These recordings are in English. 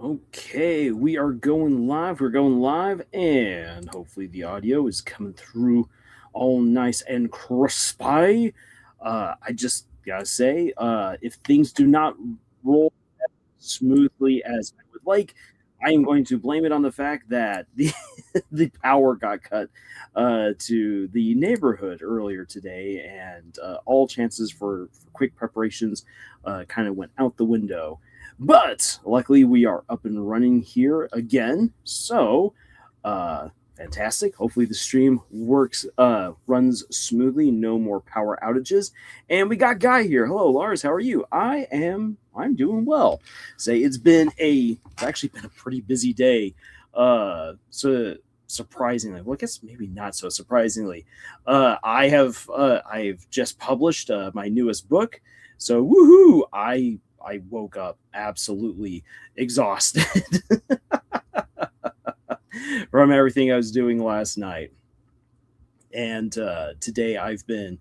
Okay, we are going live. We're going live, and hopefully the audio is coming through all nice and crispy. I just gotta say, if things do not roll as smoothly as I would like, I am going to blame it on the fact that the the power got cut to the neighborhood earlier today, and all chances for quick preparations kind of went out the window. But luckily, we are up and running here again. So, fantastic. Hopefully, the stream runs smoothly. No more power outages. And we got Guy here. Hello, Lars. How are you? I'm doing well. Say it's actually been a pretty busy day. So surprisingly, well, I guess maybe not so surprisingly, I've just published my newest book. So woohoo! I woke up absolutely exhausted from everything I was doing last night, and today I've been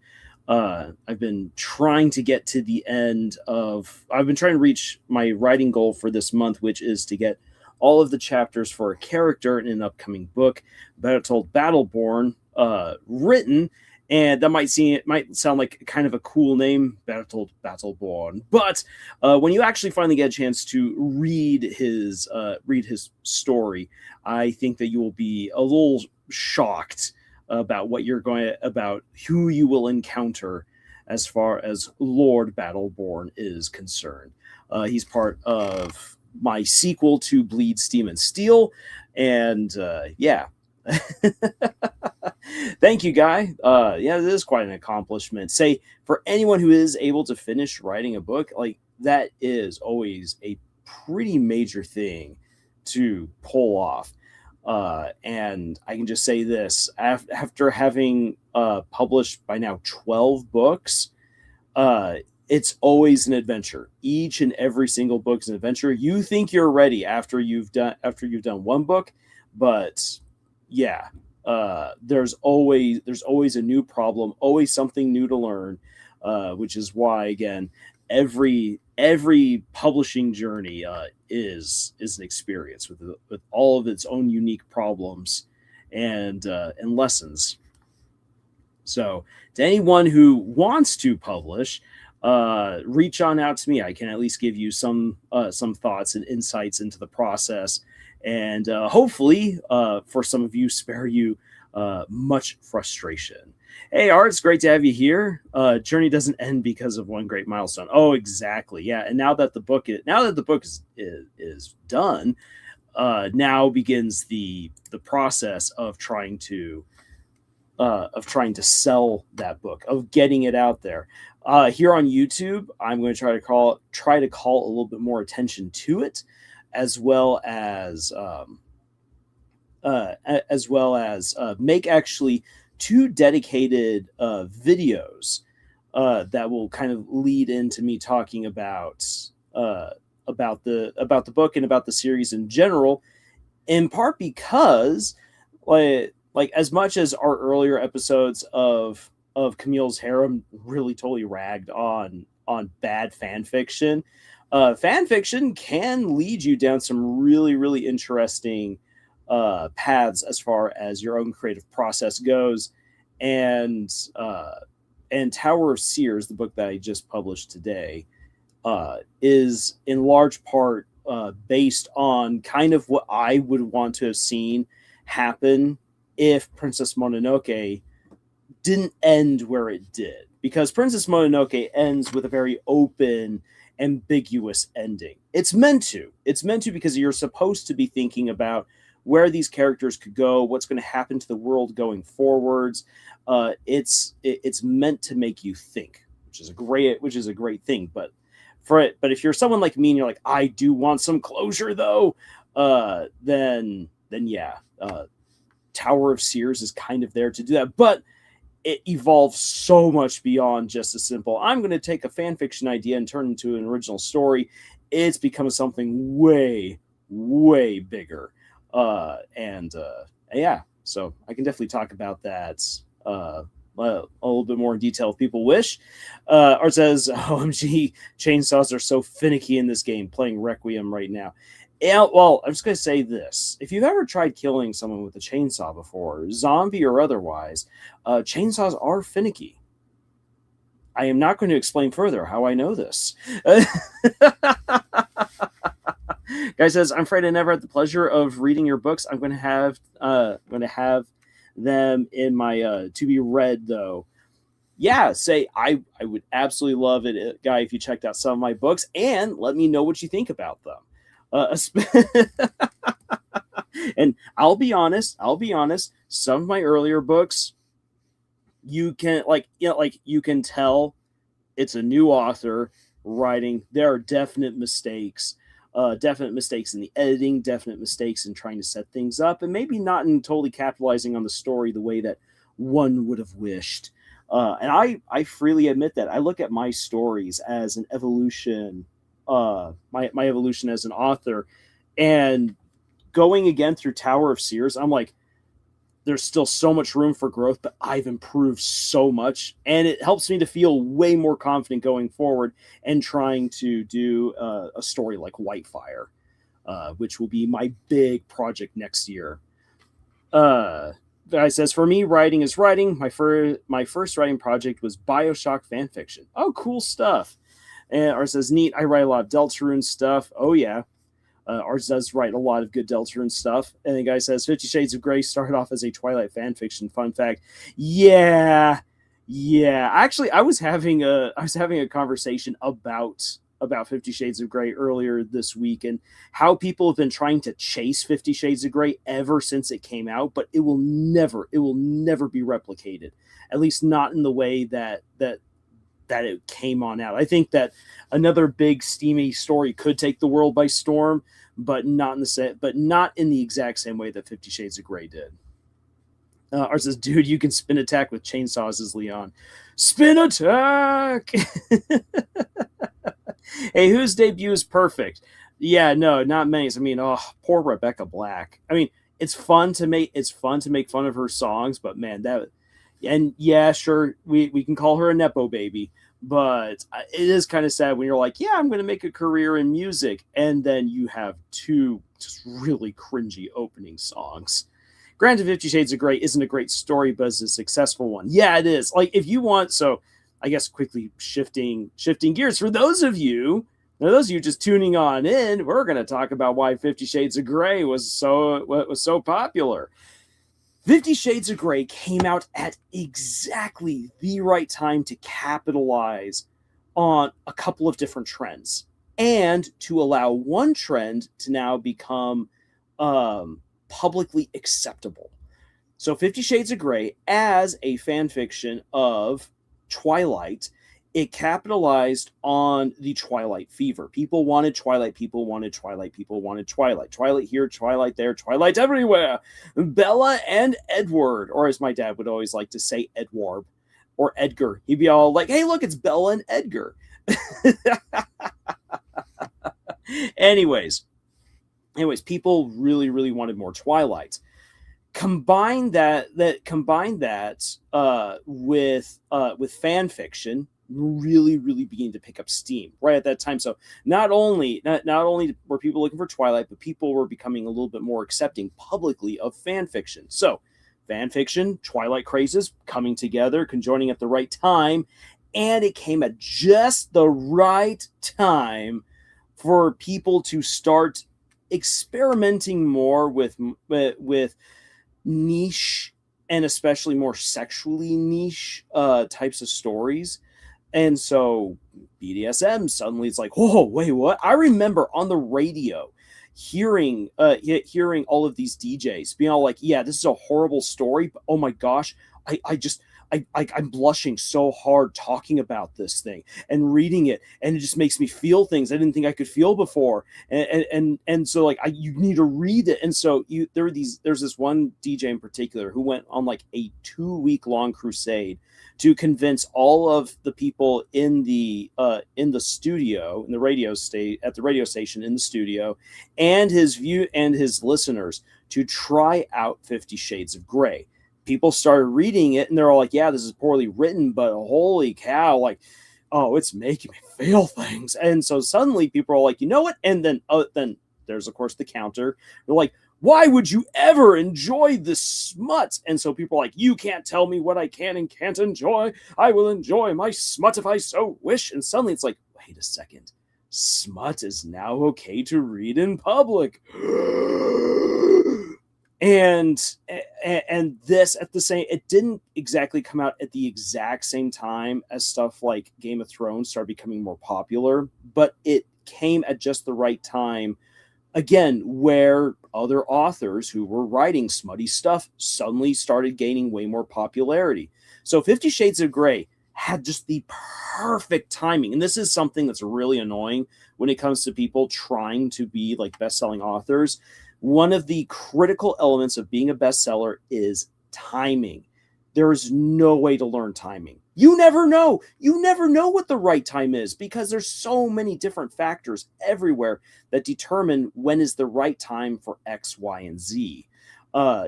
trying to get to the end of. I've been trying to reach my writing goal for this month, which is to get all of the chapters for a character in an upcoming book, Better Told Battleborn, written. And that might sound like kind of a cool name, Battled Battleborn. But when you actually finally get a chance to read his story, I think that you will be a little shocked about who you will encounter as far as Lord Battleborn is concerned. He's part of my sequel to Bleed, Steam, and Steel, and yeah. Thank you, Guy. Yeah, this is quite an accomplishment. Say, for anyone who is able to finish writing a book, like that is always a pretty major thing to pull off. And I can just say this after having published by now 12 books, it's always an adventure. Each and every single book is an adventure. You think you're ready after you've done one book, but yeah, there's always a new problem, always something new to learn, which is why again every publishing journey is an experience with all of its own unique problems and lessons. So to anyone who wants to publish, reach on out to me. I can at least give you some thoughts and insights into the process, and hopefully, for some of you, spare you much frustration. Hey, Art, it's great to have you here. Journey doesn't end because of one great milestone. Oh, exactly. Yeah, and now that the book is done, now begins the process of trying to sell that book, of getting it out there. Here on YouTube, I'm going to try to call a little bit more attention to it, as well as make actually two dedicated videos that will kind of lead into me talking about the book and about the series in general. In part because, like as much as our earlier episodes of Camille's Harem really totally ragged on bad fan fiction. Fan fiction can lead you down some really interesting paths as far as your own creative process goes, and Tower of Seers, the book that I just published today, is in large part based on kind of what I would want to have seen happen if Princess Mononoke didn't end where it did, because Princess Mononoke ends with a very open, ambiguous ending. It's meant to because you're supposed to be thinking about where these characters could go, what's going to happen to the world going forwards. It's meant to make you think, which is a great thing. But if you're someone like me and you're like, I do want some closure though, then yeah, Tower of Seers is kind of there to do that. But it evolves so much beyond just a simple, I'm going to take a fan fiction idea and turn it into an original story. It's become something way bigger. Yeah, so I can definitely talk about that a little bit more in detail if people wish. Art says, OMG, chainsaws are so finicky in this game, playing Requiem right now. Yeah, well, I'm just gonna say this: if you've ever tried killing someone with a chainsaw before, zombie or otherwise, chainsaws are finicky. I am not going to explain further how I know this. Guy says, "I'm afraid I never had the pleasure of reading your books. I'm going to have them in my to be read though." Yeah, say I would absolutely love it, guy, if you checked out some of my books and let me know what you think about them. And I'll be honest. Some of my earlier books, you can like you can tell it's a new author writing. There are definite mistakes in the editing, definite mistakes in trying to set things up, and maybe not in totally capitalizing on the story the way that one would have wished. And I freely admit that I look at my stories as an evolution, my evolution as an author, and going again through Tower of Seers, I'm like, there's still so much room for growth, but I've improved so much, and it helps me to feel way more confident going forward and trying to do a story like Whitefire, which will be my big project next year. Guy says, for me, writing is writing. My first writing project was Bioshock fan fiction. Oh, cool stuff. And ours says, neat. I write a lot of Deltarune stuff. Oh yeah. Ours does write a lot of good Deltarune stuff. And the guy says 50 Shades of Grey started off as a Twilight fan fiction. Fun fact. Yeah. Yeah. Actually, I was having a conversation about 50 Shades of Grey earlier this week, and how people have been trying to chase 50 Shades of Grey ever since it came out, but it will never be replicated. At least not in the way that it came on out. I think that another big steamy story could take the world by storm, but not in the exact same way that 50 Shades of Grey did. Ours says, dude, you can spin attack with chainsaws as Leon. Spin attack! Hey, whose debut is perfect? Yeah, no, not many. I mean, oh, poor Rebecca Black. I mean, it's fun to make fun of her songs, but man, and yeah, sure, we can call her a nepo baby, but it is kind of sad when you're like, yeah, I'm going to make a career in music, and then you have two just really cringy opening songs. Granted, 50 Shades of Grey isn't a great story, but it's a successful one. Yeah, it is. Like, if you want, so I guess quickly shifting gears for those of you just tuning on in, we're going to talk about why 50 Shades of Grey was so popular. 50 Shades of Grey came out at exactly the right time to capitalize on a couple of different trends, and to allow one trend to now become publicly acceptable. So 50 Shades of Grey, as a fan fiction of Twilight, it capitalized on the Twilight fever. People wanted Twilight, people wanted Twilight, people wanted Twilight. Twilight here, Twilight there, Twilight everywhere. Bella and Edward, or as my dad would always like to say, Edward or Edgar. He'd be all like, hey, look, it's Bella and Edgar. Anyways, people really, really wanted more Twilight. Combine that with fan fiction, really beginning to pick up steam right at that time. So not only were people looking for Twilight, but people were becoming a little bit more accepting publicly of fan fiction. So fan fiction, Twilight crazes coming together, conjoining at the right time, and it came at just the right time for people to start experimenting more with niche, and especially more sexually niche types of stories. And so BDSM suddenly it's like, whoa, wait, what? I remember on the radio hearing all of these DJs being all like, yeah, this is a horrible story, but oh my gosh, I'm blushing so hard talking about this thing and reading it, and it just makes me feel things I didn't think I could feel before. And so like you need to read it. And so there's this one DJ in particular who went on like a 2-week long crusade to convince all of the people in the studio, in the radio station in the studio, and his listeners to try out 50 Shades of Grey. People started reading it and they're all like, yeah, this is poorly written, but holy cow, like, oh, it's making me feel things. And so suddenly people are like, you know what? And then there's of course the counter. They're like, why would you ever enjoy this smut? And so people are like, you can't tell me what I can and can't enjoy. I will enjoy my smut if I so wish. And suddenly it's like, wait a second. Smut is now okay to read in public. and this at the same, it didn't exactly come out at the exact same time as stuff like Game of Thrones started becoming more popular, but it came at just the right time, again, where other authors who were writing smutty stuff suddenly started gaining way more popularity. So 50 Shades of Grey had just the perfect timing. And this is something that's really annoying when it comes to people trying to be like best-selling authors. One of the critical elements of being a bestseller is timing. There is no way to learn timing. You never know. You never know what the right time is because there's so many different factors everywhere that determine when is the right time for X, Y, and Z.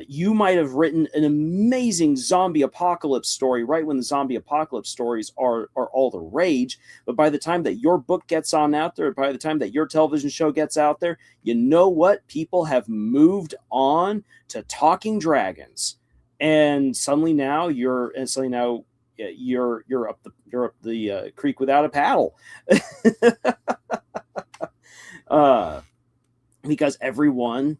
You might have written an amazing zombie apocalypse story right when the zombie apocalypse stories are all the rage. But by the time that your book gets on out there, by the time that your television show gets out there, you know what? People have moved on to talking dragons. And suddenly now you're up the creek without a paddle. Because everyone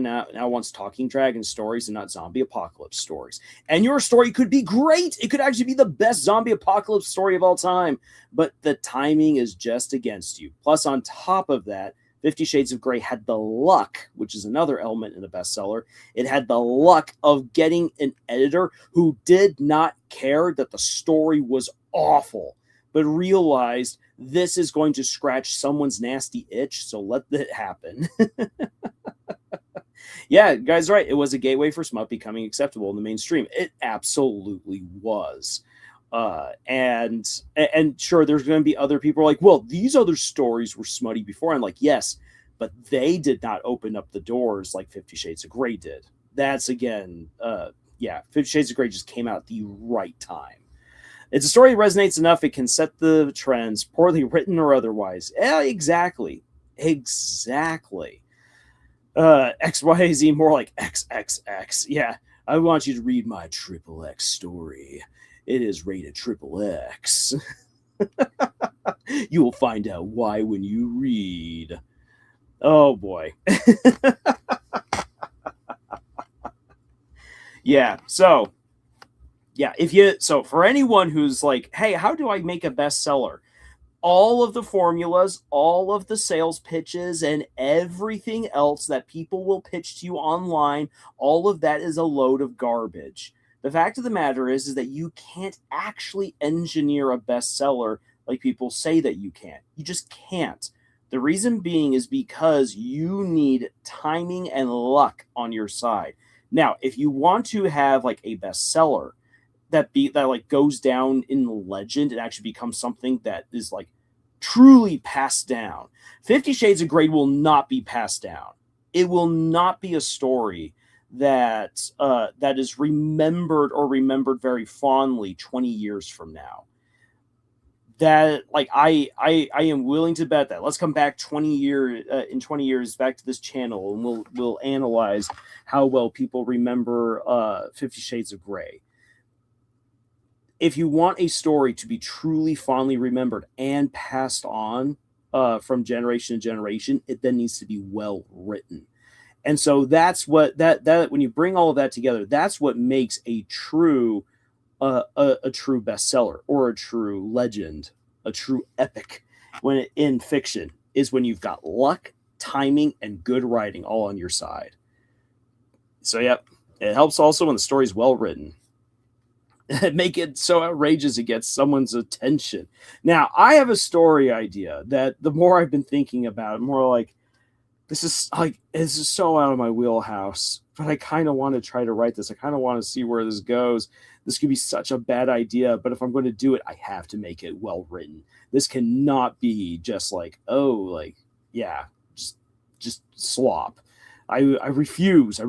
now wants talking dragon stories and not zombie apocalypse stories. And your story could be great. It could actually be the best zombie apocalypse story of all time. But the timing is just against you. Plus, on top of that, 50 Shades of Grey had the luck, which is another element in a bestseller. It had the luck of getting an editor who did not care that the story was awful, but realized this is going to scratch someone's nasty itch, so let it happen. Yeah, guys, right. It was a gateway for smut becoming acceptable in the mainstream. It absolutely was. And sure, there's going to be other people like, well, these other stories were smutty before. I'm like, yes, but they did not open up the doors like 50 Shades of Grey did. That's again, 50 Shades of Grey just came out at the right time. It's a story that resonates enough. It can set the trends, poorly written or otherwise. Yeah, exactly. XYZ, more like XXX. Yeah, I want you to read my XXX story. It is rated XXX. You will find out why when you read. Oh, boy. Yeah, so for anyone who's like, hey, how do I make a bestseller? All of the formulas, all of the sales pitches, and everything else that people will pitch to you online, all of that is a load of garbage. The fact of the matter is that you can't actually engineer a bestseller like people say that you can. You just can't. The reason being is because you need timing and luck on your side. Now, if you want to have like a bestseller that like goes down in legend and actually becomes something that is like truly passed down, 50 Shades of Grey will not be passed down. It will not be a story that is remembered very fondly 20 years from now. That like I am willing to bet that. Let's come back 20 years back to this channel and we'll analyze how well people remember 50 Shades of Grey. If you want a story to be truly fondly remembered and passed on from generation to generation, it then needs to be well written. And so that's what that when you bring all of that together, that's what makes a true bestseller or a true legend, a true epic in fiction is when you've got luck, timing, and good writing all on your side. So, yep, it helps also when the story's well written. Make it so outrageous it gets someone's attention. Now, I have a story idea that the more I've been thinking about it, more like, this is so out of my wheelhouse, but I kind of want to try to write this. I kind of want to see where this goes. This could be such a bad idea, but if I'm going to do it, I have to make it well written. This cannot be just like, just slop. I refuse.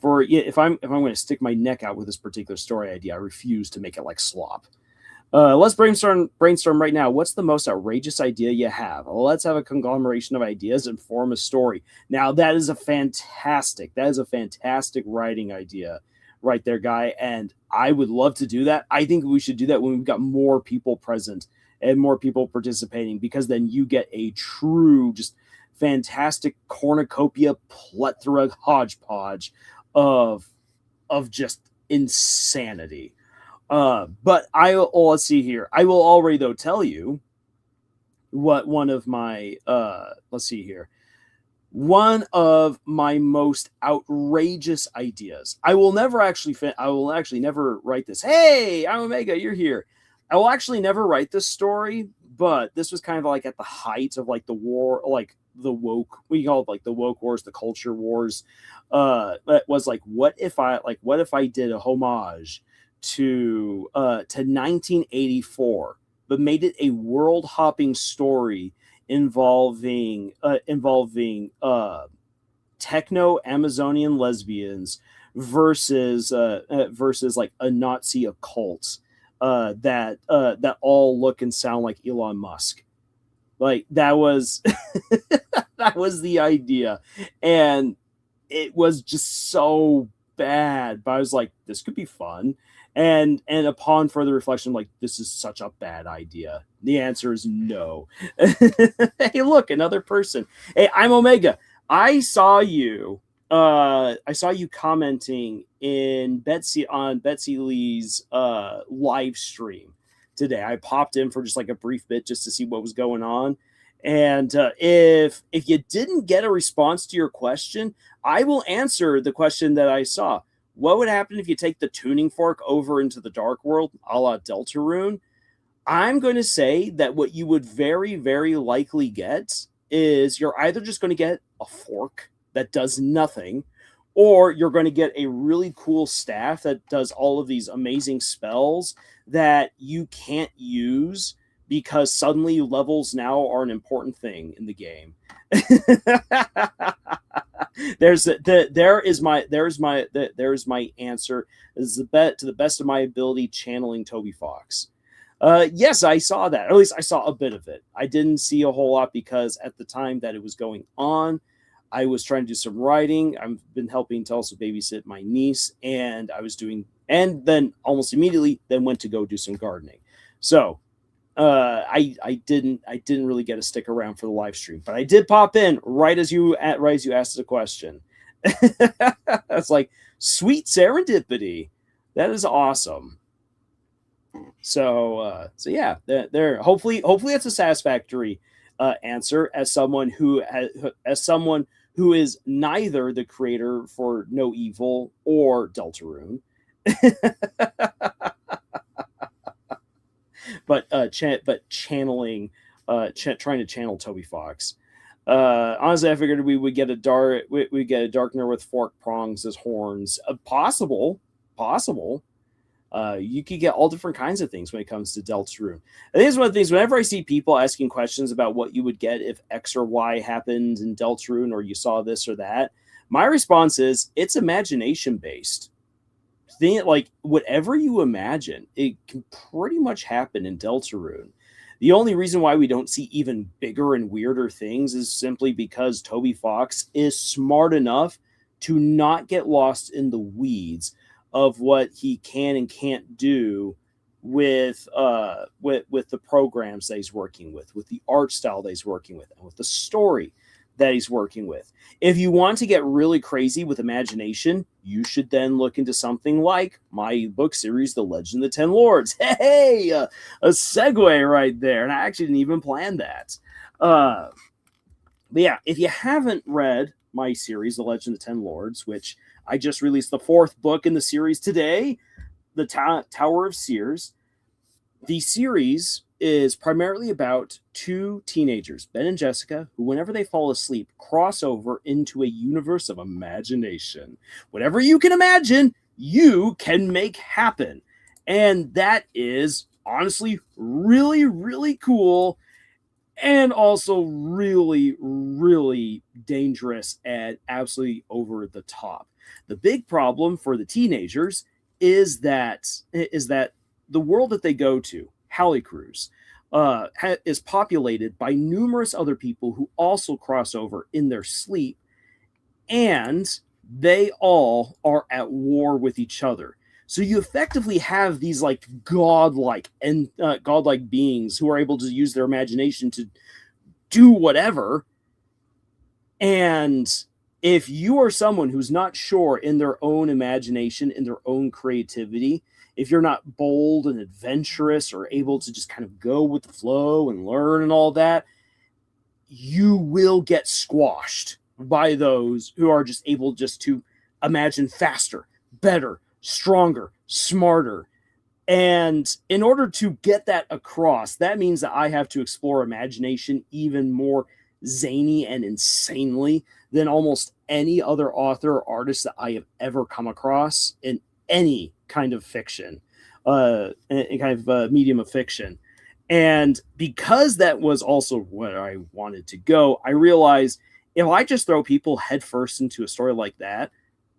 If I'm going to stick my neck out with this particular story idea, I refuse to make it like slop. Let's brainstorm right now. What's the most outrageous idea you have? Let's have a conglomeration of ideas and form a story. Now that is a fantastic writing idea right there, guy. And I would love to do that. I think we should do that when we've got more people present and more people participating, because then you get a true, just fantastic cornucopia, plethora, hodgepodge of just insanity. But let's see here. I will already though tell you what one of my let's see here. One of my most outrageous ideas. I will actually never write this. Hey, I'm Omega, you're here. I will actually never write this story, but this was kind of like at the height of like the war, like the woke, we call it like the woke wars, the culture wars. It was like, what if I did a homage to 1984, but made it a world hopping story involving techno Amazonian lesbians versus like a Nazi occult that all look and sound like Elon Musk. Like that was that was the idea, and it was just so bad. But I was like, this could be fun. And upon further reflection, like, this is such a bad idea. The answer is no. Hey, look, another person. Hey, I'm Omega. I saw you commenting in Betsy Lee's live stream today. I popped in for just like a brief bit just to see what was going on. And if you didn't get a response to your question, I will answer the question that I saw. What would happen if you take the tuning fork over into the dark world, a la Deltarune? I'm going to say that what you would very, very likely get is you're either just going to get a fork that does nothing, or you're going to get a really cool staff that does all of these amazing spells that you can't use because suddenly levels now are an important thing in the game. There's my answer. This is to the best of my ability channeling Toby Fox. Yes, I saw that. Or at least I saw a bit of it. I didn't see a whole lot because at the time that it was going on, I was trying to do some writing. I've been helping to also babysit my niece, and then almost immediately then went to go do some gardening. So I didn't really get to stick around for the live stream, but I did pop in right as you asked the question. That's like sweet serendipity. That is awesome. So yeah, there. Hopefully that's a satisfactory answer as someone who is neither the creator for No Evil or Deltarune. but channeling, trying to channel Toby Fox. Honestly, I figured we get a Darkner with fork prongs as horns. Possible. You could get all different kinds of things when it comes to Deltarune. I think it's one of the things, whenever I see people asking questions about what you would get if X or Y happened in Deltarune, or you saw this or that, my response is it's imagination based. Like whatever you imagine, it can pretty much happen in Deltarune. The only reason why we don't see even bigger and weirder things is simply because Toby Fox is smart enough to not get lost in the weeds of what he can and can't do with the programs that he's working with the art style that he's working with, and with the story that he's working with. If you want to get really crazy with imagination, you should then look into something like my book series, The Legend of the Ten Lords. Hey, a segue right there. And I actually didn't even plan that. But yeah, if you haven't read my series, The Legend of the Ten Lords, which I just released the 4th book in the series today, The Tower of Seers. The series is primarily about 2 teenagers, Ben and Jessica, who, whenever they fall asleep, cross over into a universe of imagination. Whatever you can imagine, you can make happen. And that is honestly really, really cool, and also really, really dangerous and absolutely over the top. The big problem for the teenagers is that the world that they go to Halicruise is populated by numerous other people who also cross over in their sleep, and they all are at war with each other. So you effectively have these like godlike and godlike beings who are able to use their imagination to do whatever. And if you are someone who's not sure in their own imagination, in their own creativity, if you're not bold and adventurous or able to just kind of go with the flow and learn and all that, you will get squashed by those who are just able just to imagine faster, better, stronger, smarter. And in order to get that across, that means that I have to explore imagination even more zany and insanely than almost any other author or artist that I have ever come across in any kind of fiction, any kind of medium of fiction. And because that was also what I wanted to go, I realized if I just throw people headfirst into a story like that,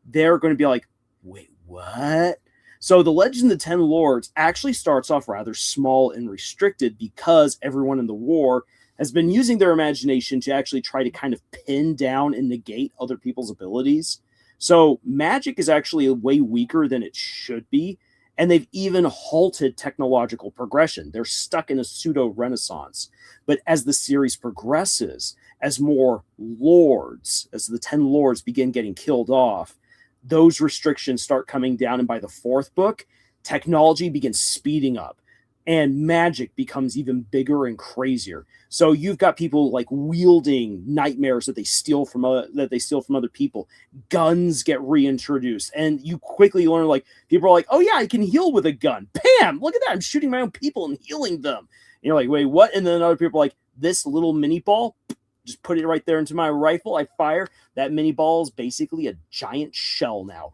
they're going to be like, wait, what? So the Legend of the Ten Lords actually starts off rather small and restricted because everyone in the war has been using their imagination to actually try to kind of pin down and negate other people's abilities. So magic is actually way weaker than it should be. And they've even halted technological progression. They're stuck in a pseudo-renaissance. But as the series progresses, as more lords, as the 10 lords begin getting killed off, those restrictions start coming down. And by the fourth book, technology begins speeding up. And magic becomes even bigger and crazier. So you've got people like wielding nightmares that they steal from other people. Guns get reintroduced, and you quickly learn like people are like, "Oh yeah, I can heal with a gun." Bam! Look at that! I'm shooting my own people and healing them. And you're like, "Wait, what?" And then other people are like, "This little mini ball, just put it right there into my rifle. I fire. That mini ball is basically a giant shell now."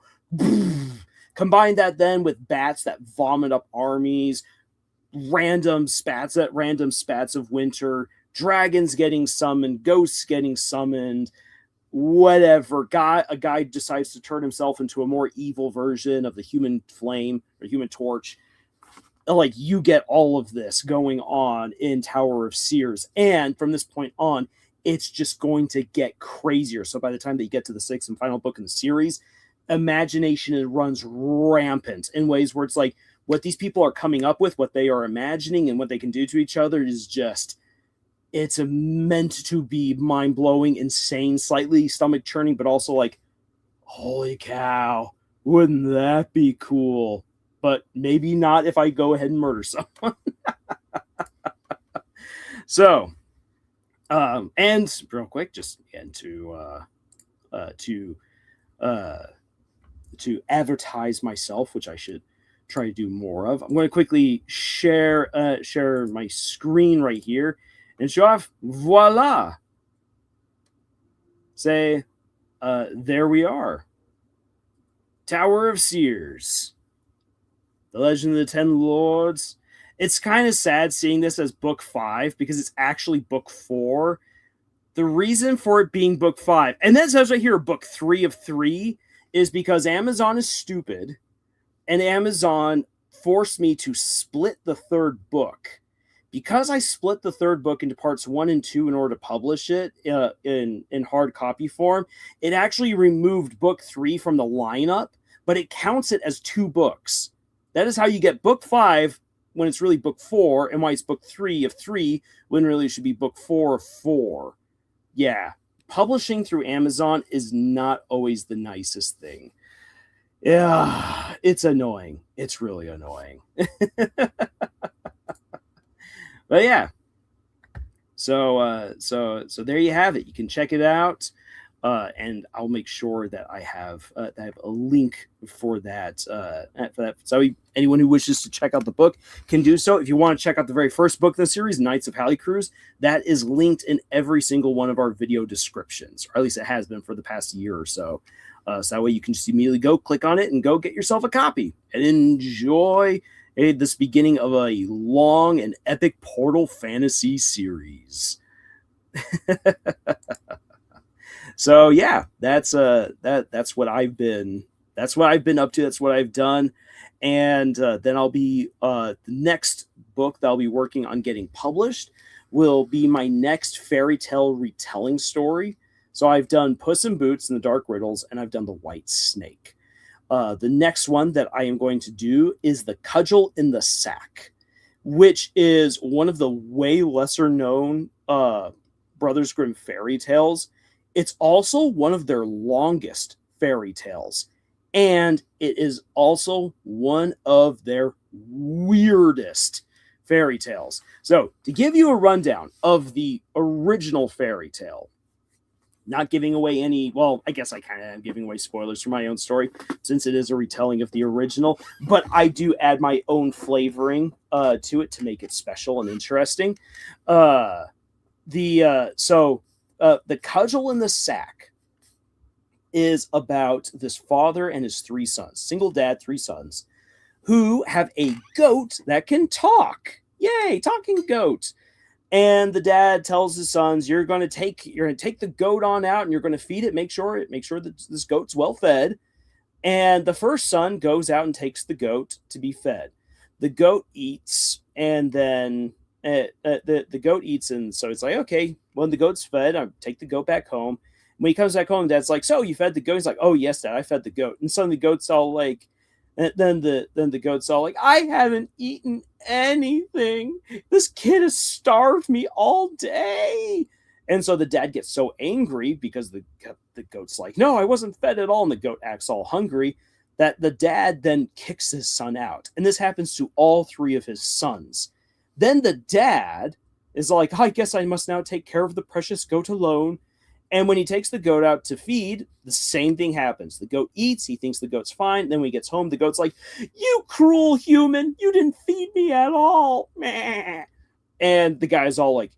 Combine that then with bats that vomit up armies. Random spats of winter, dragons getting summoned, ghosts getting summoned, whatever. A guy decides to turn himself into a more evil version of the human flame or human torch. Like, you get all of this going on in Tower of Seers, and from this point on, it's just going to get crazier. So by the time that you get to the sixth and final book in the series, imagination runs rampant in ways where it's like, what these people are coming up with, what they are imagining, and what they can do to each other is just, it's meant to be mind-blowing, insane, slightly stomach-churning, but also like, holy cow, wouldn't that be cool? But maybe not if I go ahead and murder someone. So, and real quick, just again to advertise myself, which I should try to do more of. I'm going to quickly share my screen right here and show off. Voila! Say, there we are. Tower of Seers. The Legend of the Ten Lords. It's kind of sad seeing this as book 5 because it's actually book 4. The reason for it being book 5, and that says right here, book 3 of 3, is because Amazon is stupid. And Amazon forced me to split the third book. Because I split the third book into parts 1 and 2 in order to publish it in hard copy form, it actually removed book 3 from the lineup, but it counts it as 2 books. That is how you get book 5 when it's really book 4, and why it's book 3 of 3 when really it should be book 4 of 4. Yeah, publishing through Amazon is not always the nicest thing. Yeah, it's annoying. It's really annoying. But yeah. So there you have it. You can check it out. And I'll make sure that I have a link for that. So anyone who wishes to check out the book can do so. If you want to check out the very first book in the series, Knights of Halicruise, that is linked in every single one of our video descriptions, or at least it has been for the past year or so. So that way you can just immediately go click on it and go get yourself a copy and enjoy this beginning of a long and epic portal fantasy series. So yeah, that's what I've been that's what I've been up to. That's what I've done. And then I'll be the next book that I'll be working on getting published will be my next fairy tale retelling story. So I've done Puss in Boots and the Dark Riddles, and I've done the White Snake. The next one that I am going to do is the Cudgel in the Sack, which is one of the way lesser known Brothers Grimm fairy tales. It's also one of their longest fairy tales, and it is also one of their weirdest fairy tales. So, to give you a rundown of the original fairy tale, not giving away any, well, I guess I kind of am giving away spoilers for my own story since it is a retelling of the original, but I do add my own flavoring to it to make it special and interesting. The Cudgel in the Sack is about this father and his 3 sons, single dad, 3 sons, who have a goat that can talk. Yay, talking goat. And the dad tells his sons, you're going to take the goat on out and you're going to feed it, make sure that this goat's well fed. And the first son goes out and takes the goat to be fed. The goat eats, and then the goat eats, and so it's like, okay, when the goat's fed, I take the goat back home. When he comes back home, Dad's like, so you fed the goat? He's like, oh yes, Dad, I fed the goat. And suddenly the goat's all like, and then the goat's all like, I haven't eaten anything. This kid has starved me all day. And so the dad gets so angry because the goat's like, no, I wasn't fed at all. And the goat acts all hungry that the dad then kicks his son out. And this happens to all 3 of his sons. Then the dad is like, I guess I must now take care of the precious goat alone. And when he takes the goat out to feed, the same thing happens. The goat eats. He thinks the goat's fine. Then when he gets home, the goat's like, you cruel human. You didn't feed me at all. Meh. And the guy's all like,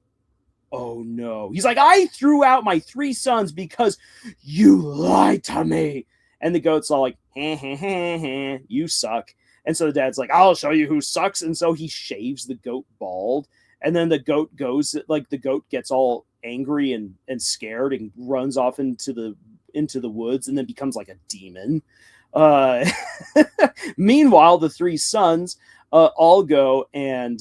oh no. He's like, I threw out my 3 sons because you lied to me. And the goat's all like, you suck. And so the dad's like, I'll show you who sucks. And so he shaves the goat bald. And then the goat goes, like, the goat gets all angry and scared and runs off into the woods and then becomes like a demon. Meanwhile, the 3 sons all go and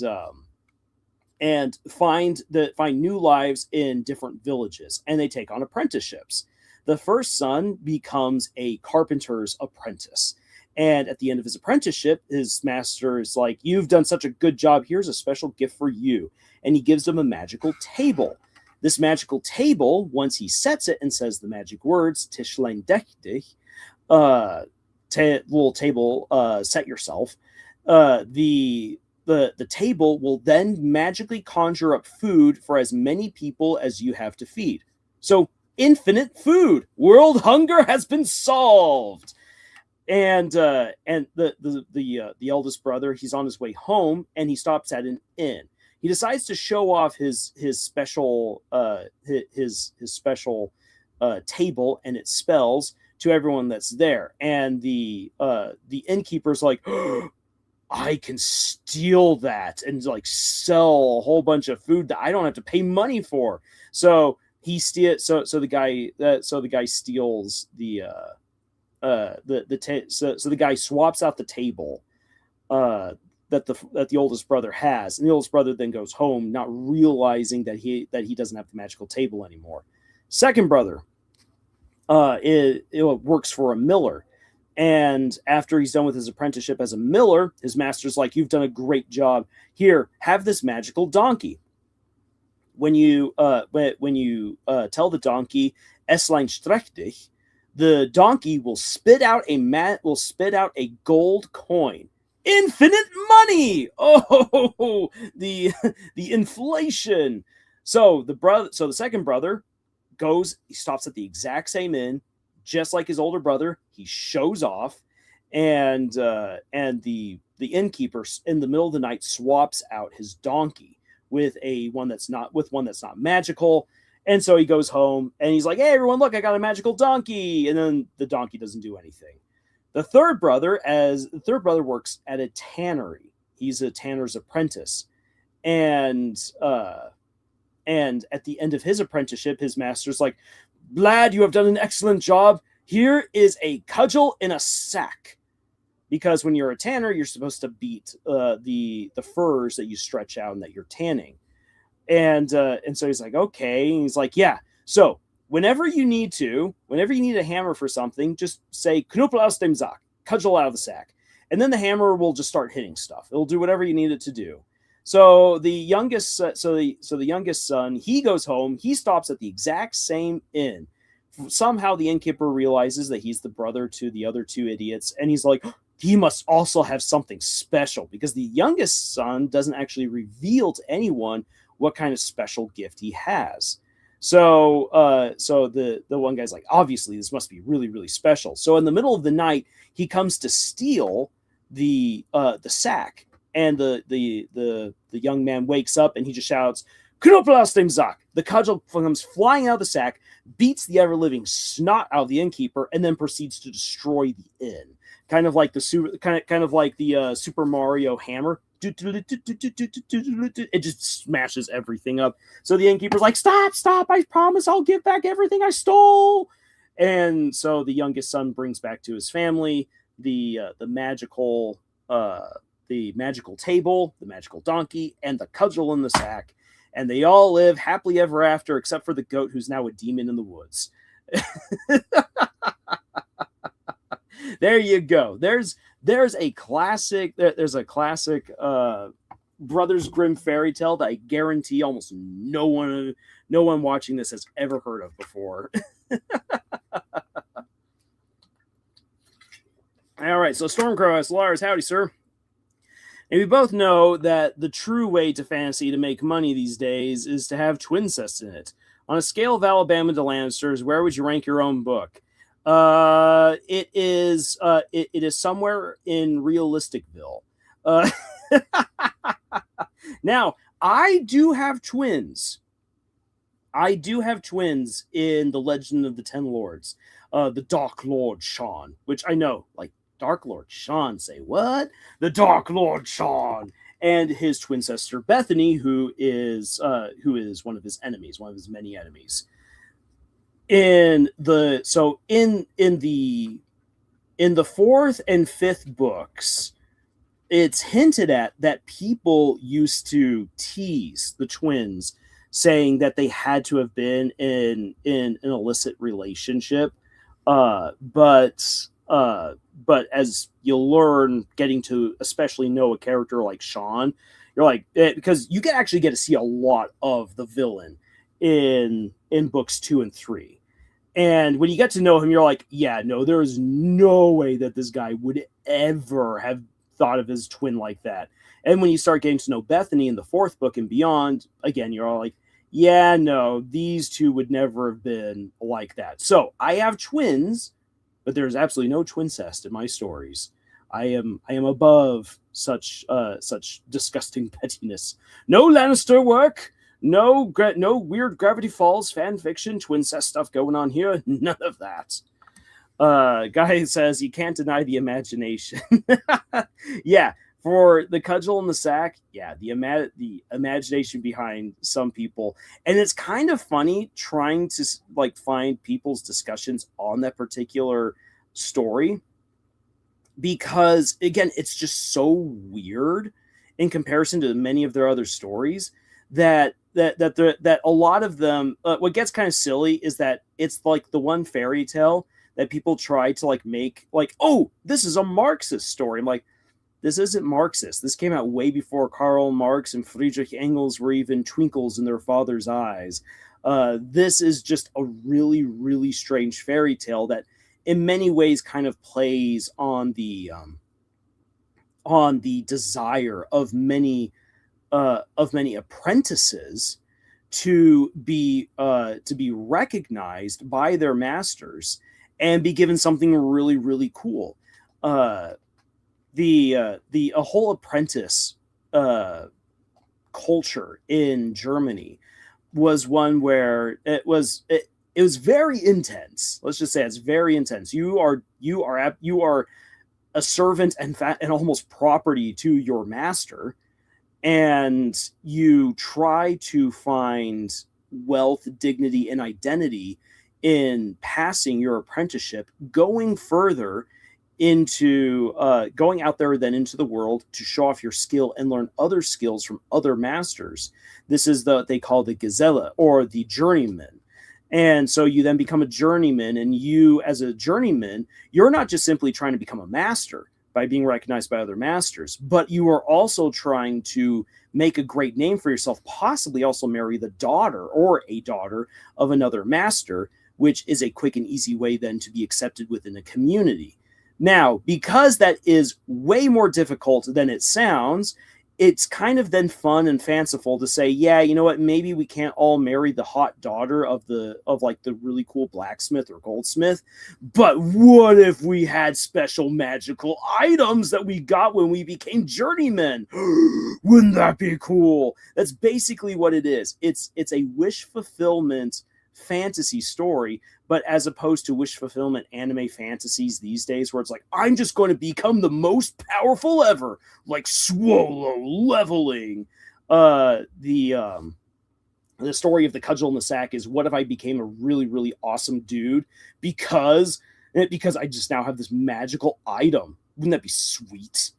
find new lives in different villages, and they take on apprenticeships. The first son becomes a carpenter's apprentice. And at the end of his apprenticeship, his master is like, you've done such a good job. Here's a special gift for you. And he gives him a magical table. This magical table, once he sets it and says the magic words, Tischlein deck dich, little table, set yourself, the table will then magically conjure up food for as many people as you have to feed. So infinite food. World hunger has been solved. And the eldest brother, he's on his way home, and he stops at an inn. He decides to show off his special table and its spells to everyone that's there. And the innkeeper's like, oh, I can steal that and like sell a whole bunch of food that I don't have to pay money for. So the guy steals the guy swaps out the table that the oldest brother has, and the oldest brother then goes home, not realizing that he doesn't have the magical table anymore. Second brother it works for a miller, and after he's done with his apprenticeship as a miller, his master's like, you've done a great job. Here, have this magical donkey. When you tell the donkey Eslein streich dich, the donkey will spit out a gold coin. Infinite money! Oh, the inflation. So the second brother goes, he stops at the exact same inn, just like his older brother. He shows off, and the innkeeper in the middle of the night swaps out his donkey with one that's not magical. And so he goes home and he's like, hey, everyone, look, I got a magical donkey. And then the donkey doesn't do anything. The third brother works at a tannery. He's a tanner's apprentice. And at the end of his apprenticeship, his master's like, lad, you have done an excellent job. Here is a cudgel in a sack. Because when you're a tanner, you're supposed to beat the furs that you stretch out and that you're tanning. And so he's like, okay. And he's like, yeah. So whenever you need a hammer for something, just say Knuppel aus dem Sack, cudgel out of the sack. And then the hammer will just start hitting stuff. It'll do whatever you need it to do. So the youngest son, he goes home. He stops at the exact same inn. Somehow the innkeeper realizes that he's the brother to the other two idiots, and he's like, he must also have something special, because the youngest son doesn't actually reveal to anyone what kind of special gift he has. So the one guy's like, obviously this must be really, really special. So in the middle of the night, he comes to steal the sack, and the young man wakes up and he just shouts, Knuppel aus dem Sack. The cudgel comes flying out of the sack, beats the ever-living snot out of the innkeeper, and then proceeds to destroy the inn. Kind of like the Super Mario hammer. It just smashes everything up. So the innkeeper's like, stop, I promise I'll give back everything I stole. And so the youngest son brings back to his family the magical table, the magical donkey, and the cudgel in the sack. And they all live happily ever after, except for the goat, who's now a demon in the woods. There you go. There's a classic Brothers Grimm fairy tale that I guarantee almost no one watching this has ever heard of before. All right, so Stormcrow asks Lars, howdy, sir. And we both know that the true way to fantasy to make money these days is to have twincest in it. On a scale of Alabama to Lannisters, where would you rank your own book? It is somewhere in Realisticville. Now, I do have twins. In the Legend of the Ten Lords. The Dark Lord Sean, which I know, like, Dark Lord Sean, say what? The Dark Lord Sean, and his twin sister Bethany, who is one of his enemies, one of his many enemies. In the fourth and fifth books, it's hinted at that people used to tease the twins, saying that they had to have been in an illicit relationship, but as you'll learn, getting to especially know a character like Sean, you're like, because you can actually get to see a lot of the villain in books 2 and 3. And when you get to know him, you're like, yeah, no, there is no way that this guy would ever have thought of his twin like that. And when you start getting to know Bethany in the fourth book and beyond, again, you're all like, yeah, no, these two would never have been like that. So I have twins, but there's absolutely no twincest in my stories. I am above such disgusting pettiness. No Lannister work. No weird Gravity Falls fan fiction twincest stuff going on here. None of that. Guy says you can't deny the imagination. Yeah, for the cudgel and the sack, yeah, the imagination behind some people, and it's kind of funny trying to like find people's discussions on that particular story, because again, it's just so weird in comparison to many of their other stories that a lot of them. What gets kind of silly is that it's like the one fairy tale that people try to like make like, oh, this is a Marxist story. I'm like, this isn't Marxist. This came out way before Karl Marx and Friedrich Engels were even twinkles in their father's eyes. This is just a really, really strange fairy tale that in many ways kind of plays on the desire of many apprentices to be recognized by their masters and be given something really, really cool. A whole apprentice culture in Germany was one where it was very intense. Let's just say it's very intense. You are a servant and almost property to your master, and you try to find wealth, dignity, and identity in passing your apprenticeship, going further into going out there then into the world to show off your skill and learn other skills from other masters. This is they call the Zale, or the journeyman. And so you then become a journeyman, and you, as a journeyman, you're not just simply trying to become a master by being recognized by other masters, but you are also trying to make a great name for yourself, possibly also marry the daughter or a daughter of another master, which is a quick and easy way then to be accepted within a community. Now, because that is way more difficult than it sounds, it's kind of then fun and fanciful to say, yeah, you know what, maybe we can't all marry the hot daughter of like the really cool blacksmith or goldsmith, but what if we had special magical items that we got when we became journeymen? Wouldn't that be cool? That's basically what it is. It's a wish fulfillment fantasy story, but as opposed to wish fulfillment anime fantasies these days, where it's like, I'm just going to become the most powerful ever, like Swallow leveling. The story of the cudgel in the sack is, what if I became a really, really awesome dude because I just now have this magical item? Wouldn't that be sweet?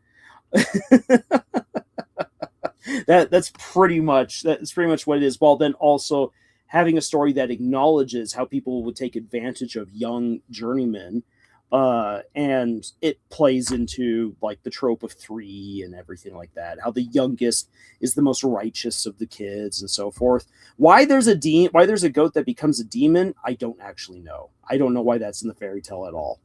That's pretty much what it is. While then also having a story that acknowledges how people would take advantage of young journeymen, and it plays into like the trope of 3 and everything like that. How the youngest is the most righteous of the kids and so forth. Why there's a goat that becomes a demon, I don't actually know. I don't know why that's in the fairy tale at all.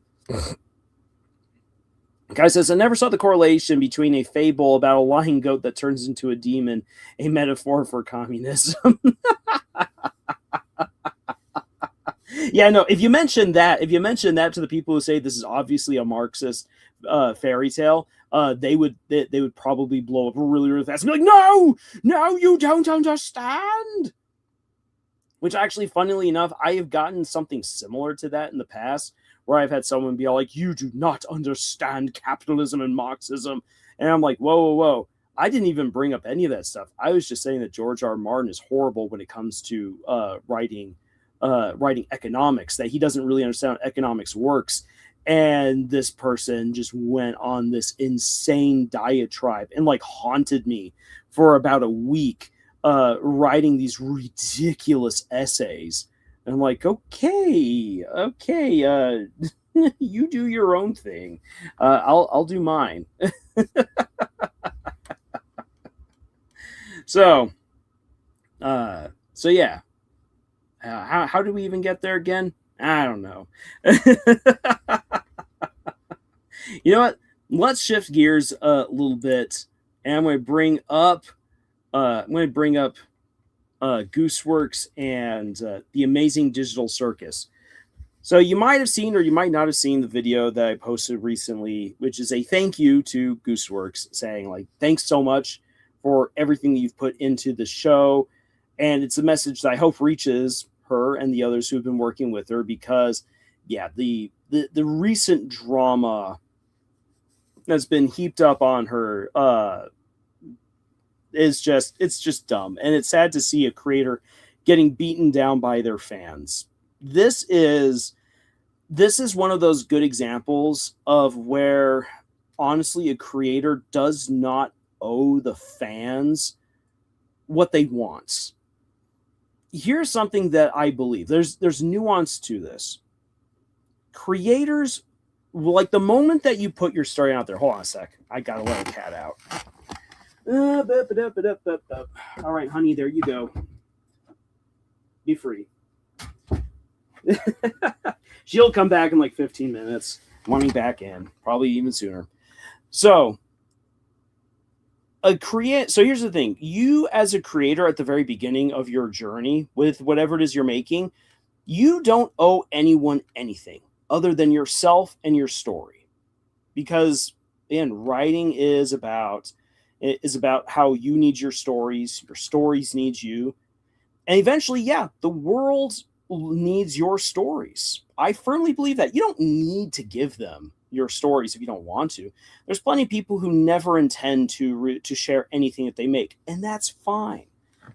Guy says, I never saw the correlation between a fable about a lying goat that turns into a demon, a metaphor for communism. Yeah, no, if you mention that to the people who say this is obviously a Marxist fairy tale, they would probably blow up really, really fast and be like, no, you don't understand. Which actually, funnily enough, I have gotten something similar to that in the past, where I've had someone be all like, you do not understand capitalism and Marxism. And I'm like, whoa. I didn't even bring up any of that stuff. I was just saying that George R. R. Martin is horrible when it comes to writing economics, that he doesn't really understand how economics works. And this person just went on this insane diatribe and like haunted me for about a week, writing these ridiculous essays. And I'm like, okay, you do your own thing. I'll do mine. So yeah. How do we even get there again? I don't know. You know what? Let's shift gears a little bit, and I'm going to bring up Gooseworks and the Amazing Digital Circus. So you might have seen, or you might not have seen, the video that I posted recently, which is a thank you to Gooseworks, saying like, thanks so much for everything that you've put into the show. And it's a message that I hope reaches her and the others who've been working with her, because yeah, the recent drama that's been heaped up on her it's just dumb, and it's sad to see a creator getting beaten down by their fans. This is one of those good examples of where honestly a creator does not owe the fans what they want. Here's something that I believe. There's nuance to this. Creators, like the moment that you put your story out there, hold on a sec. I gotta let a cat out. All right, honey, there you go. Be free. She'll come back in like 15 minutes. Want me back in, probably even sooner. So here's the thing. You as a creator at the very beginning of your journey with whatever it is you're making, you don't owe anyone anything other than yourself and your story. Because again, writing is about how you need your stories need you. And eventually, yeah, the world needs your stories. I firmly believe that. You don't need to give them your stories if you don't want to. There's plenty of people who never intend to share anything that they make, and that's fine.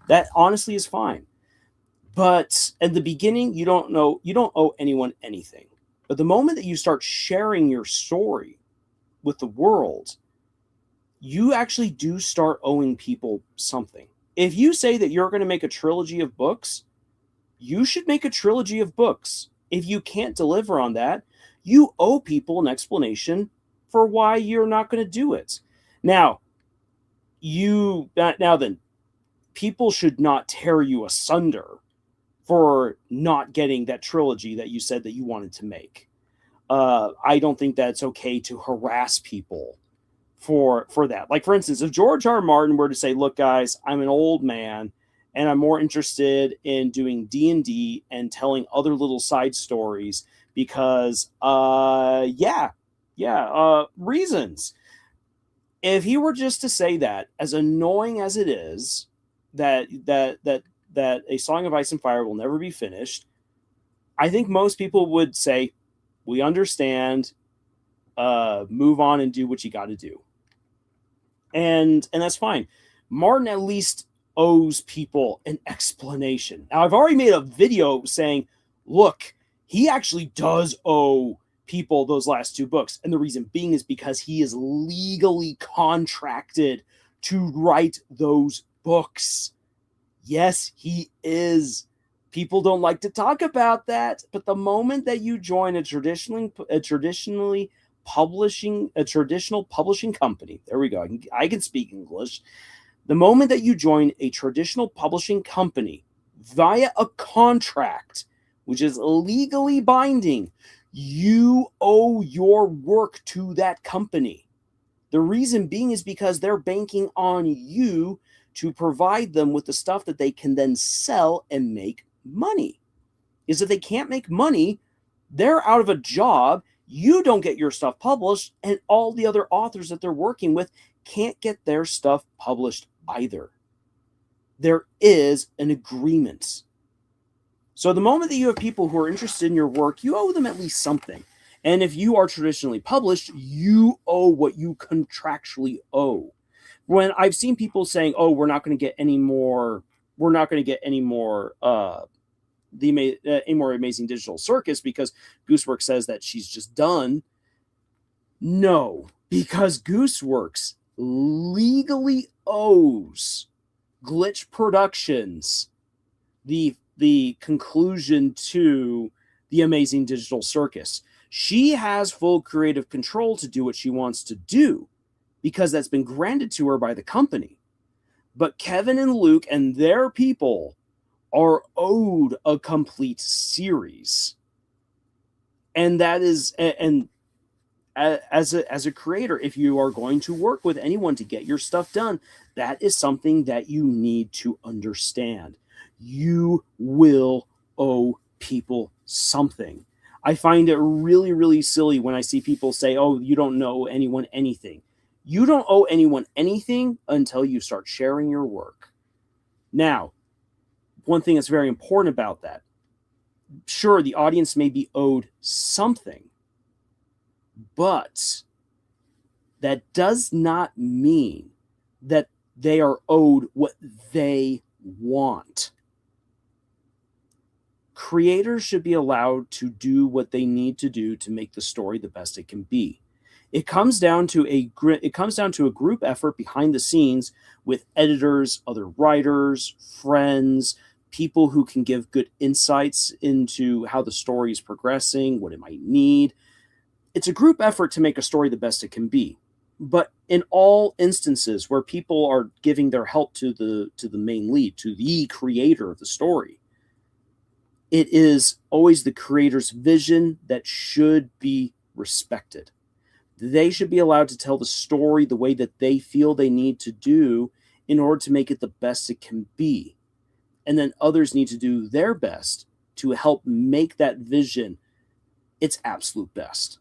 That honestly is fine. But in the beginning, you don't owe anyone anything. But the moment that you start sharing your story with the world, you actually do start owing people something. If you say that you're going to make a trilogy of books, you should make a trilogy of books. If you can't deliver on that, you owe people an explanation for why you're not going to do it. Now then, people should not tear you asunder for not getting that trilogy that you said that you wanted to make. I don't think that it's okay to harass people for that. Like, for instance, if George R. R. Martin were to say, "Look, guys, I'm an old man, and I'm more interested in doing D&D and telling other little side stories because, reasons." If he were just to say that, as annoying as it is, that A Song of Ice and Fire will never be finished, I think most people would say, "We understand. Move on and do what you got to do." And that's fine. Martin at least owes people an explanation. Now, I've already made a video saying, look, he actually does owe people those last two books. And the reason being is because he is legally contracted to write those books. Yes, he is. People don't like to talk about that, but the moment that you join a traditional publishing company, there we go. I can speak English. The moment that you join a traditional publishing company via a contract, which is legally binding, you owe your work to that company. The reason being is because they're banking on you to provide them with the stuff that they can then sell and make money. Is if they can't make money, they're out of a job, you don't get your stuff published, and all the other authors that they're working with can't get their stuff published either. There is an agreement. So the moment that you have people who are interested in your work, you owe them at least something. And if you are traditionally published, you owe what you contractually owe. When I've seen people saying, "Oh, we're not going to get any more any more Amazing Digital Circus because Gooseworks says that she's just done." No, because Gooseworks legally owes Glitch Productions the conclusion to the Amazing Digital Circus. She has full creative control to do what she wants to do because that's been granted to her by the company. But Kevin and Luke and their people are owed a complete series. And that is, and as a creator, if you are going to work with anyone to get your stuff done, that is something that you need to understand. You will owe people something. I find it really, really silly when I see people say, "Oh, you don't owe anyone anything." You don't owe anyone anything until you start sharing your work. Now, one thing that's very important about that, sure, the audience may be owed something, but that does not mean that they are owed what they want. Creators should be allowed to do what they need to do to make the story the best it can be. It comes down to a group effort behind the scenes with editors, other writers, friends, people who can give good insights into how the story is progressing, what it might need. It's a group effort to make a story the best it can be. But in all instances where people are giving their help to the main lead, to the creator of the story, it is always the creator's vision that should be respected. They should be allowed to tell the story the way that they feel they need to do in order to make it the best it can be. And then others need to do their best to help make that vision its absolute best.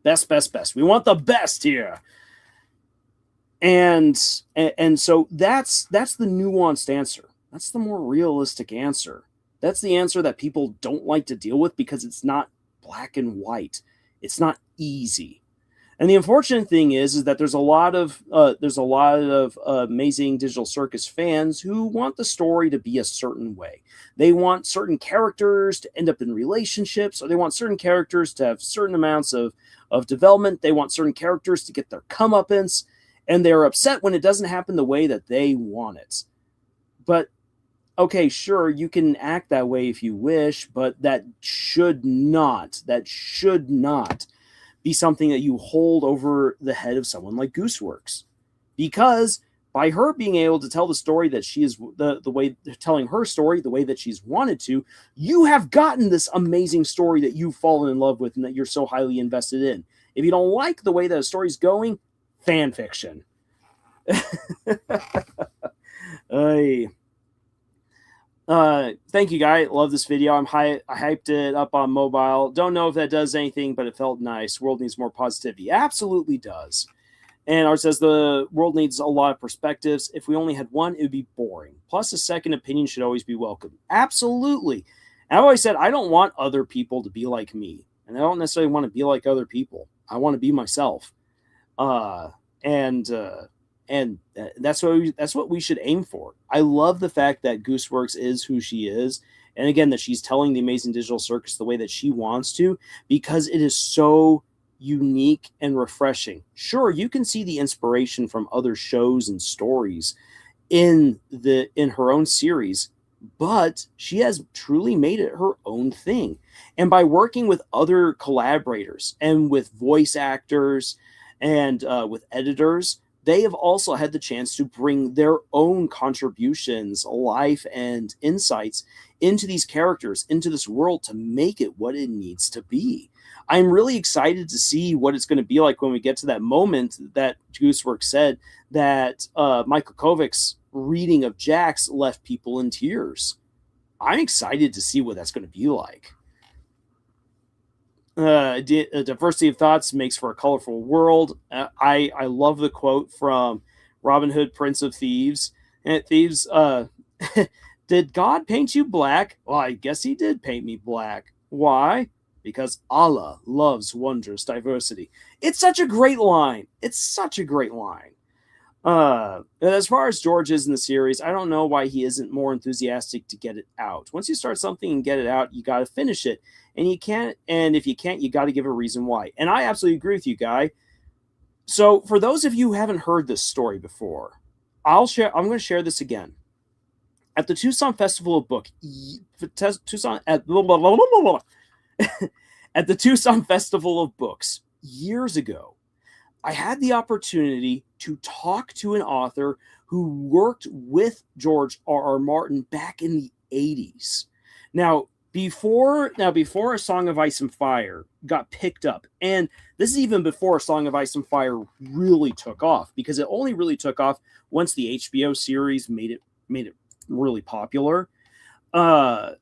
Best. We want the best here. And so that's the nuanced answer. That's the more realistic answer. That's the answer that people don't like to deal with because it's not black and white. It's not easy. And the unfortunate thing is that there's a lot of amazing Digital Circus fans who want the story to be a certain way. They want certain characters to end up in relationships, or they want certain characters to have certain amounts of development. They want certain characters to get their comeuppance, and they're upset when it doesn't happen the way that they want it. But okay, sure, you can act that way if you wish, but that should not be something that you hold over the head of someone like Gooseworks. Because by her being able to tell the story that she is the way telling her story the way that she's wanted to, you have gotten this amazing story that you've fallen in love with and that you're so highly invested in. If you don't like the way that a story's going, fan fiction. Thank you, guy. Love this video. I hyped it up on mobile. Don't know if that does anything, but it felt nice. World needs more positivity. Absolutely does. And Art says the world needs a lot of perspectives. If we only had one, it would be boring. Plus, a second opinion should always be welcome. Absolutely. And I've always said I don't want other people to be like me, and I don't necessarily want to be like other people. I want to be myself. And that's what we should aim for. I love the fact that Gooseworks is who she is, and again that she's telling the Amazing Digital Circus the way that she wants to, because it is so unique and refreshing. Sure, you can see the inspiration from other shows and stories in her own series, but she has truly made it her own thing. And by working with other collaborators and with voice actors and with editors, they have also had the chance to bring their own contributions, life, and insights into these characters, into this world, to make it what it needs to be. I'm really excited to see what it's going to be like when we get to that moment that Gooseworks said that Michael Kovic's reading of Jax left people in tears. I'm excited to see what that's going to be like. Diversity of thoughts makes for a colorful world. I love the quote from Robin Hood, Prince of Thieves. And Thieves, did God paint you black? Well, I guess he did paint me black. Why? Because Allah loves wondrous diversity. It's such a great line. It's such a great line. As far as George is in the series, I don't know why he isn't more enthusiastic to get it out. Once you start something and get it out, you got to finish it. And you can't, and if you can't, you got to give a reason why. And I absolutely agree with you, Guy. So for those of you who haven't heard this story before, I'm going to share this again. At the Tucson Festival of Book, at the Tucson Festival of Books years ago, I had the opportunity to talk to an author who worked with George R.R. Martin back in the 80s. Now, before A Song of Ice and Fire got picked up, and this is even before A Song of Ice and Fire really took off, because it only really took off once the HBO series made it really popular. The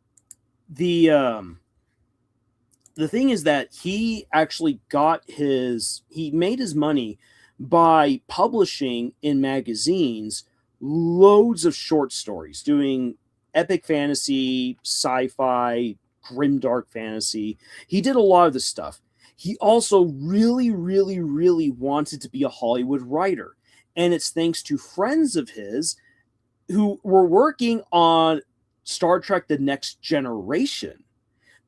thing is that he actually made his money by publishing in magazines loads of short stories, doing epic fantasy, sci-fi, grimdark fantasy. He did a lot of this stuff. He also really, really, really wanted to be a Hollywood writer. And it's thanks to friends of his who were working on Star Trek The Next Generation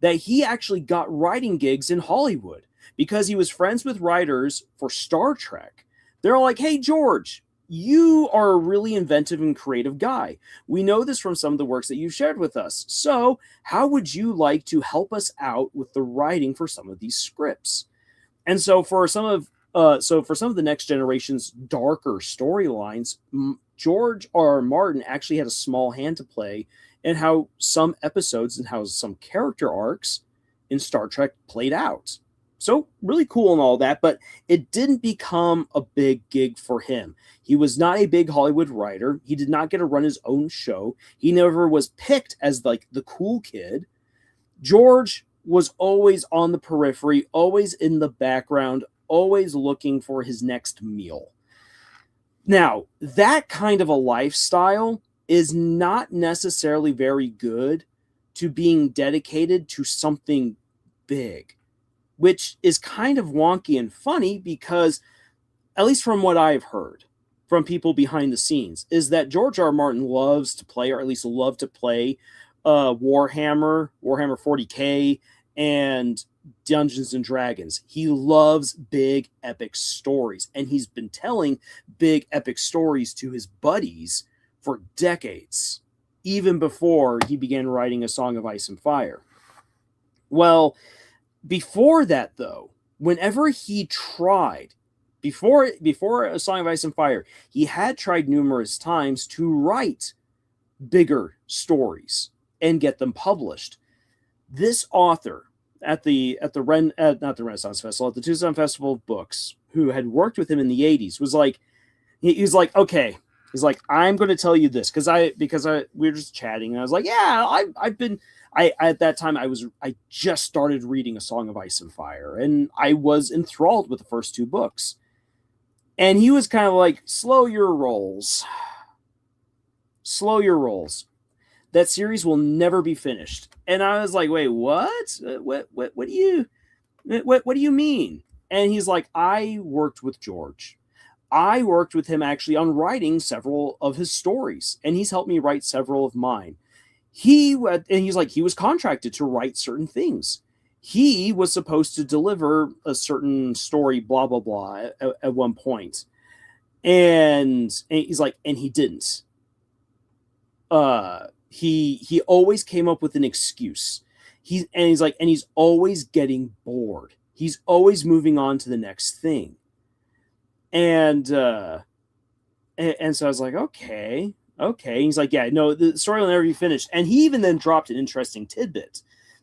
that he actually got writing gigs in Hollywood, because he was friends with writers for Star Trek. They're like, hey, George, you are a really inventive and creative guy. We know this from some of the works that you've shared with us. So how would you like to help us out with the writing for some of these scripts? And so for some of the Next Generation's darker storylines, George R.R. Martin actually had a small hand to play in how some episodes and how some character arcs in Star Trek played out. So really cool and all that, but it didn't become a big gig for him. He was not a big Hollywood writer. He did not get to run his own show. He never was picked as like the cool kid. George was always on the periphery, always in the background, always looking for his next meal. Now, that kind of a lifestyle is not necessarily very good to being dedicated to something big. which is kind of wonky and funny because, at least from what I've heard from people behind the scenes, is that George R. R. Martin loves to play, or at least loved to play, Warhammer 40K, and Dungeons and Dragons. He loves big epic stories, and he's been telling big epic stories to his buddies for decades, even before he began writing A Song of Ice and Fire. Well, before that, though, whenever he tried, before A Song of Ice and Fire, he had tried numerous times to write bigger stories and get them published. This author at the Renaissance Festival, at the Tucson Festival of Books, who had worked with him in the 80s, was like, he's like, okay, he's like, I'm going to tell you this because we were just chatting, and I was like, yeah, at that time I just started reading A Song of Ice and Fire, and I was enthralled with the first two books. And he was kind of like, slow your rolls. Slow your rolls. That series will never be finished. And I was like, wait, what? What do you mean? And he's like, I worked with George. I worked with him actually on writing several of his stories, and he's helped me write several of mine. He's like, he was contracted to write certain things. He was supposed to deliver a certain story, blah, blah, blah, at one point. And he's like, and he didn't. He always came up with an excuse. He's like, and he's always getting bored. He's always moving on to the next thing. And so I was like, okay. He's like, yeah, no, the story will never be finished. And he even then dropped an interesting tidbit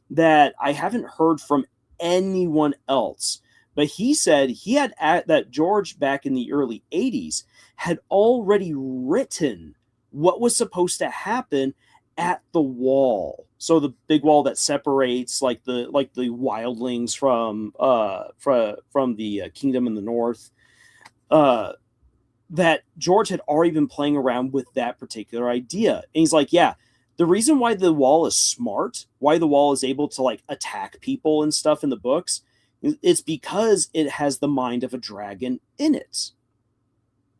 that I haven't heard from anyone else. But he said that George, back in the early 80s, had already written what was supposed to happen at the wall. So the big wall that separates like the wildlings from the kingdom in the north. That George had already been playing around with that particular idea. And he's like, yeah, the reason why the wall is smart, why the wall is able to like attack people and stuff in the books, it's because it has the mind of a dragon in it.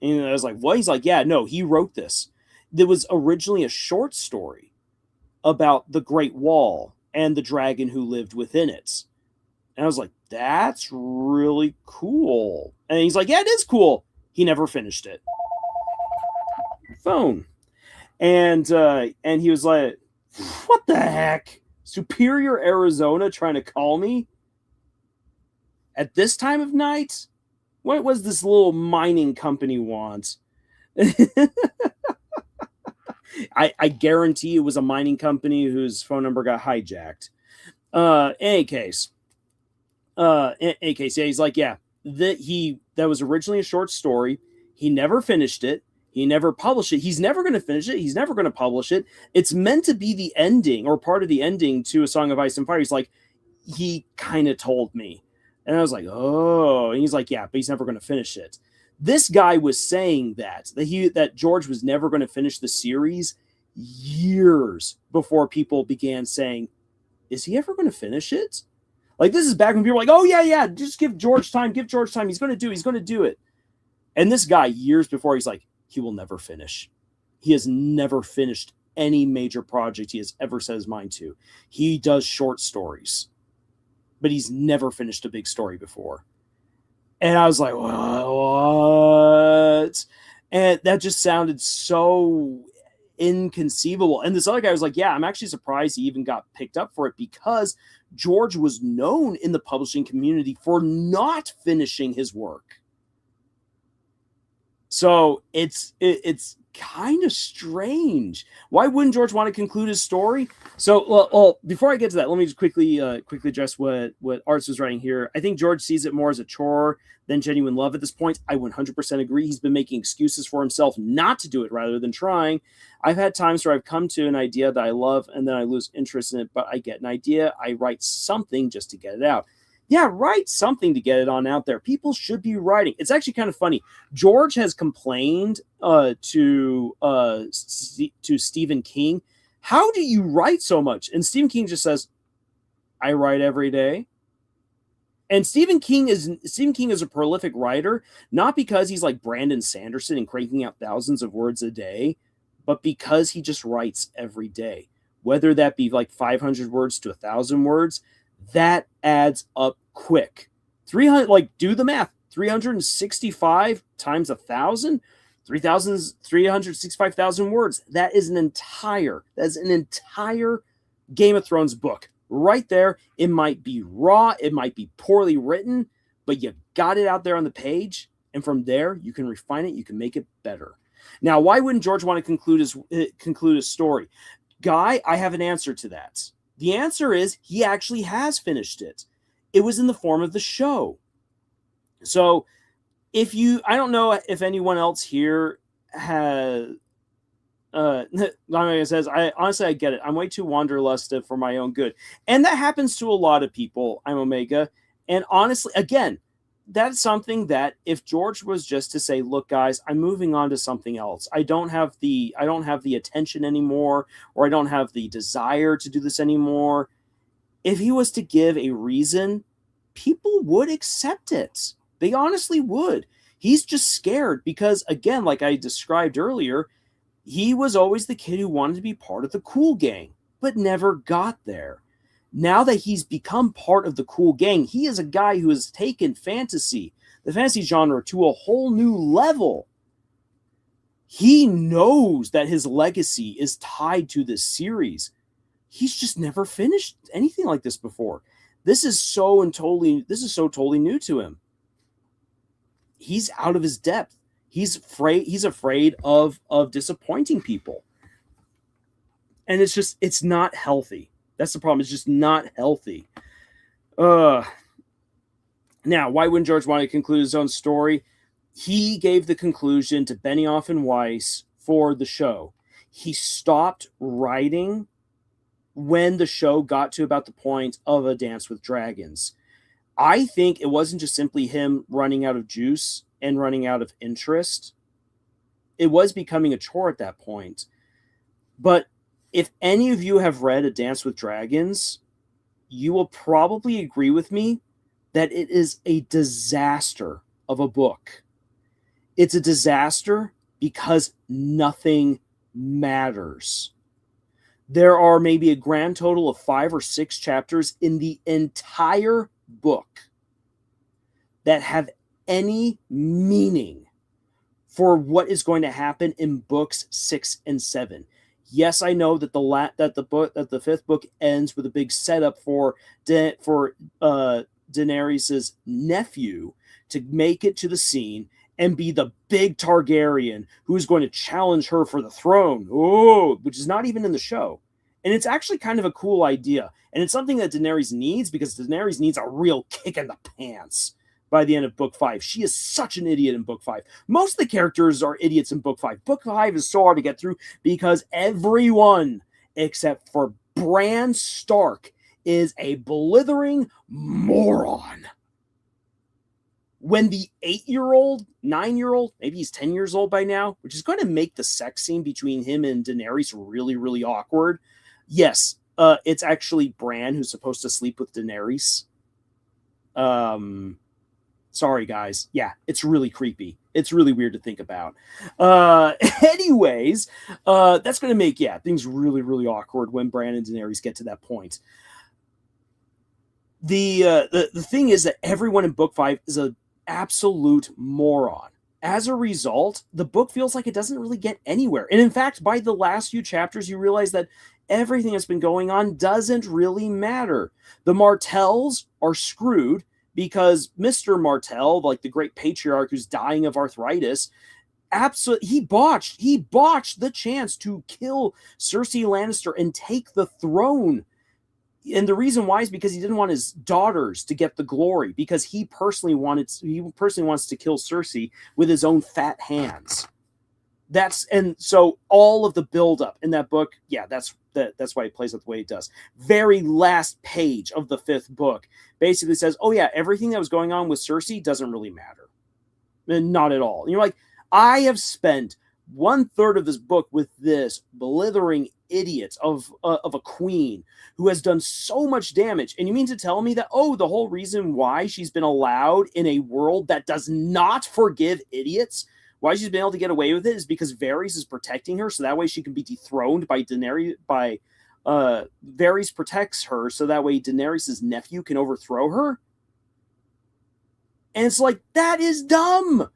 And I was like, what? He's like, yeah, no, he wrote this. There was originally a short story about the Great Wall and the dragon who lived within it. And I was like, that's really cool. And he's like, yeah, it is cool. He never finished it. Phone. And he was like, what the heck? Superior, Arizona trying to call me? At this time of night? What was this little mining company want? I guarantee it was a mining company whose phone number got hijacked. In any case, yeah, he's like, yeah, that was originally a short story. He never finished it. He never published it. He's never going to finish it. He's never going to publish it. It's meant to be the ending or part of the ending to A Song of Ice and Fire. He's like, he kind of told me. And I was like, oh, and he's like, yeah, but he's never going to finish it. This guy was saying that George was never going to finish the series years before people began saying, is he ever going to finish it? Like, this is back when people were like, oh, yeah, just give George time. He's going to do it. And this guy, years before, he's like, he will never finish. He has never finished any major project he has ever set his mind to. He does short stories, but he's never finished a big story before. And I was like, what? And that just sounded so inconceivable. And this other guy was like, yeah, I'm actually surprised he even got picked up for it, because George was known in the publishing community for not finishing his work. So it's kind of strange. Why wouldn't George want to conclude his story? So, well, before I get to that, let me just quickly address what Arts was writing here. I think George sees it more as a chore than genuine love at this point. I 100% agree. He's been making excuses for himself not to do it rather than trying. I've had times where I've come to an idea that I love and then I lose interest in it, but I get an idea. I write something just to get it out. Yeah, write something to get it on out there. People should be writing. It's actually kind of funny. George has complained to Stephen King, how do you write so much? And Stephen King just says, I write every day. And Stephen King is a prolific writer, not because he's like Brandon Sanderson and cranking out thousands of words a day, but because he just writes every day. Whether that be like 500 words to 1,000 words, that adds up quick. 300, like do the math. 365 times 1,000, 365,000 words. That is an entire Game of Thrones book right there. It might be raw, it might be poorly written, but you got it out there on the page, and from there you can refine it, you can make it better. Now, why wouldn't George want to conclude his story? Guy, I have an answer to that. The answer is he actually has finished it. It was in the form of the show. So I don't know if anyone else here has says, I get it. I'm way too wanderlusted for my own good. And that happens to a lot of people. I'm Omega. And honestly, again, that's something that if George was just to say, look, guys, I'm moving on to something else. I don't have the attention anymore, or I don't have the desire to do this anymore. If he was to give a reason, people would accept it. They honestly would. He's just scared because, again, like I described earlier, he was always the kid who wanted to be part of the cool gang, but never got there. Now that he's become part of the cool gang, he is a guy who has taken the fantasy genre, to a whole new level. He knows that his legacy is tied to this series. He's just never finished anything like this before. This is so totally new to him. He's out of his depth. He's afraid of disappointing people. And it's not healthy. That's the problem. It's just not healthy. Now, why wouldn't George want to conclude his own story? He gave the conclusion to Benioff and Weiss for the show. He stopped writing when the show got to about the point of A Dance with Dragons. I think it wasn't just simply him running out of juice and running out of interest. It was becoming a chore at that point. But if any of you have read A Dance with Dragons, you will probably agree with me that it is a disaster of a book. It's a disaster because nothing matters. There are maybe a grand total of 5 or 6 chapters in the entire book that have any meaning for what is going to happen in books 6 and 7. Yes, I know that the fifth book ends with a big setup for Daenerys' nephew to make it to the scene and be the big Targaryen who's going to challenge her for the throne. Which is not even in the show. And it's actually kind of a cool idea. And it's something that Daenerys needs, because Daenerys needs a real kick in the pants by the end of book 5. She is such an idiot in book 5. Most of the characters are idiots in book 5. Book 5 is so hard to get through because everyone except for Bran Stark is a blithering moron. When the 8-year-old, 9-year-old, maybe he's 10 years old by now, which is going to make the sex scene between him and Daenerys really, really awkward. Yes, it's actually Bran who's supposed to sleep with Daenerys. Sorry, guys. Yeah, it's really creepy. It's really weird to think about. Anyways, that's going to make, things really, really awkward when Bran and Daenerys get to that point. The thing is that everyone in book 5 is an absolute moron. As a result, the book feels like it doesn't really get anywhere. And in fact, by the last few chapters, you realize that everything that's been going on doesn't really matter. The Martells are screwed because Mr. Martell, like the great patriarch who's dying of arthritis, he botched the chance to kill Cersei Lannister and take the throne. And the reason why is because he didn't want his daughters to get the glory, because he personally wants to kill Cersei with his own fat hands. And so all of the buildup in that book, that's why it plays out the way it does. Very last page of the 5th book basically says, everything that was going on with Cersei doesn't really matter. And not at all. And you're like, I have spent 1/3 of this book with this blithering idiot of a queen who has done so much damage. And you mean to tell me that, oh, the whole reason why she's been allowed in a world that does not forgive idiots, why she's been able to get away with it, is because Varys is protecting her, so that way she can be dethroned by Daenerys. Varys protects her, so that way Daenerys' nephew can overthrow her? And it's like, that is dumb.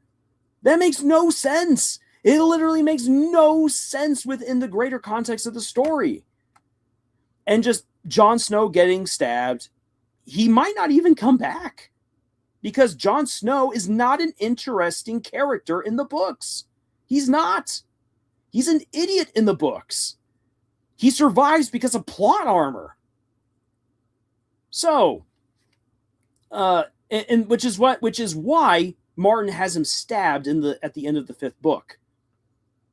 That makes no sense. It literally makes no sense within the greater context of the story. And just Jon Snow getting stabbed, he might not even come back. Because Jon Snow is not an interesting character in the books. He's not. He's an idiot in the books. He survives because of plot armor. So, and which is why Martin has him stabbed at the end of the 5th book.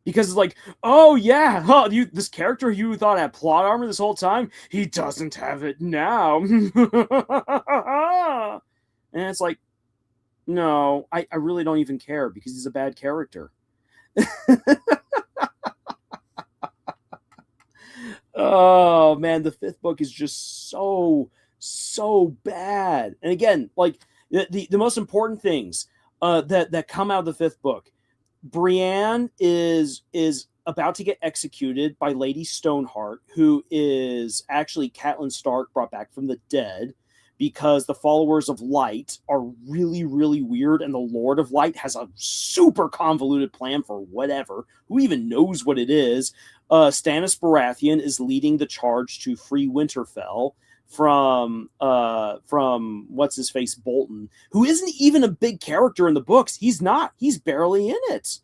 Because it's like, oh yeah, this character you thought had plot armor this whole time, he doesn't have it now. And it's like, no, I really don't even care, because he's a bad character. Oh man, the 5th book is just so bad. And again, like the most important things that come out of the 5th book, Brienne is about to get executed by Lady Stoneheart, who is actually Catelyn Stark brought back from the dead, because the followers of Light are really, really weird, and the Lord of Light has a super convoluted plan for whatever. Who even knows what it is? Stannis Baratheon is leading the charge to free Winterfell from what's his face, Bolton, who isn't even a big character in the books. He's not. He's barely in it.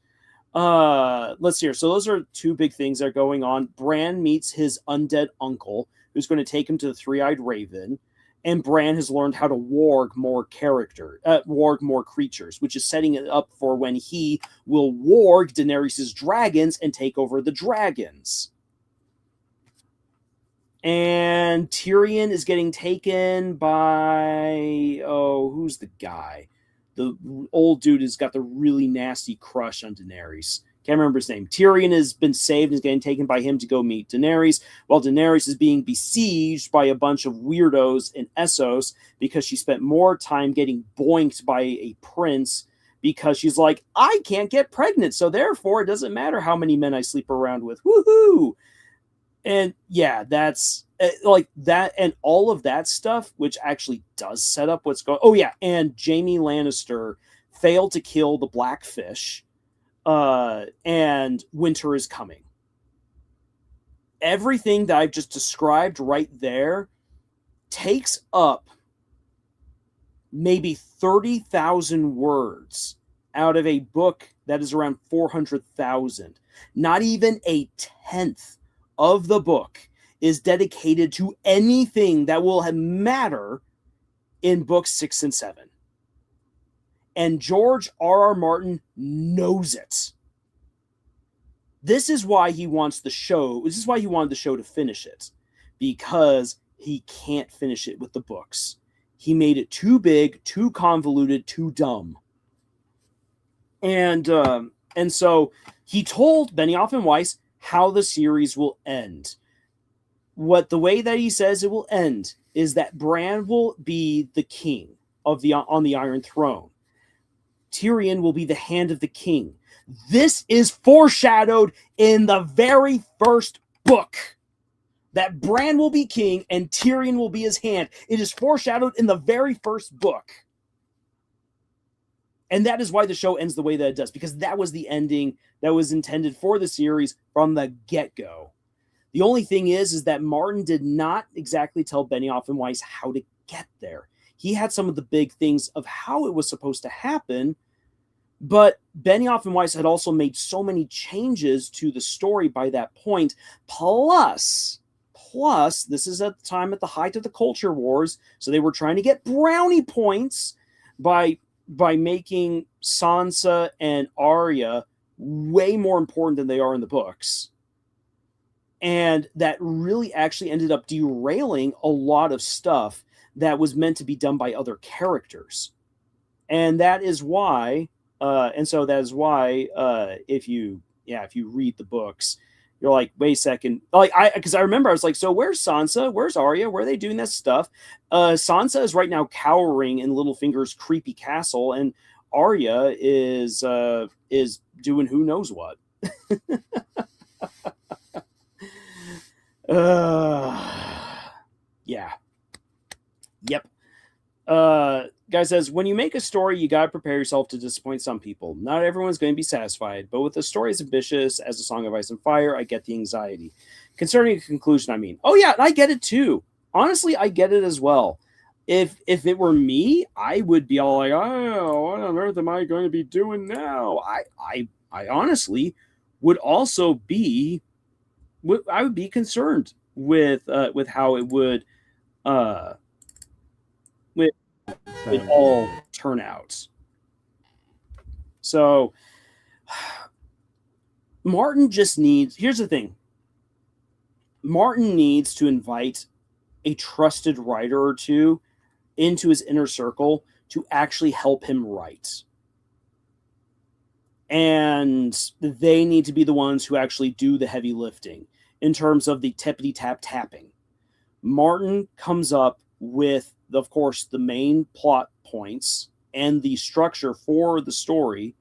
Let's see here. So those are 2 big things that are going on. Bran meets his undead uncle, who's going to take him to the Three-Eyed Raven. And Bran has learned how to warg more creatures, which is setting it up for when he will warg Daenerys' dragons and take over the dragons. And Tyrion is getting taken by, who's the guy? The old dude has got the really nasty crush on Daenerys. Can't remember his name. Tyrion has been saved and is getting taken by him to go meet Daenerys, while Daenerys is being besieged by a bunch of weirdos in Essos because she spent more time getting boinked by a prince, because she's like, I can't get pregnant, so therefore it doesn't matter how many men I sleep around with. Woohoo! And yeah, that's like that, and all of that stuff, which actually does set up what's going. Oh yeah, and Jaime Lannister failed to kill the Blackfish. And winter is coming. Everything that I've just described right there takes up maybe 30,000 words out of a book that is around 400,000. Not even a tenth of the book is dedicated to anything that will matter in books 6 and 7. And George R.R. Martin knows it. This is why he wants the show. This is why he wanted the show to finish it. Because he can't finish it with the books. He made it too big, too convoluted, too dumb. And so he told Benioff and Weiss how the series will end. The way that he says it will end is that Bran will be the king on the Iron Throne. Tyrion will be the hand of the king. This is foreshadowed in the very first book. That Bran will be king and Tyrion will be his hand. It is foreshadowed in the very first book. And that is why the show ends the way that it does, because that was the ending that was intended for the series from the get-go. The only thing is that Martin did not exactly tell Benioff and Weiss how to get there. He had some of the big things of how it was supposed to happen, but Benioff and Weiss had also made so many changes to the story by that point. Plus, this is at the time at the height of the culture wars, so they were trying to get brownie points by making Sansa and Arya way more important than they are in the books. And that really actually ended up derailing a lot of stuff that was meant to be done by other characters. And that is why, if you read the books, you're like, wait a second. Because I remember I was like, so where's Sansa? Where's Arya? Where are they doing this stuff? Sansa is right now cowering in Littlefinger's creepy castle, and Arya is doing who knows what. Yeah. Yep. Guy says, when you make a story, you gotta prepare yourself to disappoint some people. Not everyone's going to be satisfied, but with a story as ambitious as A Song of Ice and Fire, I get the anxiety. Concerning a conclusion, I mean, oh yeah, I get it too. Honestly, I get it as well. If it were me, I would be all like, oh, what on earth am I going to be doing now? I honestly would also be, I would be concerned with how it would it all turn out. So Martin just needs, here's the thing. Martin needs to invite a trusted writer or two into his inner circle to actually help him write. And they need to be the ones who actually do the heavy lifting in terms of the tippity tap tapping. Martin comes up with, of course, the main plot points and the structure for the story.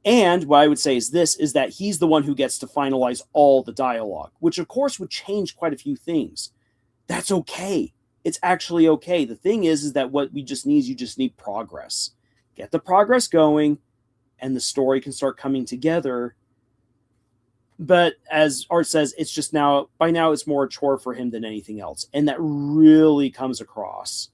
And what I would say is that he's the one who gets to finalize all the dialogue, which of course would change quite a few things. That's okay. It's actually okay. The thing is that what you just need progress. Get the progress going, and the story can start coming together. But as Art says, it's just by now it's more a chore for him than anything else. And that really comes across.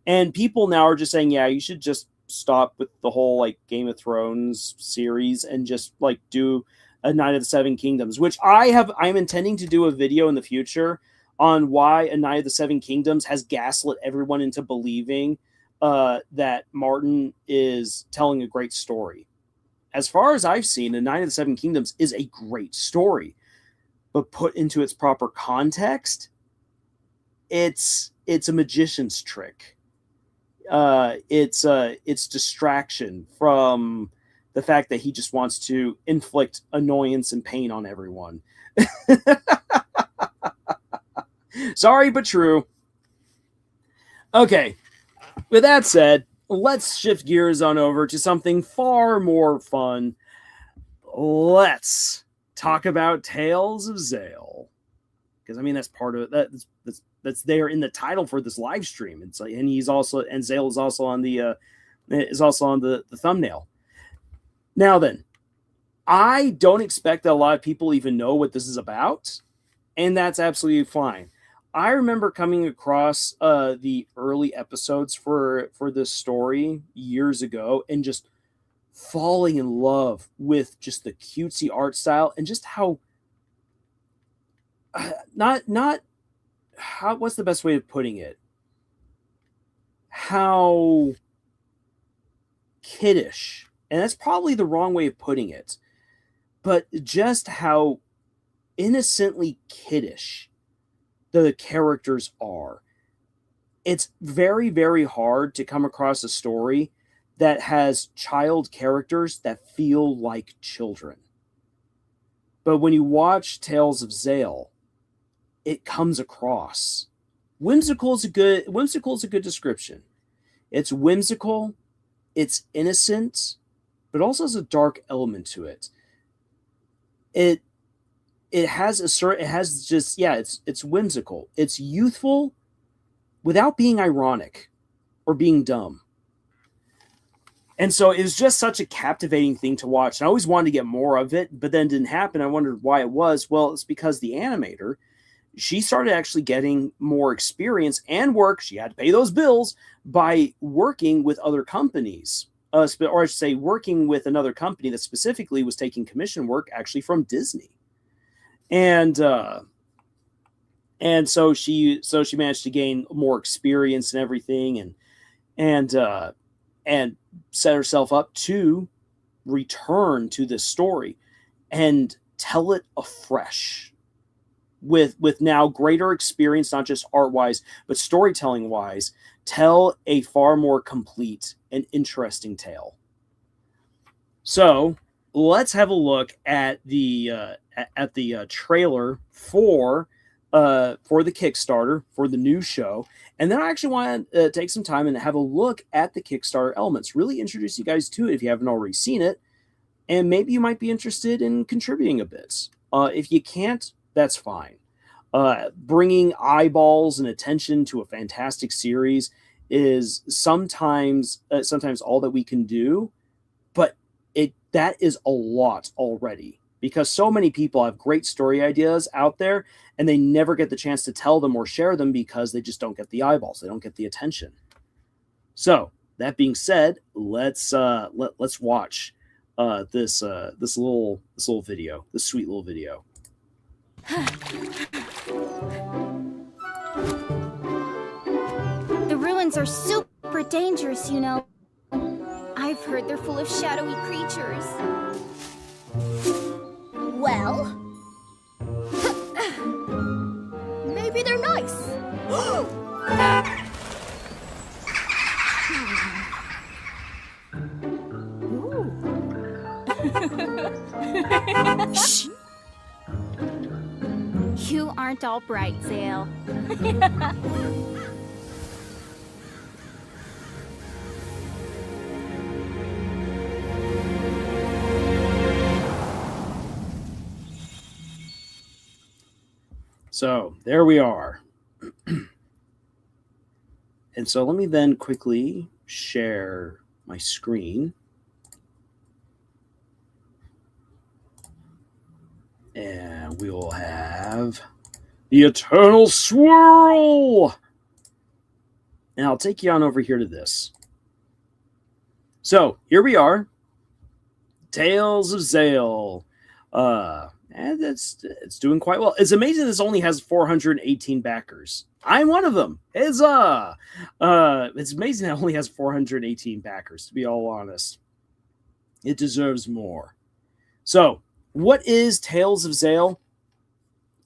And people now are just saying, yeah, you should just stop with the whole like Game of Thrones series and just like do a Night of the Seven Kingdoms, which I'm intending to do a video in the future on why A Night of the Seven Kingdoms has gaslit everyone into believing that Martin is telling a great story. As far as I've seen, A Night of the Seven Kingdoms is a great story, but put into its proper context, it's a magician's trick. It's distraction from the fact that he just wants to inflict annoyance and pain on everyone. Sorry, but true. Okay, with that said, let's shift gears on over to something far more fun. Let's talk about Tales of Zale. Because I mean that's part of it. That's there in the title for this live stream. It's like, and Zale is also on the thumbnail. Now then, I don't expect that a lot of people even know what this is about, and that's absolutely fine. I remember coming across the early episodes for this story years ago and just falling in love with just the cutesy art style and just how what's the best way of putting it? How kiddish, and that's probably the wrong way of putting it, but just how innocently kiddish the characters are. It's very, very hard to come across a story that has child characters that feel like children. But when you watch Tales of Zale, it comes across. Whimsical is a good description. It's whimsical, it's innocent, but also has a dark element to it. It's whimsical. It's youthful without being ironic or being dumb. And so it was just such a captivating thing to watch. And I always wanted to get more of it, but then it didn't happen. I wondered why it was. Well, it's because the animator, she started actually getting more experience and work. She had to pay those bills by working with other companies. Or I should say working with another company that specifically was taking commission work actually from Disney. And so she managed to gain more experience and everything, and set herself up to return to this story and tell it afresh with now greater experience, not just art wise but storytelling wise. Tell a far more complete and interesting tale. So let's have a look at the at the trailer for the Kickstarter for the new show, and then I actually want to take some time and have a look at the Kickstarter elements. Really introduce you guys to it if you haven't already seen it, and maybe you might be interested in contributing a bit. If you can't, that's fine. Bringing eyeballs and attention to a fantastic series is sometimes all that we can do, but that is a lot already, because so many people have great story ideas out there and they never get the chance to tell them or share them because they just don't get the eyeballs, they don't get the attention. So that being said, let's watch this little video, this sweet little video. The ruins are super dangerous, you know. I've heard they're full of shadowy creatures. Well, maybe they're nice. Shh. You aren't all bright, Zale. So there we are. And so let me then quickly share my screen. And we will have the Eternal Swirl. And I'll take you on over here to this. So here we are. Tales of Zale. And it's doing quite well. It's amazing this only has 418 backers. I'm one of them. It's amazing that it only has 418 backers, to be all honest. It deserves more. So, what is Tales of Zale?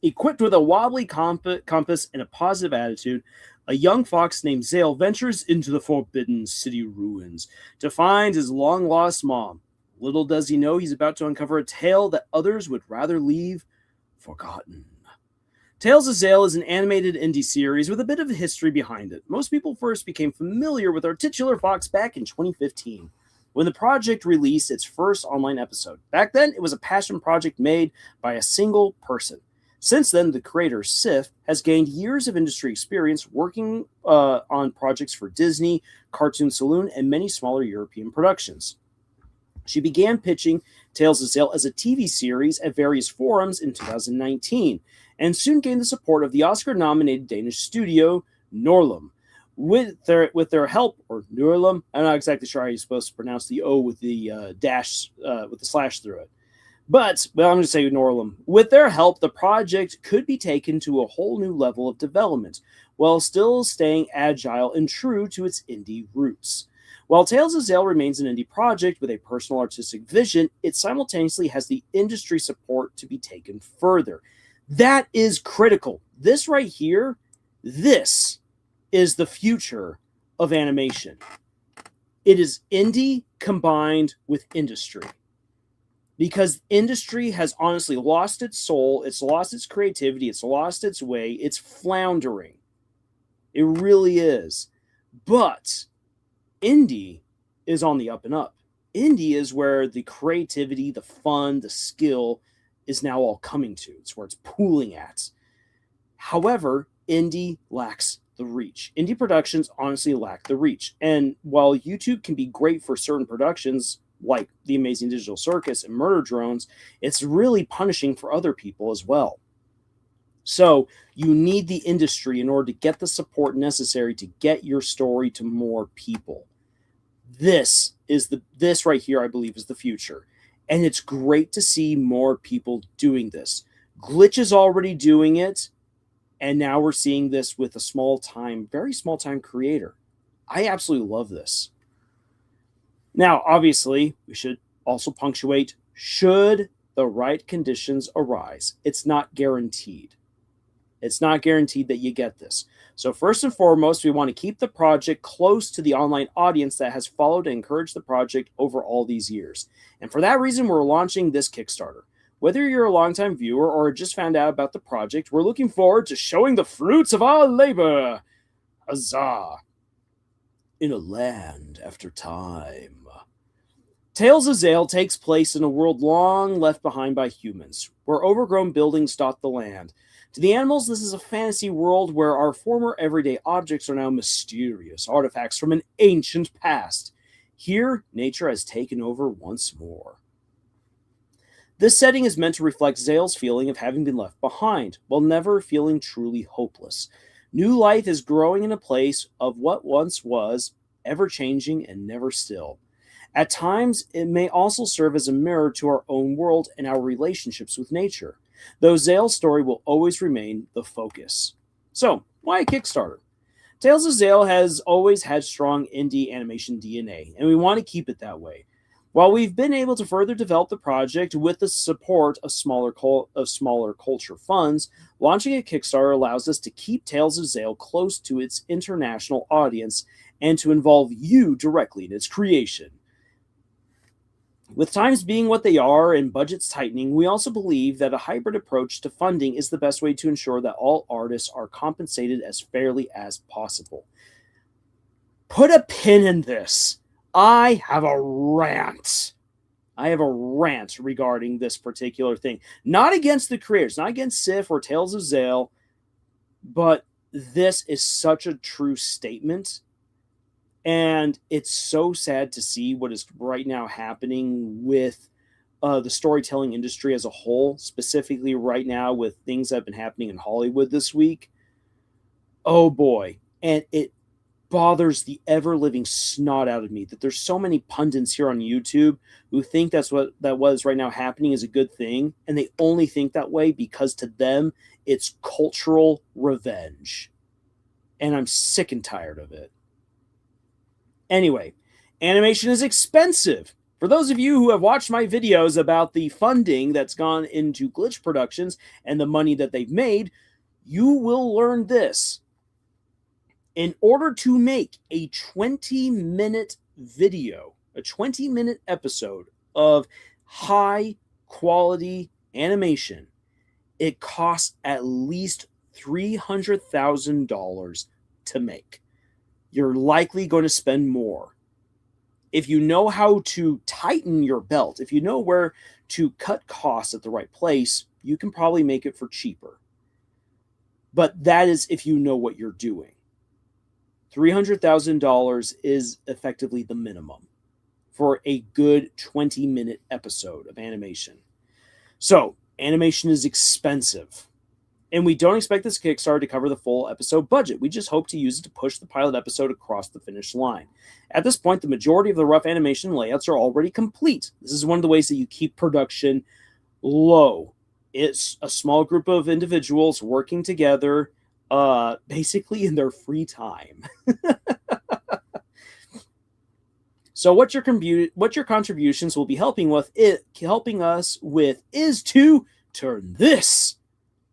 Equipped with a wobbly compass and a positive attitude, a young fox named Zale ventures into the Forbidden City ruins to find his long-lost mom. Little does he know he's about to uncover a tale that others would rather leave forgotten. Tales of Zale is an animated indie series with a bit of a history behind it. Most people first became familiar with our titular fox back in 2015, when the project released its first online episode. Back then, it was a passion project made by a single person. Since then, the creator, Sif, has gained years of industry experience working on projects for Disney, Cartoon Saloon, and many smaller European productions. She began pitching Tales of Zale as a TV series at various forums in 2019, and soon gained the support of the Oscar-nominated Danish studio, Norlum. With their help, or Norlum, I'm not exactly sure how you're supposed to pronounce the O with the dash, with the slash through it. But, well, I'm going to say Norlum. With their help, the project could be taken to a whole new level of development, while still staying agile and true to its indie roots. While Tales of Zale remains an indie project with a personal artistic vision, it simultaneously has the industry support to be taken further. That is critical. This right here, this is the future of animation. It is indie combined with industry. Because industry has honestly lost its soul, it's lost its creativity, it's lost its way, it's floundering. It really is. But indie is on the up and up. Indie is where the creativity, the fun, the skill is now all coming to. It's where it's pooling at. However, indie lacks the reach. Indie productions honestly lack the reach. And while YouTube can be great for certain productions, like The Amazing Digital Circus and Murder Drones, it's really punishing for other people as well. So you need the industry in order to get the support necessary to get your story to more people. This right here, I believe, is the future. And it's great to see more people doing this. Glitch is already doing it. And now we're seeing this with a very small time creator. I absolutely love this. Now, obviously, we should also punctuate, should the right conditions arise. It's not guaranteed. It's not guaranteed that you get this. So first and foremost, we want to keep the project close to the online audience that has followed and encouraged the project over all these years. And for that reason, we're launching this Kickstarter. Whether you're a longtime viewer or just found out about the project, we're looking forward to showing the fruits of our labor. Huzzah! In a land after time. Tales of Zale takes place in a world long left behind by humans, where overgrown buildings dot the land. To the animals, this is a fantasy world where our former everyday objects are now mysterious artifacts from an ancient past. Here, nature has taken over once more. This setting is meant to reflect Zale's feeling of having been left behind, while never feeling truly hopeless. New life is growing in a place of what once was, ever-changing and never still. At times, it may also serve as a mirror to our own world and our relationships with nature, though Zale's story will always remain the focus. So, why a Kickstarter? Tales of Zale has always had strong indie animation DNA, and we want to keep it that way. While we've been able to further develop the project with the support of smaller culture funds, launching a Kickstarter allows us to keep Tales of Zale close to its international audience and to involve you directly in its creation. With times being what they are and budgets tightening, we also believe that a hybrid approach to funding is the best way to ensure that all artists are compensated as fairly as possible. Put a pin in this. I have a rant. Regarding this particular thing. Not against the creators, not against Sif or Tales of Zale, but this is such a true statement. And it's so sad to see what is right now happening with the storytelling industry as a whole, specifically right now with things that have been happening in Hollywood this week. Oh boy. And it bothers the ever-living snot out of me that there's so many pundits here on YouTube who think that's what is right now happening is a good thing, and they only think that way because to them it's cultural revenge. And I'm sick and tired of it. Anyway, animation is expensive. For those of you who have watched my videos about the funding that's gone into Glitch Productions and the money that they've made, you will learn this. In order to make a 20-minute video, a 20-minute episode of high-quality animation, it costs at least $300,000 to make. You're likely going to spend more. If you know how to tighten your belt, if you know where to cut costs at the right place, you can probably make it for cheaper. But that is if you know what you're doing. $300,000 is effectively the minimum for a good 20-minute episode of animation. So, animation is expensive. And we don't expect this Kickstarter to cover the full episode budget. We just hope to use it to push the pilot episode across the finish line. At this point, the majority of the rough animation layouts are already complete. This is one of the ways that you keep production low. It's a small group of individuals working together, basically in their free time. So what your contributions will be helping us with is to turn this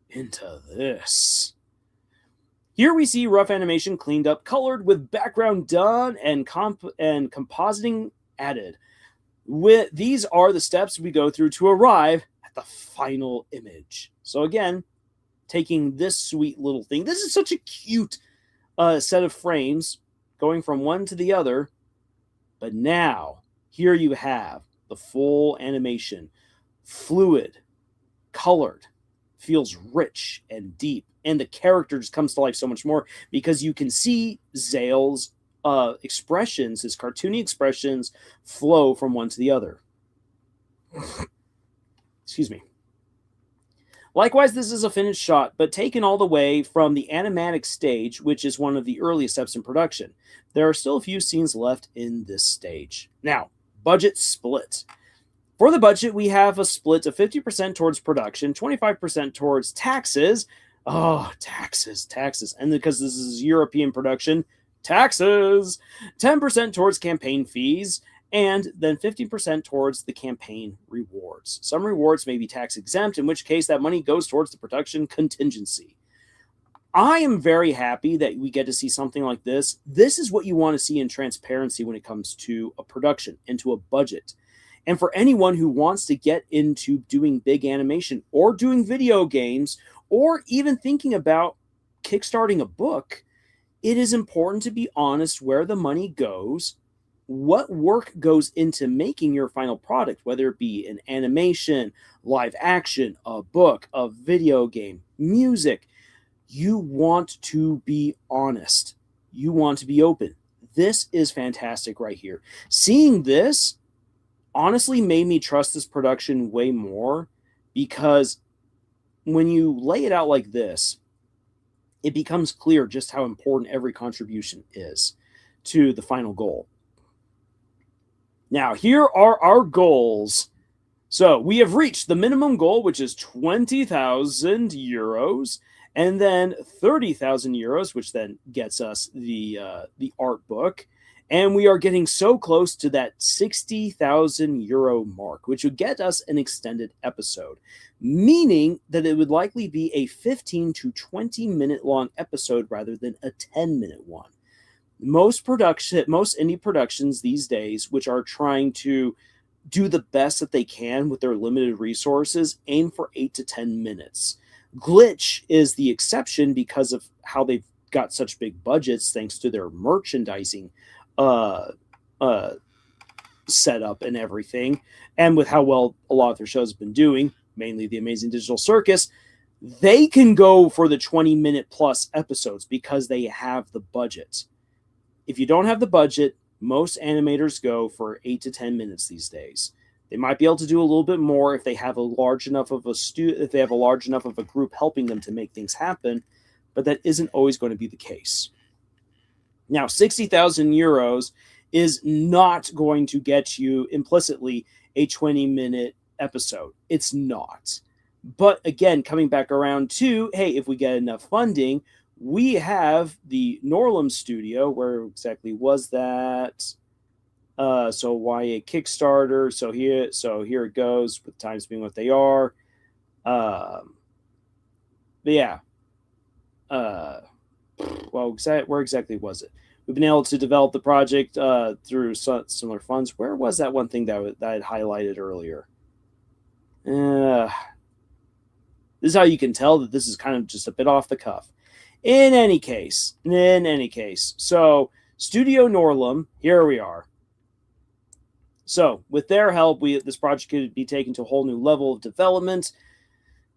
into this. Here we see rough animation cleaned up, colored, with background done, and compositing added. These are the steps we go through to arrive at the final image. So again, taking this sweet little thing. This is such a cute set of frames going from one to the other. But now, here you have the full animation. Fluid, colored, feels rich and deep. And the character just comes to life so much more because you can see Zale's expressions, his cartoony expressions, flow from one to the other. Excuse me. Likewise, this is a finished shot, but taken all the way from the animatic stage, which is one of the earliest steps in production. There are still a few scenes left in this stage. Now, budget split. For the budget, we have a split of 50% towards production, 25% towards taxes. Oh, taxes. And because this is European production, taxes. 10% towards campaign fees, and then 50% towards the campaign rewards. Some rewards may be tax exempt, in which case that money goes towards the production contingency. I am very happy that we get to see something like this. This is what you want to see in transparency when it comes to a production and to a budget. And for anyone who wants to get into doing big animation or doing video games or even thinking about kickstarting a book, it is important to be honest where the money goes, what work goes into making your final product, whether it be an animation, live action, a book, a video game, music. You want to be honest. You want to be open. This is fantastic right here. Seeing this honestly made me trust this production way more, because when you lay it out like this, it becomes clear just how important every contribution is to the final goal. Now, here are our goals. So we have reached the minimum goal, which is 20,000 euros, and then 30,000 euros, which then gets us the art book. And we are getting so close to that 60,000 euro mark, which would get us an extended episode, meaning that it would likely be a 15 to 20 minute long episode rather than a 10-minute one. Most indie productions these days, which are trying to do the best that they can with their limited resources, aim for 8 to 10 minutes. Glitch is the exception because of how they've got such big budgets thanks to their merchandising setup and everything, and with how well a lot of their shows have been doing, mainly The Amazing Digital Circus. They can go for the 20-minute plus episodes because they have the budget. If you don't have the budget, most animators go for 8 to 10 minutes these days. They might be able to do a little bit more if they have a large enough of a group helping them to make things happen, but that isn't always going to be the case. Now, 60,000 euros is not going to get you implicitly a 20-minute episode. It's not. But again, coming back around to, hey, if we get enough funding, we have the Norlam studio. Where exactly was that? So why a Kickstarter? So here it goes, with times being what they are. But yeah. Well, where exactly was it? We've been able to develop the project through similar funds. Where was that one thing that I had highlighted earlier? This is how you can tell that this is kind of just a bit off the cuff. In any case, so Studio Norlam, here we are. So with their help, this project could be taken to a whole new level of development.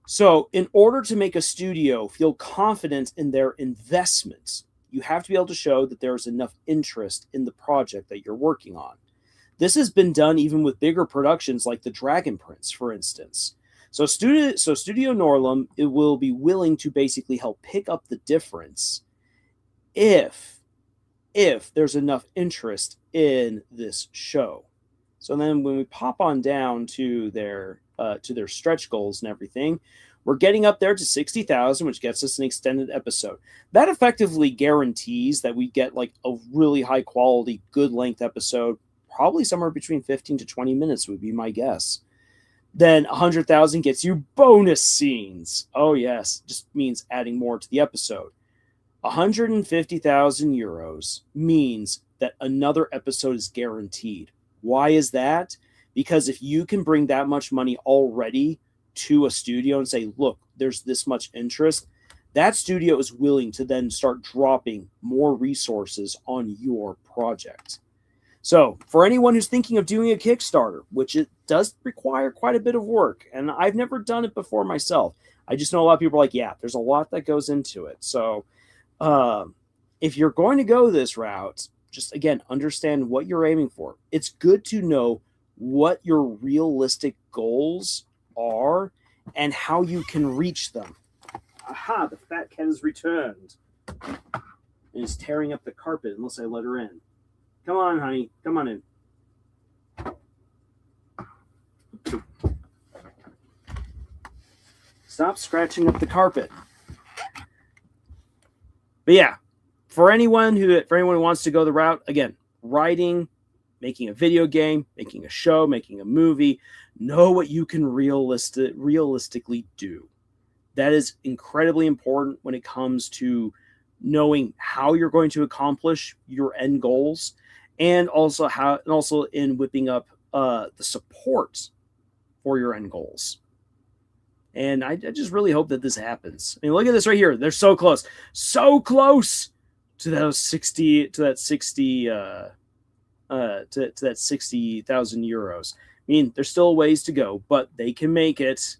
So in order to make a studio feel confident in their investments, you have to be able to show that there's enough interest in the project that you're working on. This has been done even with bigger productions like The Dragon Prince, for instance. So Studio Norlam, it will be willing to basically help pick up the difference if there's enough interest in this show. So then when we pop on down to their stretch goals and everything, we're getting up there to 60,000, which gets us an extended episode. That effectively guarantees that we get like a really high quality, good length episode, probably somewhere between 15 to 20 minutes would be my guess. Then 100,000 gets you bonus scenes. Oh yes, just means adding more to the episode. 150,000 euros means that another episode is guaranteed. Why is that? Because if you can bring that much money already to a studio and say, look, there's this much interest, that studio is willing to then start dropping more resources on your project. So for anyone who's thinking of doing a Kickstarter, which it does require quite a bit of work, and I've never done it before myself, I just know a lot of people are like, yeah, there's a lot that goes into it. So if you're going to go this route, just again, understand what you're aiming for. It's good to know what your realistic goals are and how you can reach them. Aha, the fat cat has returned and is tearing up the carpet unless I let her in. Come on, honey. Come on in. Stop scratching up the carpet. But yeah, for anyone who wants to go the route, again, writing, making a video game, making a show, making a movie, know what you can realistically do. That is incredibly important when it comes to knowing how you're going to accomplish your end goals, and also in whipping up the support for your end goals. And I just really hope that this happens. I mean, look at this right here. They're so close to those 60 to that 60 to that 60,000 euros. I mean, there's still a ways to go, but they can make it.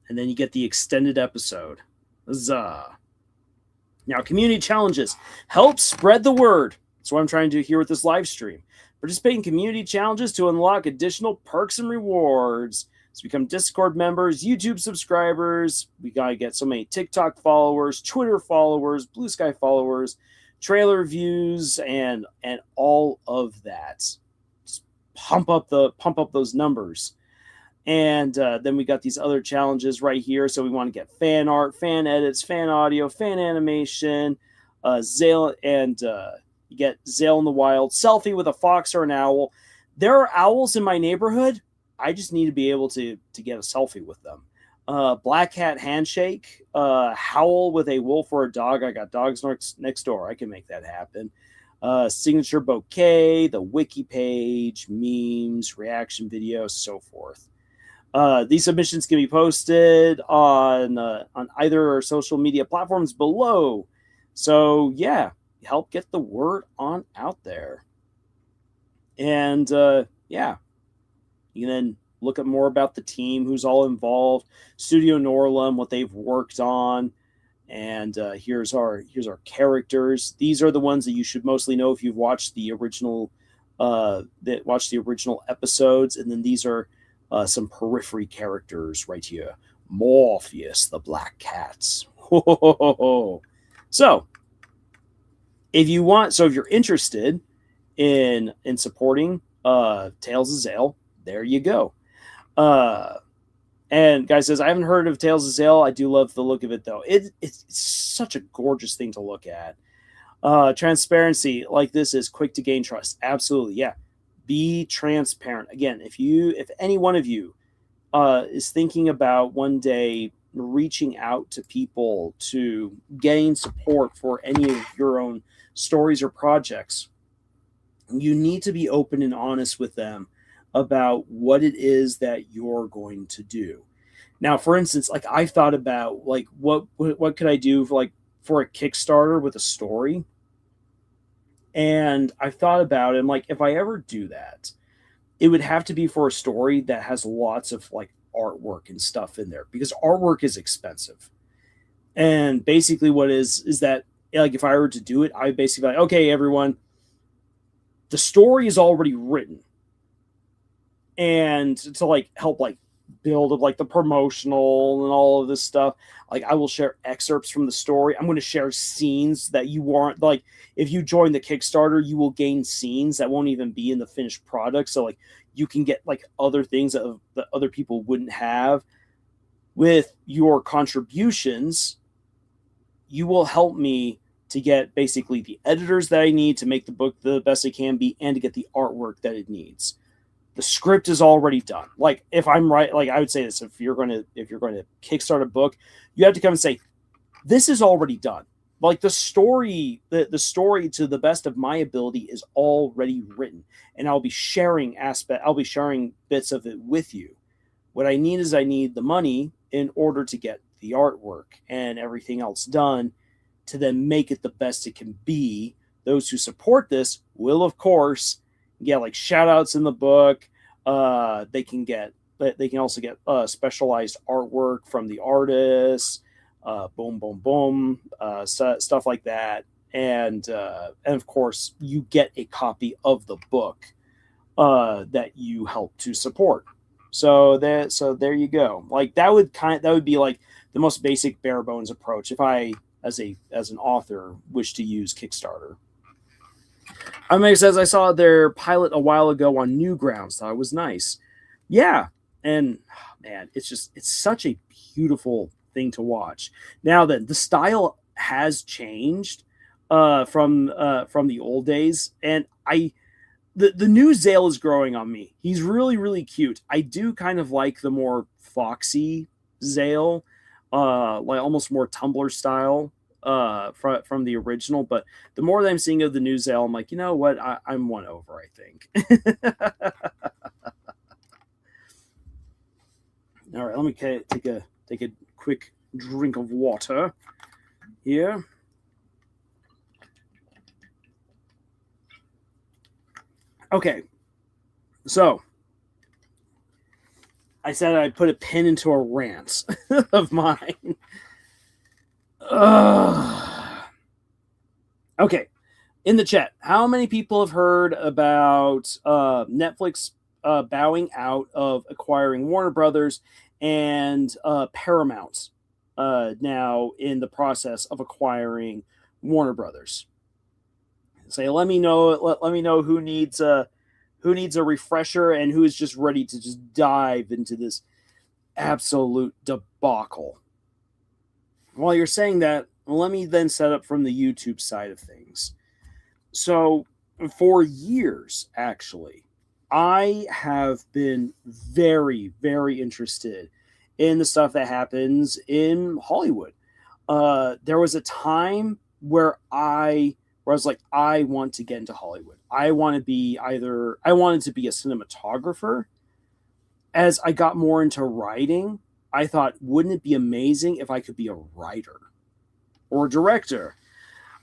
And then you get the extended episode. Huzzah. Now, community challenges help spread the word. That's what I'm trying to do here with this live stream. Participate in community challenges to unlock additional perks and rewards. So become Discord members, YouTube subscribers. We got to get so many TikTok followers, Twitter followers, Blue Sky followers, trailer views, and all of that. Just pump up those numbers. And then we got these other challenges right here. So we want to get fan art, fan edits, fan audio, fan animation, Zale, and you get Zale in the wild, selfie with a fox or an owl. There are owls in my neighborhood. I just need to be able to get a selfie with them. Black cat handshake, howl with a wolf or a dog. I got dogs next door. I can make that happen. Signature bouquet, the wiki page, memes, reaction videos, so forth. These submissions can be posted on either our social media platforms below. So yeah, help get the word on out there. And yeah, you can then look at more about the team, who's all involved, Studio Norlum, what they've worked on, and here's our characters. These are the ones that you should mostly know if you've watched the original episodes, and then these are some periphery characters right here. Morpheus, the Black Cats. So, if you're interested in supporting Tales of Zale, there you go. And guy says, I haven't heard of Tales of Zale. I do love the look of it, though. It's such a gorgeous thing to look at. Transparency like this is quick to gain trust. Absolutely, yeah. Be transparent. Again, if any one of you is thinking about one day reaching out to people to gain support for any of your own stories or projects, you need to be open and honest with them about what it is that you're going to do. Now, for instance, like I've thought about like what could I do for a Kickstarter with a story? And I've thought about it, and like if I ever do that, it would have to be for a story that has lots of like artwork and stuff in there, because artwork is expensive. And basically what is that like if I were to do it, I would basically like, okay, everyone, the story is already written. And to like help like build of like the promotional and all of this stuff, like I will share excerpts from the story. I'm going to share scenes that you aren't like, if you join the Kickstarter, you will gain scenes that won't even be in the finished product. So like you can get like other things that other people wouldn't have. With your contributions, you will help me to get basically the editors that I need to make the book the best it can be, and to get the artwork that it needs. The script is already done. Like if I'm right, like I would say this, if you're going to kickstart a book, you have to come and say, this is already done. Like the story to the best of my ability is already written, and I'll be sharing bits of it with you. What I need is the money in order to get the artwork and everything else done to then make it the best it can be. Those who support this will, of course, get like shout outs in the book. They can also get specialized artwork from the artists, stuff like that. And of course you get a copy of the book that you help to support. So there you go. Like that would be like the most basic bare bones approach if I as an author wish to use Kickstarter. Mike says, I saw their pilot a while ago on Newgrounds. Thought it was nice. Yeah. And man, it's such a beautiful thing to watch. Now then, the style has changed from the old days. And the new Zale is growing on me. He's really, really cute. I do kind of like the more foxy Zale, like almost more Tumblr style from the original, but the more that I'm seeing of the new Zale, I'm like, you know what, I'm won over, I think. All right, let me take a quick drink of water here. Okay, so I said I'd put a pin into a rant of mine. Okay, in the chat, how many people have heard about Netflix bowing out of acquiring Warner Brothers and Paramount now in the process of acquiring Warner Brothers? Say, let me know. Let me know who needs a refresher and who is just ready to just dive into this absolute debacle. While you're saying that, let me then set up from the YouTube side of things. So, for years, actually, I have been very, very interested in the stuff that happens in Hollywood. There was a time where I was like, I want to get into Hollywood. I wanted to be a cinematographer. As I got more into writing, I thought, wouldn't it be amazing if I could be a writer or a director?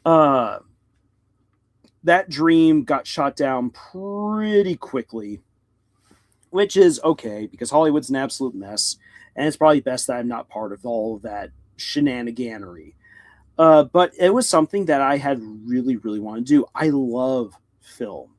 That dream got shot down pretty quickly, which is okay because Hollywood's an absolute mess, and it's probably best that I'm not part of all of that shenaniganery. But it was something that I had really, really wanted to do. I love film,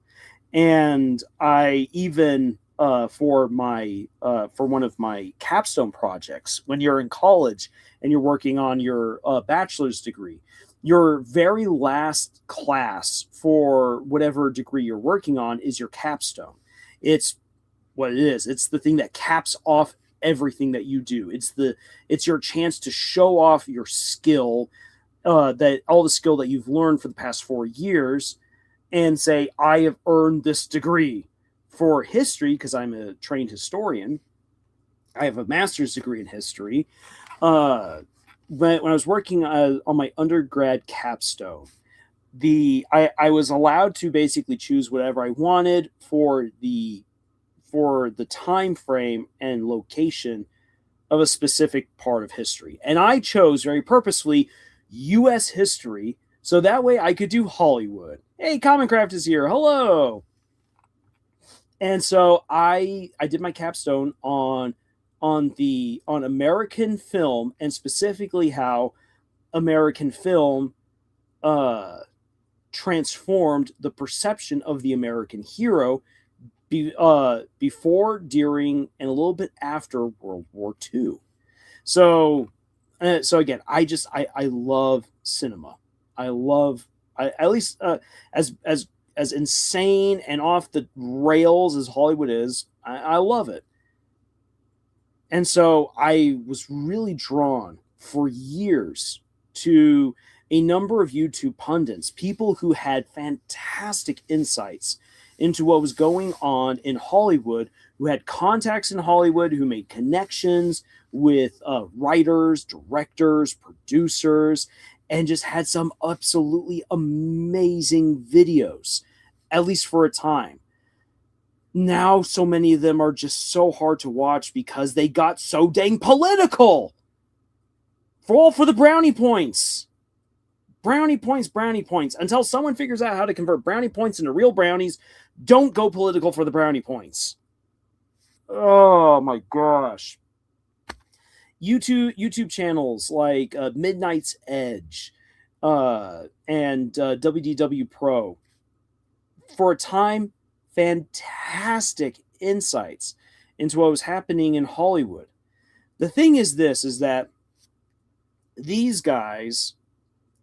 and I even for one of my capstone projects, when you're in college and you're working on your bachelor's degree, your very last class for whatever degree you're working on is your capstone. It's what it is. It's the thing that caps off everything that you do. It's your chance to show off your skill, that all the skill that you've learned for the past 4 years, and say, I have earned this degree. For history, because I'm a trained historian, I have a master's degree in history. When I was working on my undergrad capstone, I was allowed to basically choose whatever I wanted for the time frame and location of a specific part of history. And I chose very purposefully U.S. history, so that way I could do Hollywood. Hey, Commoncraft is here. Hello. And so I did my capstone on American film, and specifically how American film transformed the perception of the American hero before, during, and a little bit after World War II. So again, I love cinema. As insane and off the rails as Hollywood is, I love it. And so I was really drawn for years to a number of YouTube pundits, people who had fantastic insights into what was going on in Hollywood, who had contacts in Hollywood, who made connections with writers, directors, producers, and just had some absolutely amazing videos, at least for a time. Now, so many of them are just so hard to watch because they got so dang political. All for the brownie points. Brownie points, brownie points. Until someone figures out how to convert brownie points into real brownies, don't go political for the brownie points. Oh my gosh. YouTube channels like Midnight's Edge and WDW Pro, for a time, fantastic insights into what was happening in Hollywood. The thing is that these guys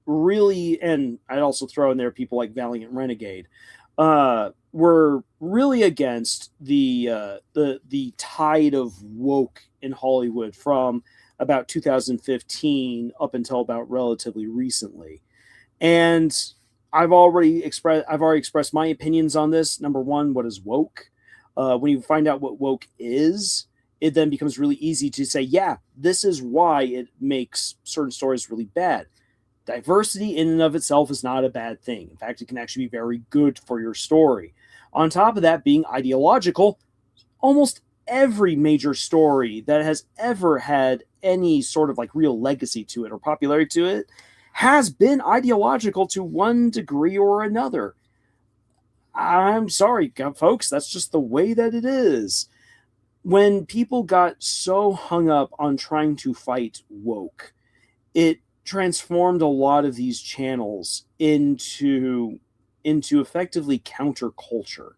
really, and I'd also throw in there people like Valiant Renegade, were really against the tide of woke in Hollywood from about 2015 up until about relatively recently. And I've already expressed my opinions on this. Number one, what is woke? When you find out what woke is, it then becomes really easy to say, yeah, this is why it makes certain stories really bad. Diversity in and of itself is not a bad thing. In fact, it can actually be very good for your story. On top of that, being ideological, almost every major story that has ever had any sort of like real legacy to it or popularity to it has been ideological to one degree or another. I'm sorry, folks, that's just the way that it is. When people got so hung up on trying to fight woke, it transformed a lot of these channels into effectively counterculture,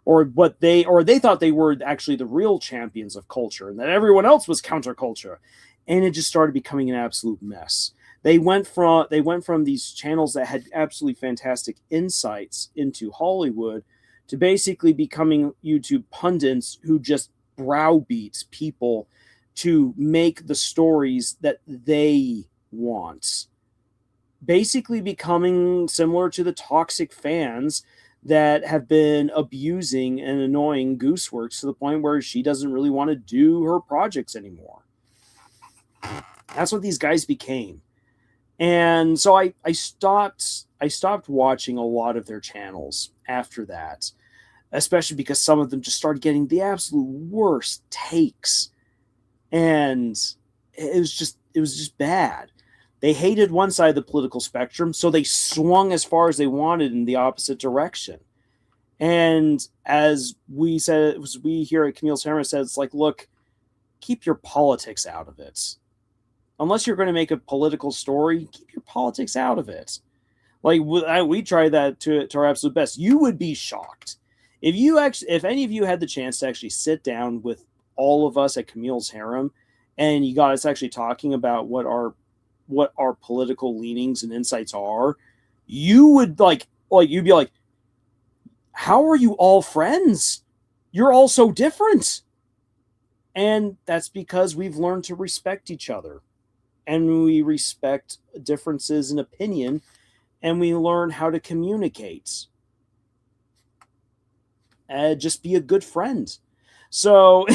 or they thought they were actually the real champions of culture and that everyone else was counterculture, and it just started becoming an absolute mess. They went from these channels that had absolutely fantastic insights into Hollywood to basically becoming YouTube pundits who just browbeat people to make the stories that they want. Basically becoming similar to the toxic fans that have been abusing and annoying Gooseworks to the point where she doesn't really want to do her projects anymore. That's what these guys became. And so I stopped watching a lot of their channels after that, especially because some of them just started getting the absolute worst takes, and it was just bad. They hated one side of the political spectrum, so they swung as far as they wanted in the opposite direction. And as we here at Camille's Harem said, it's like, look, keep your politics out of it. Unless you're going to make a political story, keep your politics out of it. Like, we try that to our absolute best. You would be shocked if any of you had the chance to actually sit down with all of us at Camille's Harem, and you got us actually talking about what our political leanings and insights are. You would you'd be like, how are you all friends? You're all so different. And that's because we've learned to respect each other. And we respect differences in opinion, and we learn how to communicate. Just be a good friend. So,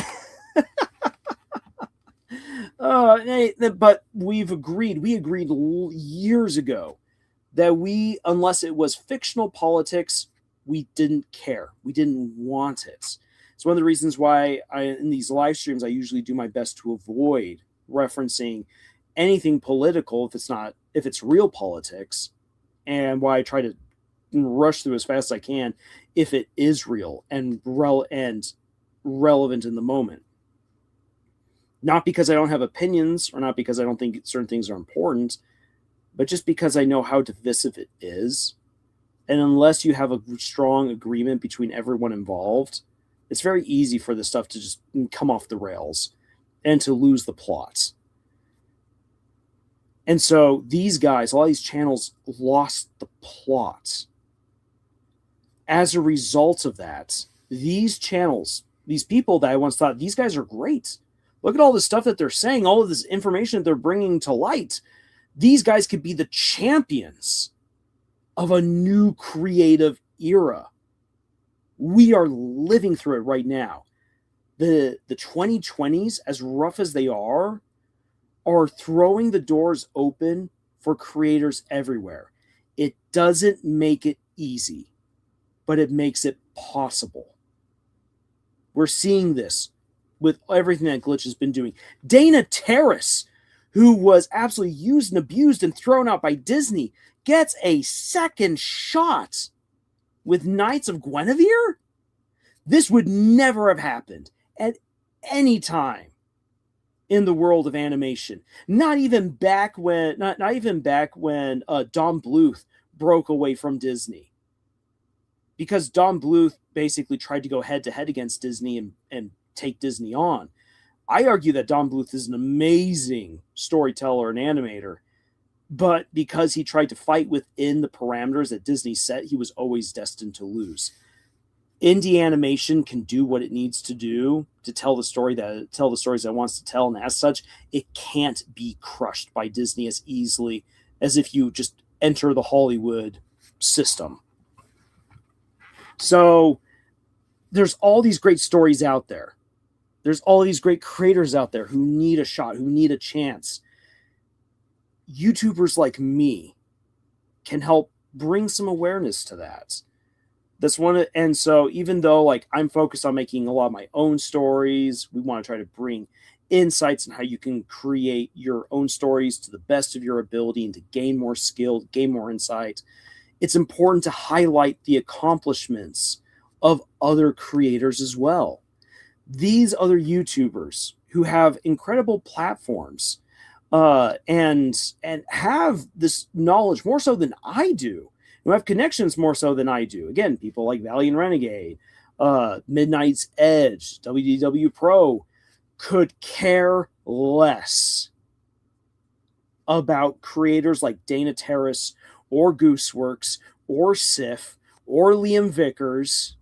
but we agreed years ago that unless it was fictional politics, we didn't care. We didn't want it. It's one of the reasons why in these live streams, I usually do my best to avoid referencing anything political if it's real politics, and why I try to rush through as fast as I can if it is real and relevant in the moment. Not because I don't have opinions, or not because I don't think certain things are important, but just because I know how divisive it is. And unless you have a strong agreement between everyone involved, it's very easy for this stuff to just come off the rails and to lose the plot. And so these guys, a lot of these channels lost the plot. As a result of that, these channels, these people that I once thought, these guys are great. Look at all the stuff that they're saying, all of this information that they're bringing to light. These guys could be the champions of a new creative era. We are living through it right now. The 2020s, as rough as they are throwing the doors open for creators everywhere. It doesn't make it easy, but it makes it possible. We're seeing this with everything that Glitch has been doing. Dana Terrace, who was absolutely used and abused and thrown out by Disney, gets a second shot with Knights of Guinevere? This would never have happened at any time in the world of animation. Not even back when Don Bluth broke away from Disney. Because Don Bluth basically tried to go head-to-head against Disney and take Disney on. I argue that Don Bluth is an amazing storyteller and animator, but because he tried to fight within the parameters that Disney set, he was always destined to lose. Indie animation can do what it needs to do to tell the stories that it wants to tell, and as such, it can't be crushed by Disney as easily as if you just enter the Hollywood system. So there's all these great stories out there. There's all these great creators out there who need a shot, who need a chance. YouTubers like me can help bring some awareness to that. That's one. And so even though like I'm focused on making a lot of my own stories, we want to try to bring insights on how you can create your own stories to the best of your ability and to gain more skill, gain more insight. It's important to highlight the accomplishments of other creators as well. These other YouTubers who have incredible platforms and have this knowledge more so than I do, who have connections more so than I do. Again, people like Valiant Renegade, Midnight's Edge, WDW Pro, could care less about creators like Dana Terrace or Gooseworks or Sif or Liam Vickers.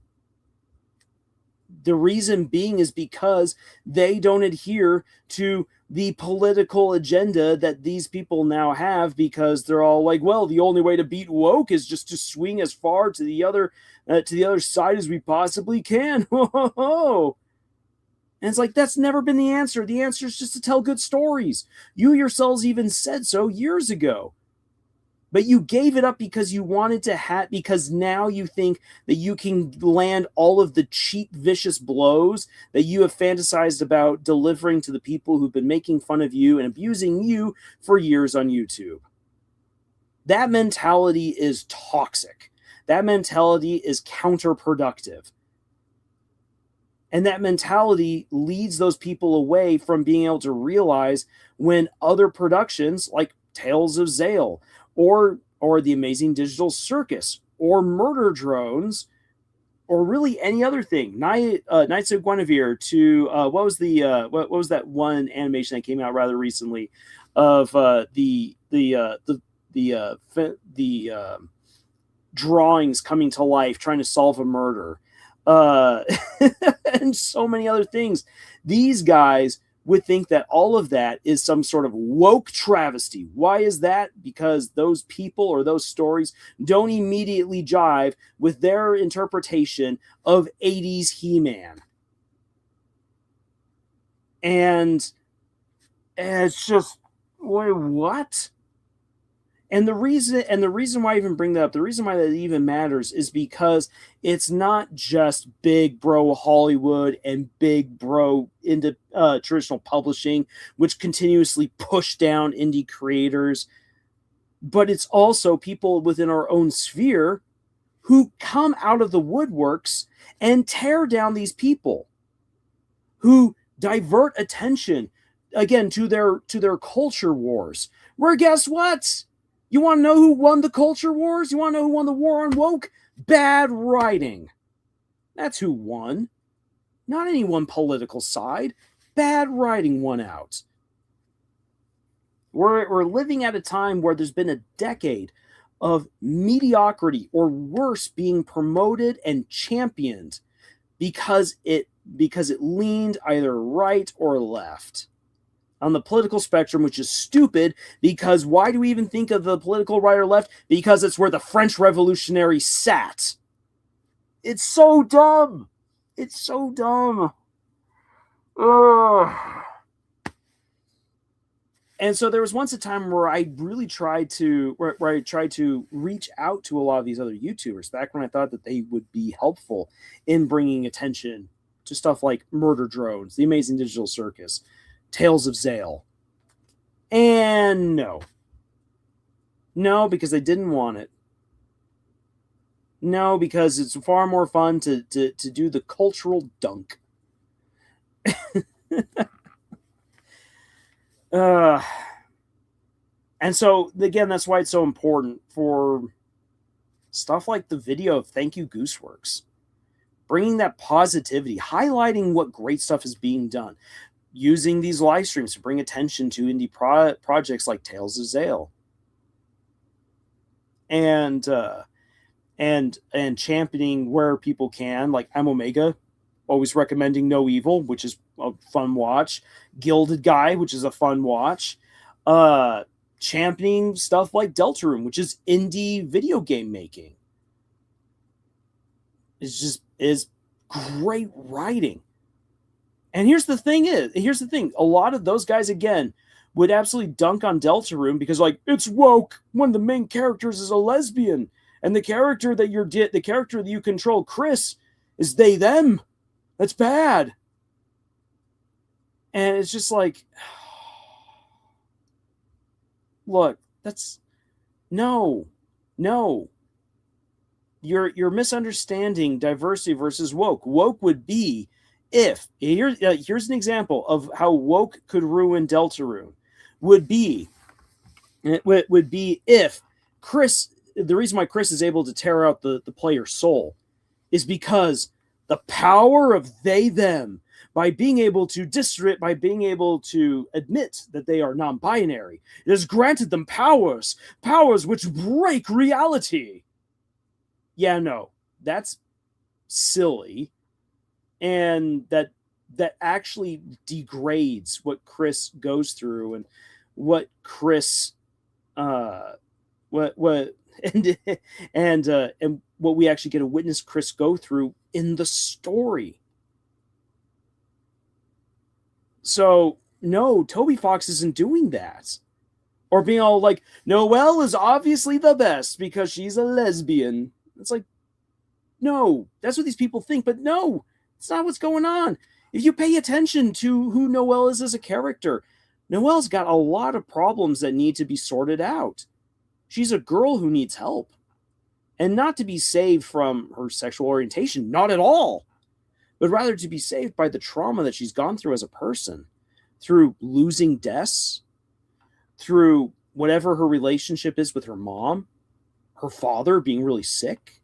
The reason being is because they don't adhere to the political agenda that these people now have, because they're all like, well, the only way to beat woke is just to swing as far to the other side as we possibly can. And it's like, that's never been the answer. The answer is just to tell good stories. You yourselves even said so years ago. But you gave it up because you wanted to because now you think that you can land all of the cheap, vicious blows that you have fantasized about delivering to the people who've been making fun of you and abusing you for years on YouTube. That mentality is toxic. That mentality is counterproductive. And that mentality leads those people away from being able to realize when other productions like Tales of Zale or The Amazing Digital Circus or Murder Drones or really any other thing, Knights of Guinevere to what was that one animation that came out rather recently of the drawings coming to life trying to solve a murder, and so many other things. These guys would think that all of that is some sort of woke travesty. Why is that? Because those people or those stories don't immediately jive with their interpretation of 80s He-Man. And it's just, wait, what? And the reason why I even bring that up, the reason why that even matters is because it's not just big bro Hollywood and big bro into traditional publishing, which continuously push down indie creators, but it's also people within our own sphere who come out of the woodworks and tear down these people, who divert attention again to their culture wars. Where guess what? You want to know who won the culture wars? You want to know who won the war on woke? Bad writing. That's who won. Not any one political side. Bad writing won out. We're living at a time where there's been a decade of mediocrity or worse being promoted and championed because it leaned either right or left on the political spectrum, which is stupid, because why do we even think of the political right or left? Because it's where the French Revolutionary sat. It's so dumb. It's so dumb. Ugh. And so there was once a time where I really tried to reach out to a lot of these other YouTubers back when I thought that they would be helpful in bringing attention to stuff like Murder Drones, The Amazing Digital Circus, Tales of Zale. And no, because they didn't want it. No, because it's far more fun to do the cultural dunk. And so again, that's why it's so important for stuff like the video of Thank You Gooseworks, bringing that positivity, highlighting what great stuff is being done, using these live streams to bring attention to indie projects like Tales of Zale, and championing where people can, like I'm Omega, always recommending No Evil, which is a fun watch, Gilded Guy, which is a fun watch, championing stuff like Deltarune, which is indie video game making. Is great writing. And here's the thing, a lot of those guys, again, would absolutely dunk on Deltarune because, like, it's woke. One of the main characters is a lesbian, and the character that you control, Chris, is they them. That's bad. And it's just like, look, that's no. You're misunderstanding diversity versus woke. Woke would be if here's an example of how woke could ruin Deltarune. Would be if Chris. The reason why Chris is able to tear out the player's soul is because the power of they them, by being able to admit that they are non-binary, it has granted them powers which break reality. Yeah, no, that's silly, and that actually degrades what Chris goes through and what Chris what and what we actually get to witness Chris go through in the story. So no, Toby Fox isn't doing that. Or being all like, Noelle is obviously the best because she's a lesbian. It's like, no, that's what these people think, but no, it's not what's going on. If you pay attention to who Noelle is as a character, Noelle's got a lot of problems that need to be sorted out. She's a girl who needs help. And not to be saved from her sexual orientation, not at all, but rather to be saved by the trauma that she's gone through as a person, through losing Des, through whatever her relationship is with her mom, her father being really sick,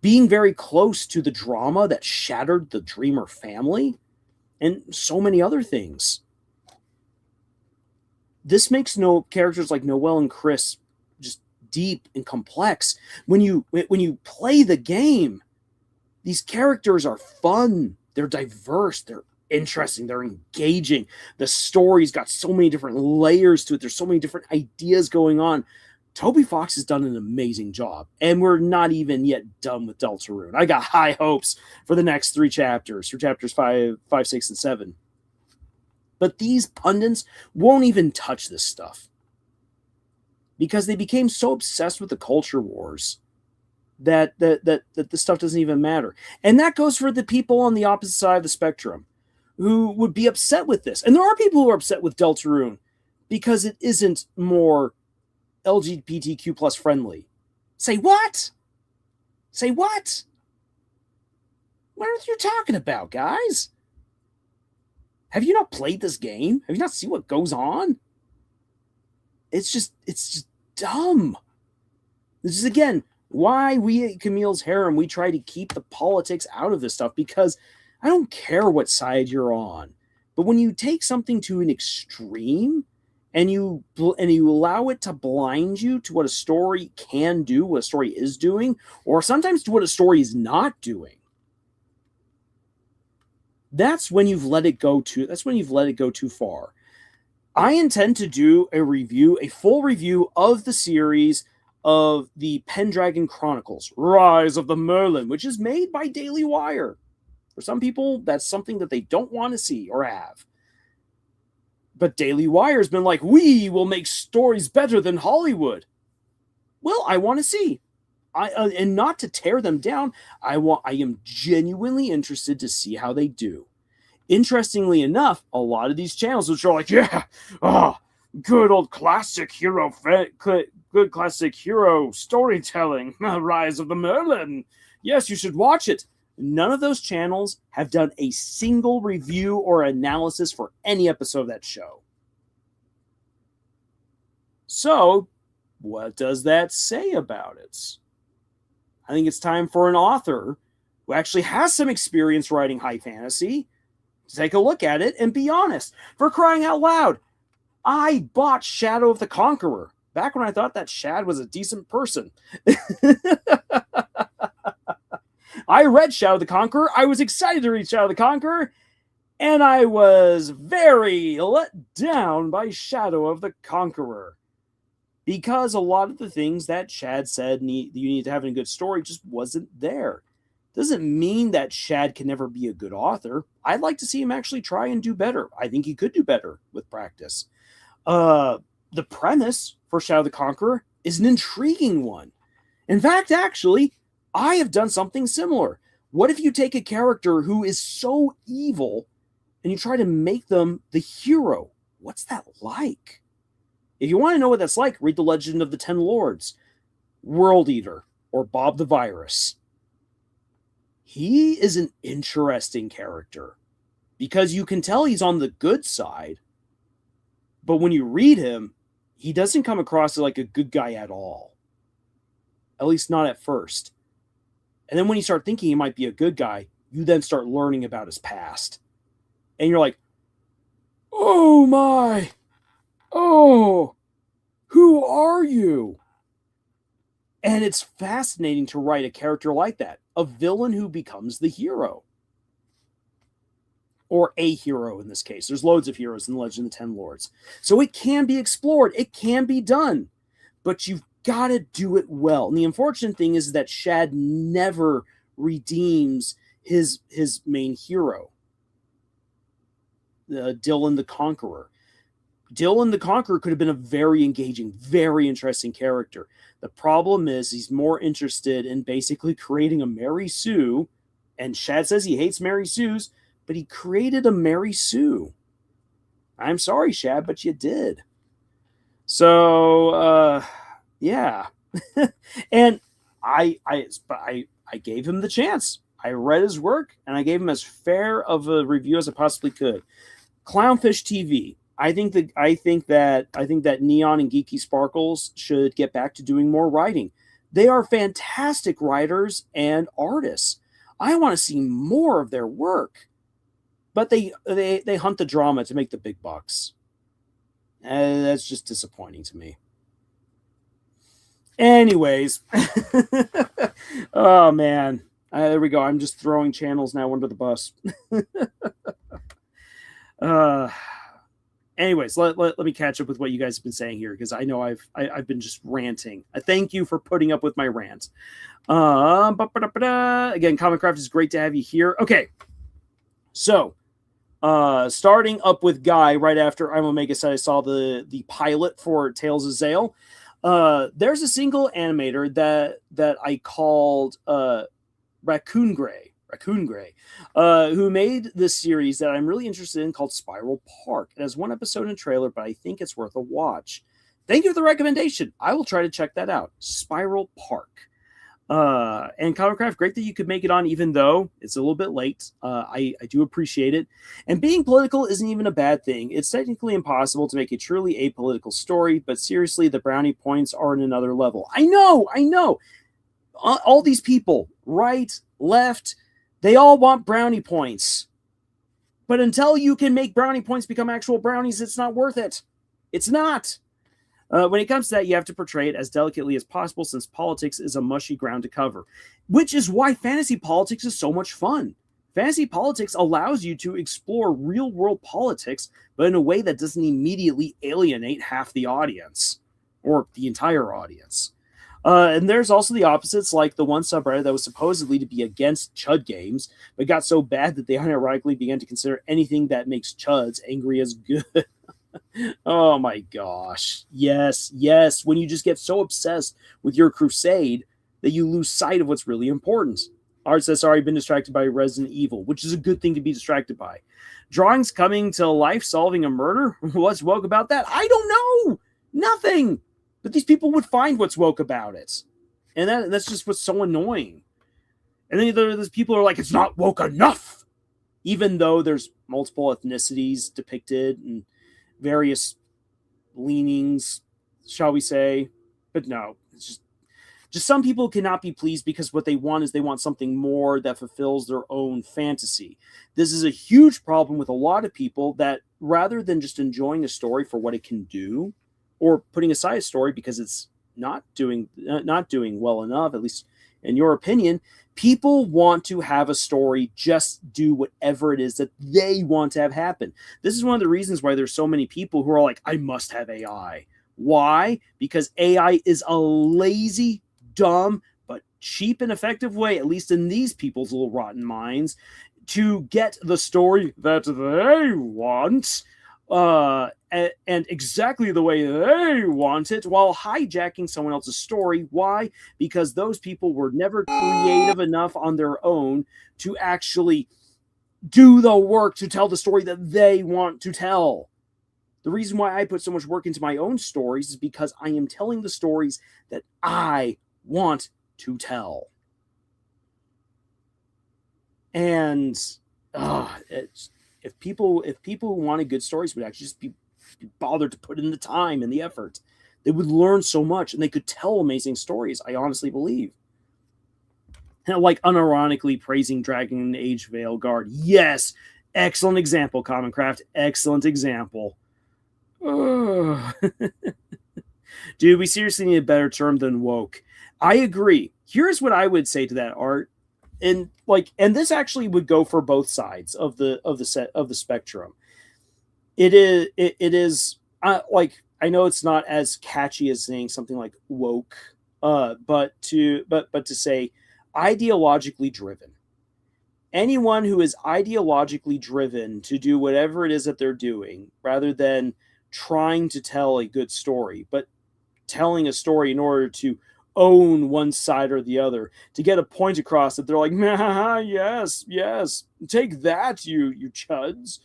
being very close to the drama that shattered the Dreamer family, and so many other things. This makes characters like Noelle and Chris just deep and complex. When you play the game, these characters are fun, they're diverse, they're interesting, they're engaging. The story's got so many different layers to it. There's so many different ideas going on. Toby Fox has done an amazing job, and we're not even yet done with Deltarune. I got high hopes for the next 3 chapters, for chapters 5, 6, and 7. But these pundits won't even touch this stuff because they became so obsessed with the culture wars that this stuff doesn't even matter. And that goes for the people on the opposite side of the spectrum who would be upset with this. And there are people who are upset with Deltarune because it isn't more LGBTQ plus friendly. Say what? Say what? What are you talking about, guys? Have you not played this game? Have you not seen what goes on? It's just dumb. This is, again, why we at Camille's Harem, we try to keep the politics out of this stuff, because I don't care what side you're on. But when you take something to an extreme and you allow it to blind you to what a story can do, what a story is doing, or sometimes to what a story is not doing, that's when you've let it go too far. I intend to do a full review of the series of the Pendragon Chronicles, Rise of the Merlin, which is made by Daily Wire. For some people, that's something that they don't want to see or have. But Daily Wire's been like, we will make stories better than Hollywood. Well, I want to see. And not to tear them down, I am genuinely interested to see how they do. Interestingly enough, a lot of these channels which are like, good old classic hero storytelling, Rise of the Merlin. Yes, you should watch it. None of those channels have done a single review or analysis for any episode of that show. So, what does that say about it? I think it's time for an author who actually has some experience writing high fantasy to take a look at it and be honest. For crying out loud, I bought Shadow of the Conqueror back when I thought that Shad was a decent person. I read Shadow of the Conqueror. I was excited to read Shadow of the Conqueror, and I was very let down by Shadow of the Conqueror, because a lot of the things that Shad said you need to have in a good story just wasn't there. Doesn't mean that Shad can never be a good author. I'd like to see him actually try and do better. I think he could do better with practice. The premise for Shadow the Conqueror is an intriguing one. In fact, actually, I have done something similar. What if you take a character who is so evil and you try to make them the hero? What's that like? If you want to know what that's like, read The Legend of the Ten Lords, World Eater, or Bob the Virus. He is an interesting character because you can tell he's on the good side, but when you read him, he doesn't come across like a good guy at all. At least not at first. And then when you start thinking he might be a good guy, you then start learning about his past. And you're like, oh my, oh, who are you? And it's fascinating to write a character like that, a villain who becomes the hero. Or a hero in this case. There's loads of heroes in the Legend of the Ten Lords. So it can be explored. It can be done. But you've got to do it well. And the unfortunate thing is that Shad never redeems his main hero. Dylan the Conqueror. Dylan the Conqueror could have been a very engaging, very interesting character. The problem is he's more interested in basically creating a Mary Sue, and Shad says he hates Mary Sues, but he created a Mary Sue. I'm sorry, Shad, but you did. So, yeah. And I gave him the chance. I read his work, and I gave him as fair of a review as I possibly could. Clownfish TV. I think that Neon and Geeky Sparkles should get back to doing more writing. They are fantastic writers and artists. I want to see more of their work. But they hunt the drama to make the big bucks. That's just disappointing to me. Anyways. Oh, man. There we go. I'm just throwing channels now under the bus. Anyways, let me catch up with what you guys have been saying here, because I know I've been just ranting. I thank you for putting up with my rant. Again, Comic Craft is great to have you here. Okay, so starting up with Guy right after I'm Omega said I saw the pilot for Tales of Zale. There's a single animator that I called Raccoon Gray, who made this series that I'm really interested in called Spiral Park. It has one episode and trailer, but I think it's worth a watch. Thank you for the recommendation. I will try to check that out. Spiral Park. And Comiccraft, great that you could make it on, even though it's a little bit late. I do appreciate it. And being political isn't even a bad thing. It's technically impossible to make a truly apolitical story, but seriously, the brownie points are in another level. I know. All these people, right, left, they all want brownie points. But until you can make brownie points become actual brownies, it's not worth it. It's not. When it comes to that, you have to portray it as delicately as possible, since politics is a mushy ground to cover. Which is why fantasy politics is so much fun. Fantasy politics allows you to explore real-world politics, but in a way that doesn't immediately alienate half the audience. Or the entire audience. And there's also the opposites, like the one subreddit that was supposedly to be against Chud games, but got so bad that they unironically began to consider anything that makes Chuds angry as good. Oh my gosh. Yes. When you just get so obsessed with your crusade that you lose sight of what's really important. Art says, sorry, been distracted by Resident Evil, which is a good thing to be distracted by. Drawings coming to life solving a murder? What's woke about that? I don't know. Nothing. But these people would find what's woke about it. And that's just what's so annoying. And then there's people who are like, it's not woke enough. Even though there's multiple ethnicities depicted and various leanings, shall we say. But no, it's just some people cannot be pleased because what they want is they want something more that fulfills their own fantasy. This is a huge problem with a lot of people that rather than just enjoying a story for what it can do, or putting aside a story because it's not doing well enough, at least in your opinion, people want to have a story just do whatever it is that they want to have happen. This is one of the reasons why there's so many people who are like, I must have AI. Why? Because AI is a lazy, dumb, but cheap and effective way, at least in these people's little rotten minds, to get the story that they want and exactly the way they want it while hijacking someone else's story. Why? Because those people were never creative enough on their own to actually do the work to tell the story that they want to tell. The reason why I put so much work into my own stories is because I am telling the stories that I want to tell. And if people who wanted good stories would actually just be bothered to put in the time and the effort, they would learn so much and they could tell amazing stories, I honestly believe. And like unironically praising Dragon Age Veil Guard. Yes, excellent example, Commoncraft. Excellent example. Dude, we seriously need a better term than woke. I agree. Here's what I would say to that, Art. And this actually would go for both sides of the spectrum. It is like, I know it's not as catchy as saying something like woke, but to say ideologically driven. Anyone who is ideologically driven to do whatever it is that they're doing, rather than trying to tell a good story, but telling a story in order to own one side or the other, to get a point across that they're like, yes, take that, you chuds.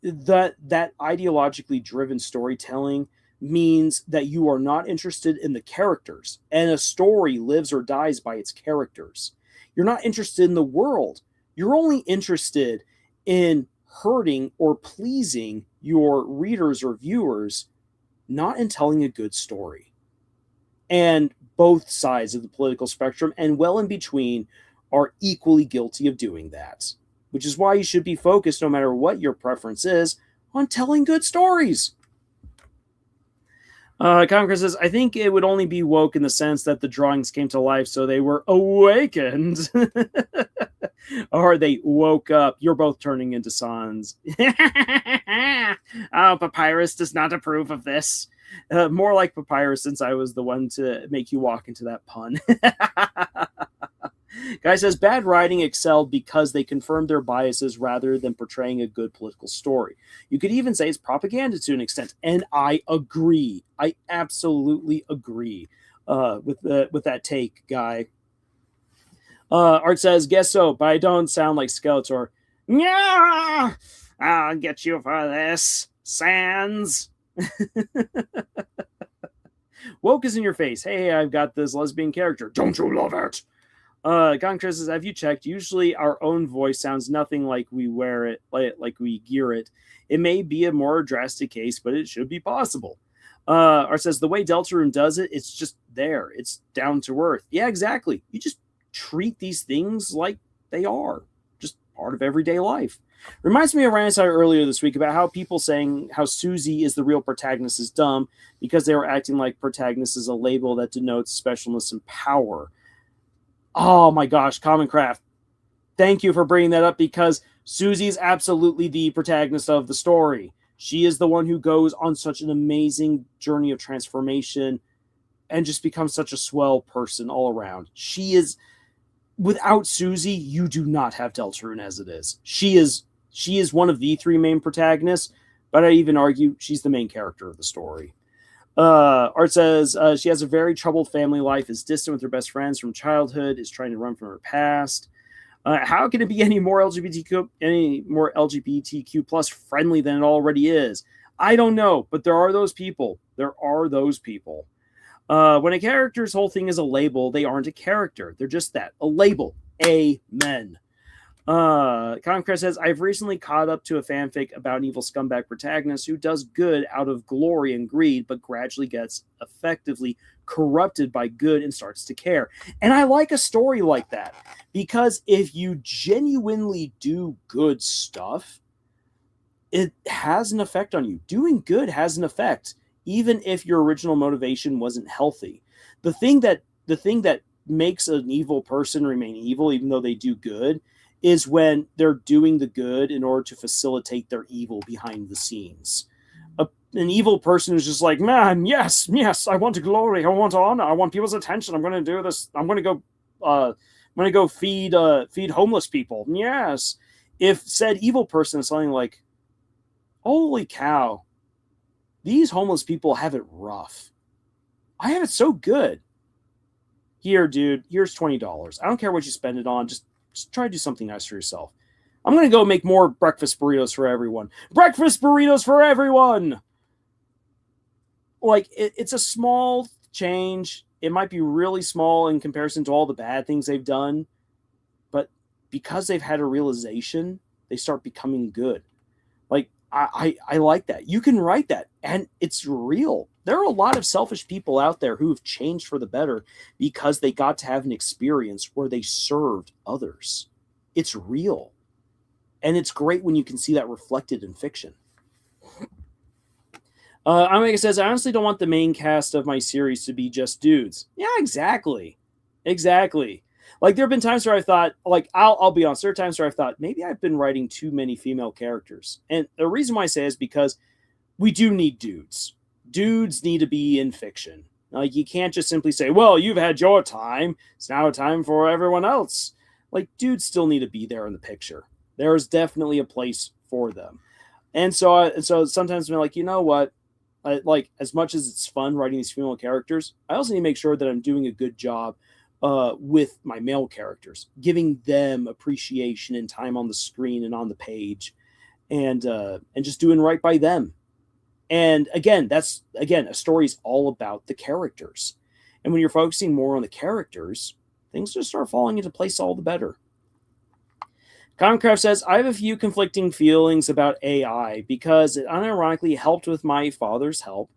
That ideologically driven storytelling means that you are not interested in the characters, and a story lives or dies by its characters. You're not interested in the world. You're only interested in hurting or pleasing your readers or viewers, not in telling a good story. And both sides of the political spectrum and well in between are equally guilty of doing that, which is why you should be focused, no matter what your preference is, on telling good stories. Congress says, I think it would only be woke in the sense that the drawings came to life, so they were awakened. Or they woke up. You're both turning into Sans. Oh, Papyrus does not approve of this. More like Papyrus, since I was the one to make you walk into that pun. Guy says, bad writing excelled because they confirmed their biases rather than portraying a good political story. You could even say it's propaganda to an extent, and I agree. I absolutely agree with that take, Guy. Art says, guess so, but I don't sound like Skeletor. Yeah, I'll get you for this, Sans. Woke is in your face. Hey, I've got this lesbian character. Don't you love it? Congress says, have you checked? Usually our own voice sounds nothing like we wear it, like we gear it. It may be a more drastic case, but it should be possible. Art says, the way Deltarune does it, it's just there. It's down to earth. Yeah, exactly. You just treat these things like they are. Just part of everyday life. Reminds me of rant I saw earlier this week about how people saying how Susie is the real protagonist is dumb because they were acting like protagonist is a label that denotes specialness and power. Oh my gosh, Commoncraft. Thank you for bringing that up, because Susie's absolutely the protagonist of the story. She is the one who goes on such an amazing journey of transformation and just becomes such a swell person all around. She is, without Susie, you do not have Deltarune as it is. She is one of the three main protagonists, but I'd even argue she's the main character of the story. Art says she has a very troubled family life, is distant with her best friends from childhood, is trying to run from her past. How can it be any more LGBTQ plus friendly than it already is? I don't know, but there are those people. When a character's whole thing is a label, they aren't a character. They're just that, a label. Amen. Conquest says, I've recently caught up to a fanfic about an evil scumbag protagonist who does good out of glory and greed, but gradually gets effectively corrupted by good and starts to care. And I like a story like that, because if you genuinely do good stuff, it has an effect on you. Doing good has an effect, even if your original motivation wasn't healthy. The thing that makes an evil person remain evil, even though they do good, is when they're doing the good in order to facilitate their evil behind the scenes. An evil person who's just like, man, yes, I want glory, I want honor, I want people's attention, I'm going to do this, I'm going to go feed homeless people. Yes. If said evil person is something like, Holy cow. These homeless people have it rough. I have it so good. Here, dude, here's $20. I don't care what you spend it on. Just try to do something nice for yourself. I'm going to go make more breakfast burritos for everyone. Breakfast burritos for everyone! Like, it's a small change. It might be really small in comparison to all the bad things they've done. But because they've had a realization, they start becoming good. Like, I like that. You can write that, and it's real. There are a lot of selfish people out there who have changed for the better because they got to have an experience where they served others. It's real. And it's great when you can see that reflected in fiction. Omega says, I honestly don't want the main cast of my series to be just dudes. Yeah, exactly. Exactly. Like, there have been times where I thought, like, I'll be honest, there are times where I've thought, maybe I've been writing too many female characters. And the reason why I say is because we do need dudes. Dudes need to be in fiction. Like, you can't just simply say, well, you've had your time. It's now time for everyone else. Like, dudes still need to be there in the picture. There is definitely a place for them. And so sometimes I'm like, you know what? Like, as much as it's fun writing these female characters, I also need to make sure that I'm doing a good job with my male characters, giving them appreciation and time on the screen and on the page, and just doing right by them. And again, a story is all about the characters. And when you're focusing more on the characters, things just start falling into place all the better. Comcraft says, I have a few conflicting feelings about AI because it unironically helped with my father's help.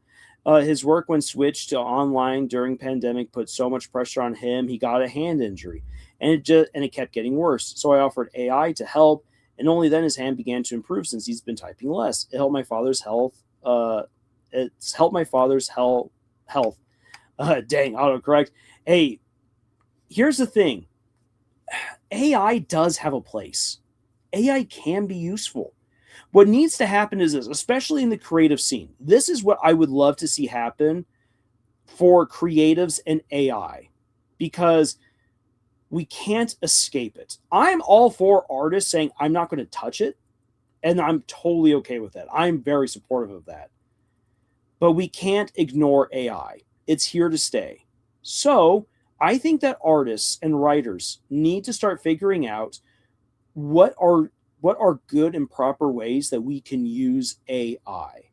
His work when switched to online during pandemic put so much pressure on him, he got a hand injury, and it kept getting worse. So I offered AI to help, and only then his hand began to improve since he's been typing less. It helped my father's health. It's helped my father's health. Dang, autocorrect. Hey, here's the thing. AI does have a place. AI can be useful. What needs to happen is this, especially in the creative scene. This is what I would love to see happen for creatives and AI, because we can't escape it. I'm all for artists saying, I'm not going to touch it, and I'm totally okay with that. I'm very supportive of that. But we can't ignore AI. It's here to stay. So I think that artists and writers need to start figuring out what are good and proper ways that we can use AI.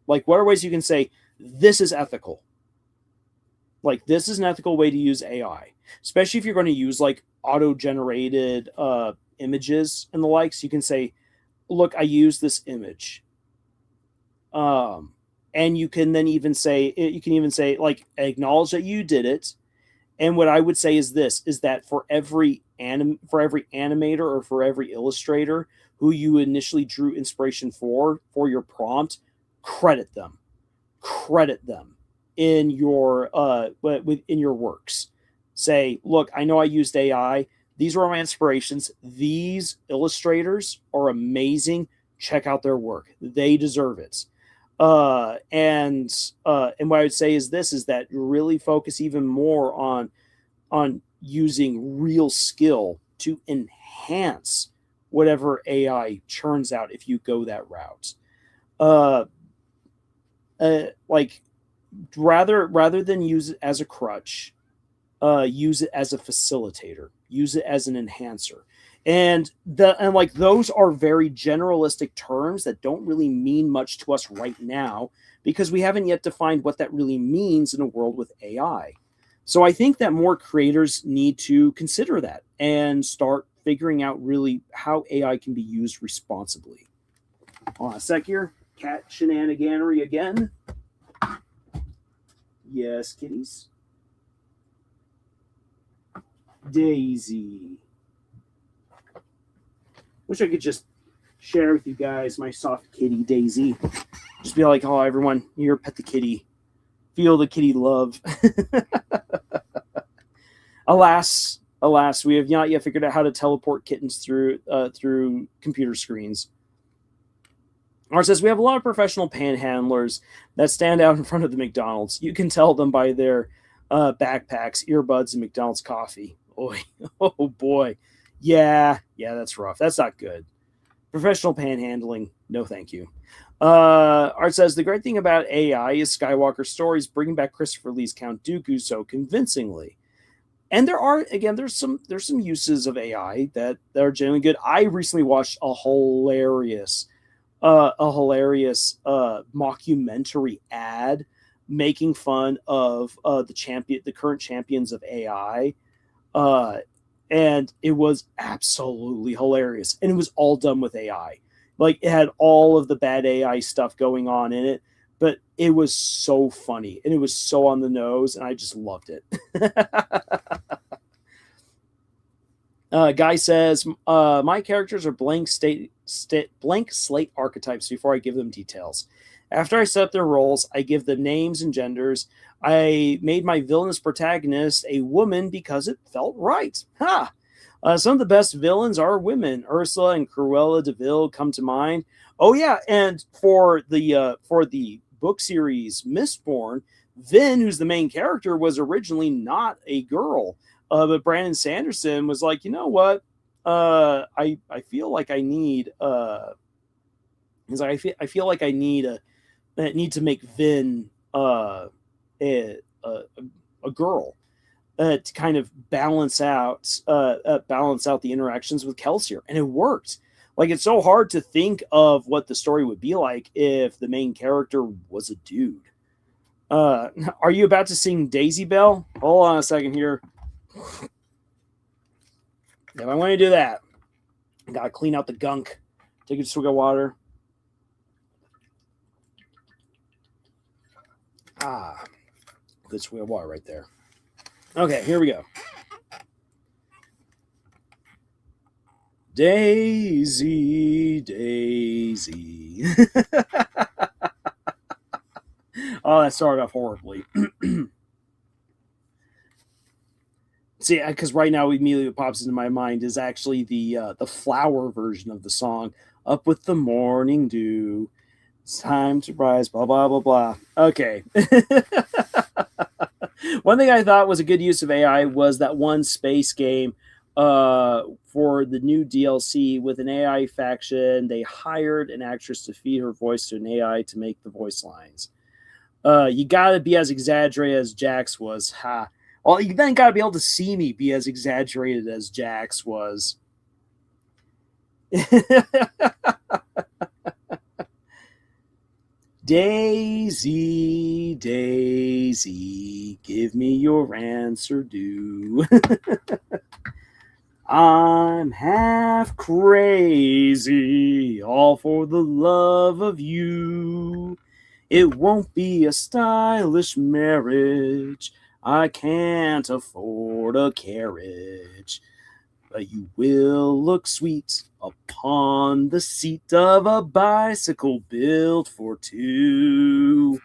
Like, what are ways you can say, this is ethical? Like, this is an ethical way to use AI, especially if you're going to use like auto-generated images and the likes. You can say, look, I use this image. And you can then even say, like, acknowledge that you did it. And what I would say is this, is that for every animator or for every illustrator who you initially drew inspiration for your prompt, credit them in your in your works. Say, look, I know I used AI. These were my inspirations. These illustrators are amazing. Check out their work. They deserve it. And what I would say is this, is that really focus even more on using real skill to enhance whatever AI churns out if you go that route. Like, rather than use it as a crutch, use it as a facilitator, use it as an enhancer. And like, those are very generalistic terms that don't really mean much to us right now, because we haven't yet defined what that really means in a world with AI. So I think that more creators need to consider that and start figuring out really how AI can be used responsibly. Hold on a sec here. Cat shenaniganery again. Yes, kitties. Daisy. Wish I could just share with you guys my soft kitty, Daisy. Just be like, oh, everyone, here, pet the kitty. Feel the kitty love. Alas, we have not yet figured out how to teleport kittens through computer screens. Lars says, we have a lot of professional panhandlers that stand out in front of the McDonald's. You can tell them by their backpacks, earbuds, and McDonald's coffee. Oy. Oh, boy. Yeah, that's rough. That's not good. Professional panhandling. No, thank you. Art says the great thing about AI is Skywalker stories bringing back Christopher Lee's Count Dooku so convincingly. And there's some uses of AI that are genuinely good. I recently watched a hilarious mockumentary ad making fun of the current champions of AI, uh, and it was absolutely hilarious. And it was all done with AI. Like it had all of the bad AI stuff going on in it, but it was so funny and it was so on the nose, and I just loved it. Guy says, my characters are blank slate archetypes before I give them details. After I set up their roles, I give them names and genders. I made my villainous protagonist a woman because it felt right. Ha! Some of the best villains are women. Ursula and Cruella de Vil come to mind. Oh yeah, and for the book series Mistborn, Vin, who's the main character, was originally not a girl. But Brandon Sanderson was like, you know what? I feel like I need he's like, I feel like I need to make Vin a, a girl to kind of balance out the interactions with Kelsier, and it worked. Like it's so hard to think of what the story would be like if the main character was a dude. Are you about to sing Daisy Bell? Hold on a second here. If I want to do that, I gotta clean out the gunk. Take a swig of water. Good swig of water right there. Okay, here we go. Daisy, Daisy. Oh, that started off horribly. See, because right now immediately what pops into my mind is actually the flower version of the song. Up with the morning dew. It's time to rise, blah, blah, blah, blah. Okay. One thing I thought was a good use of AI was that one space game for the new DLC with an AI faction. They hired an actress to feed her voice to an AI to make the voice lines. You gotta be as exaggerated as Jax was. Ha. Well, you then gotta be able to see me be as exaggerated as Jax was. Daisy, Daisy, give me your answer due. I'm half crazy, all for the love of you. It won't be a stylish marriage. I can't afford a carriage. But you will look sweet upon the seat of a bicycle built for two.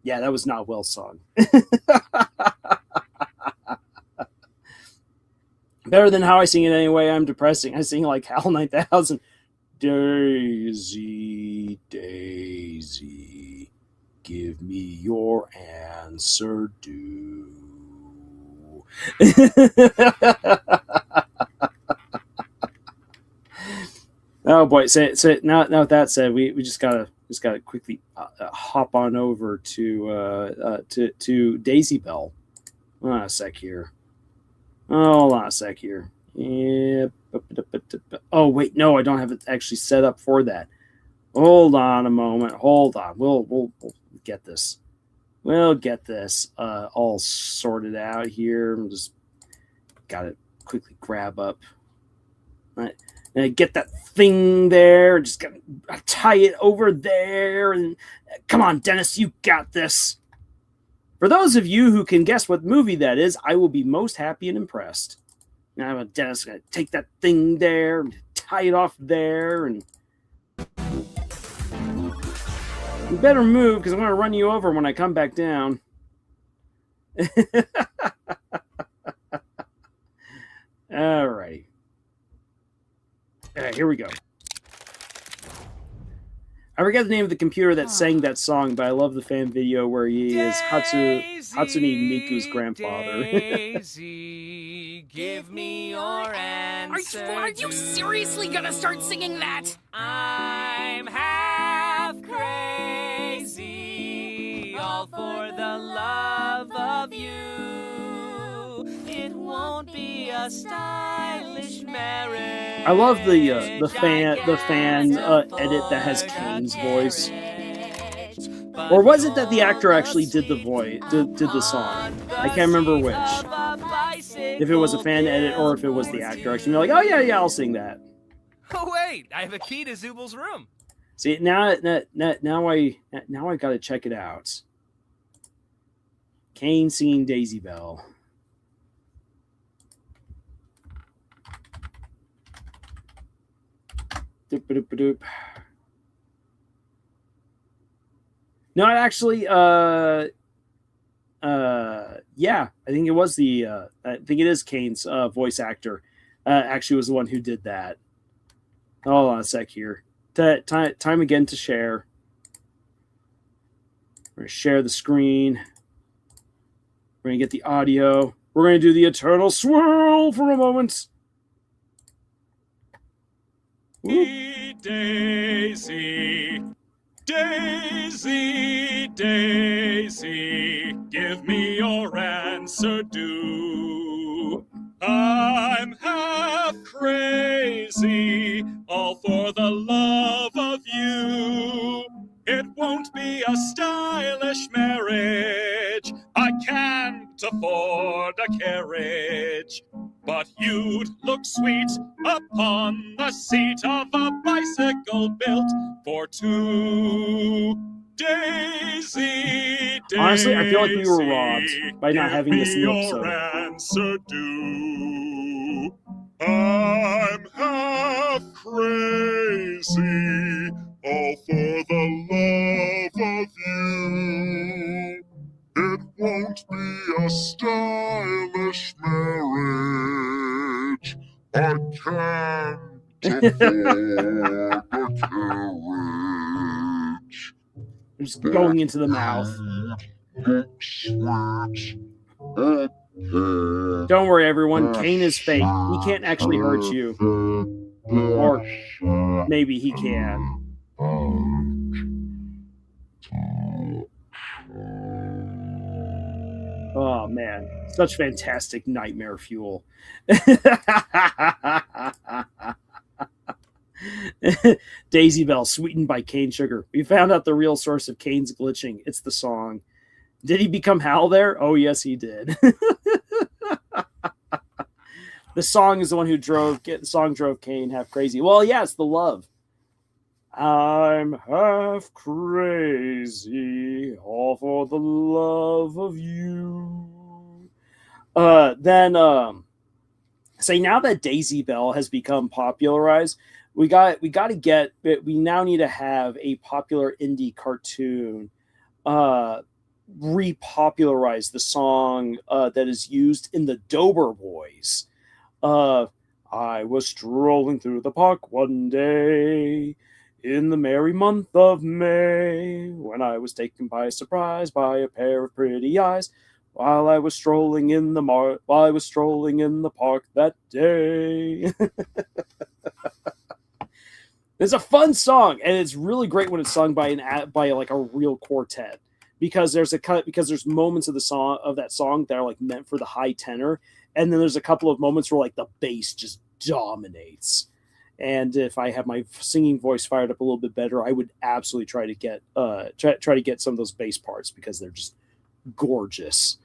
Yeah, that was not well sung. Better than how I sing it anyway. I'm depressing. I sing like Hal 9000. Daisy, Daisy, give me your answer due. Oh boy! So now with that said, we just gotta quickly hop on over to Daisy Bell. Hold on a sec here. Yeah. Oh wait, no, I don't have it actually set up for that. Hold on a moment. Hold on. We'll get this. We'll get this all sorted out here. I'm just gotta quickly grab up. Right. And get that thing there. Just gotta tie it over there. And come on, Dennis, you got this. For those of you who can guess what movie that is, I will be most happy and impressed. Now, Dennis, gonna take that thing there, and tie it off there, and you better move because I'm going to run you over when I come back down. All right. Here we go. I forget the name of the computer that sang that song, but I love the fan video where he is Hatsune Miku's grandfather. Daisy, give me your answer. Are you seriously gonna start singing that? I I'm half crazy, all for the love of you. It won't be a stylish marriage. I love the fan edit that has Kane's voice. Or was it that the actor actually did the voice, did the song? I can't remember which. If it was a fan edit or if it was the actor actually like, oh yeah, I'll sing that. Oh wait, I have a key to Zubal's room. See, now I gotta check it out. Kane singing Daisy Bell. Doop. No, it actually, yeah, I think it was I think it is Kane's voice actor. Actually, was the one who did that. Hold on a sec here. Time again to share. We're gonna share the screen. We're gonna get the audio. We're gonna do the eternal swirl for a moment. Daisy, Daisy, Daisy, give me your answer due. I'm half crazy, all for the love of you. It won't be a stylish marriage. I can't afford a carriage. But you'd look sweet upon the seat of a bicycle built for two. Daisy, Daisy, honestly, I feel like we were robbed by not having this in the episode. Answer due. I'm half crazy, all for the love of you. It won't be a stylish marriage. I can't afford a carriage. Just going into the mouth. Look sweet. Don't worry, everyone. Kane is fake. He can't actually hurt you. Or maybe he can. Oh, man. Such fantastic nightmare fuel. Daisy Bell, sweetened by cane sugar. We found out the real source of Kane's glitching. It's the song. Did he become Hal there? Oh, yes, he did. The song is the one who drove Kane half crazy. Well, yeah, it's the love. I'm half crazy, all for the love of you. Say now that Daisy Bell has become popularized, we now need to have a popular indie cartoon repopularize the song that is used in the Dober Boys. I was strolling through the park one day in the merry month of May, when I was taken by surprise by a pair of pretty eyes, while I was strolling in the park that day. It's a fun song, and it's really great when it's sung by like a real quartet, because there's moments of that song that are like meant for the high tenor, and then there's a couple of moments where like the bass just dominates. And if I have my singing voice fired up a little bit better, I would absolutely try to get some of those bass parts, because they're just gorgeous.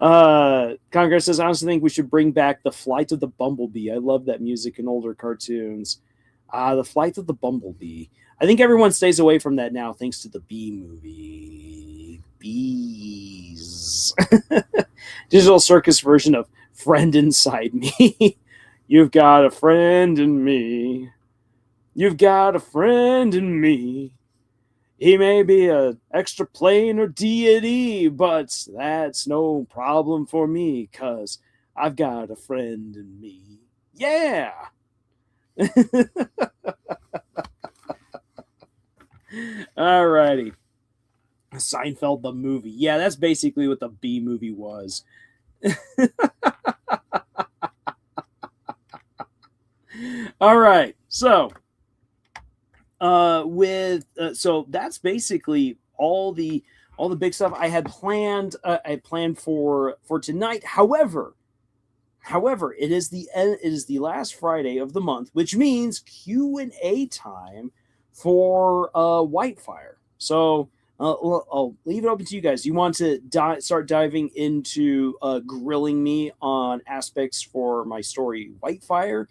Congress says, I honestly think we should bring back the Flight of the Bumblebee. I love that music in older cartoons. The Flight of the Bumblebee. I think everyone stays away from that now thanks to the Bee Movie. Bees. Digital Circus version of Friend Inside Me. You've got a friend in me. You've got a friend in me. He may be an extra plane or deity, but that's no problem for me, 'cause I've got a friend in me. Yeah! Alrighty. Seinfeld the movie. Yeah, that's basically what the Bee Movie was. All right. So, so that's basically all the big stuff I had planned. I planned for tonight. However, it is the last Friday of the month, which means Q&A time for Whitefire. So I'll leave it open to you guys. Do you want to start diving into grilling me on aspects for my story Whitefire?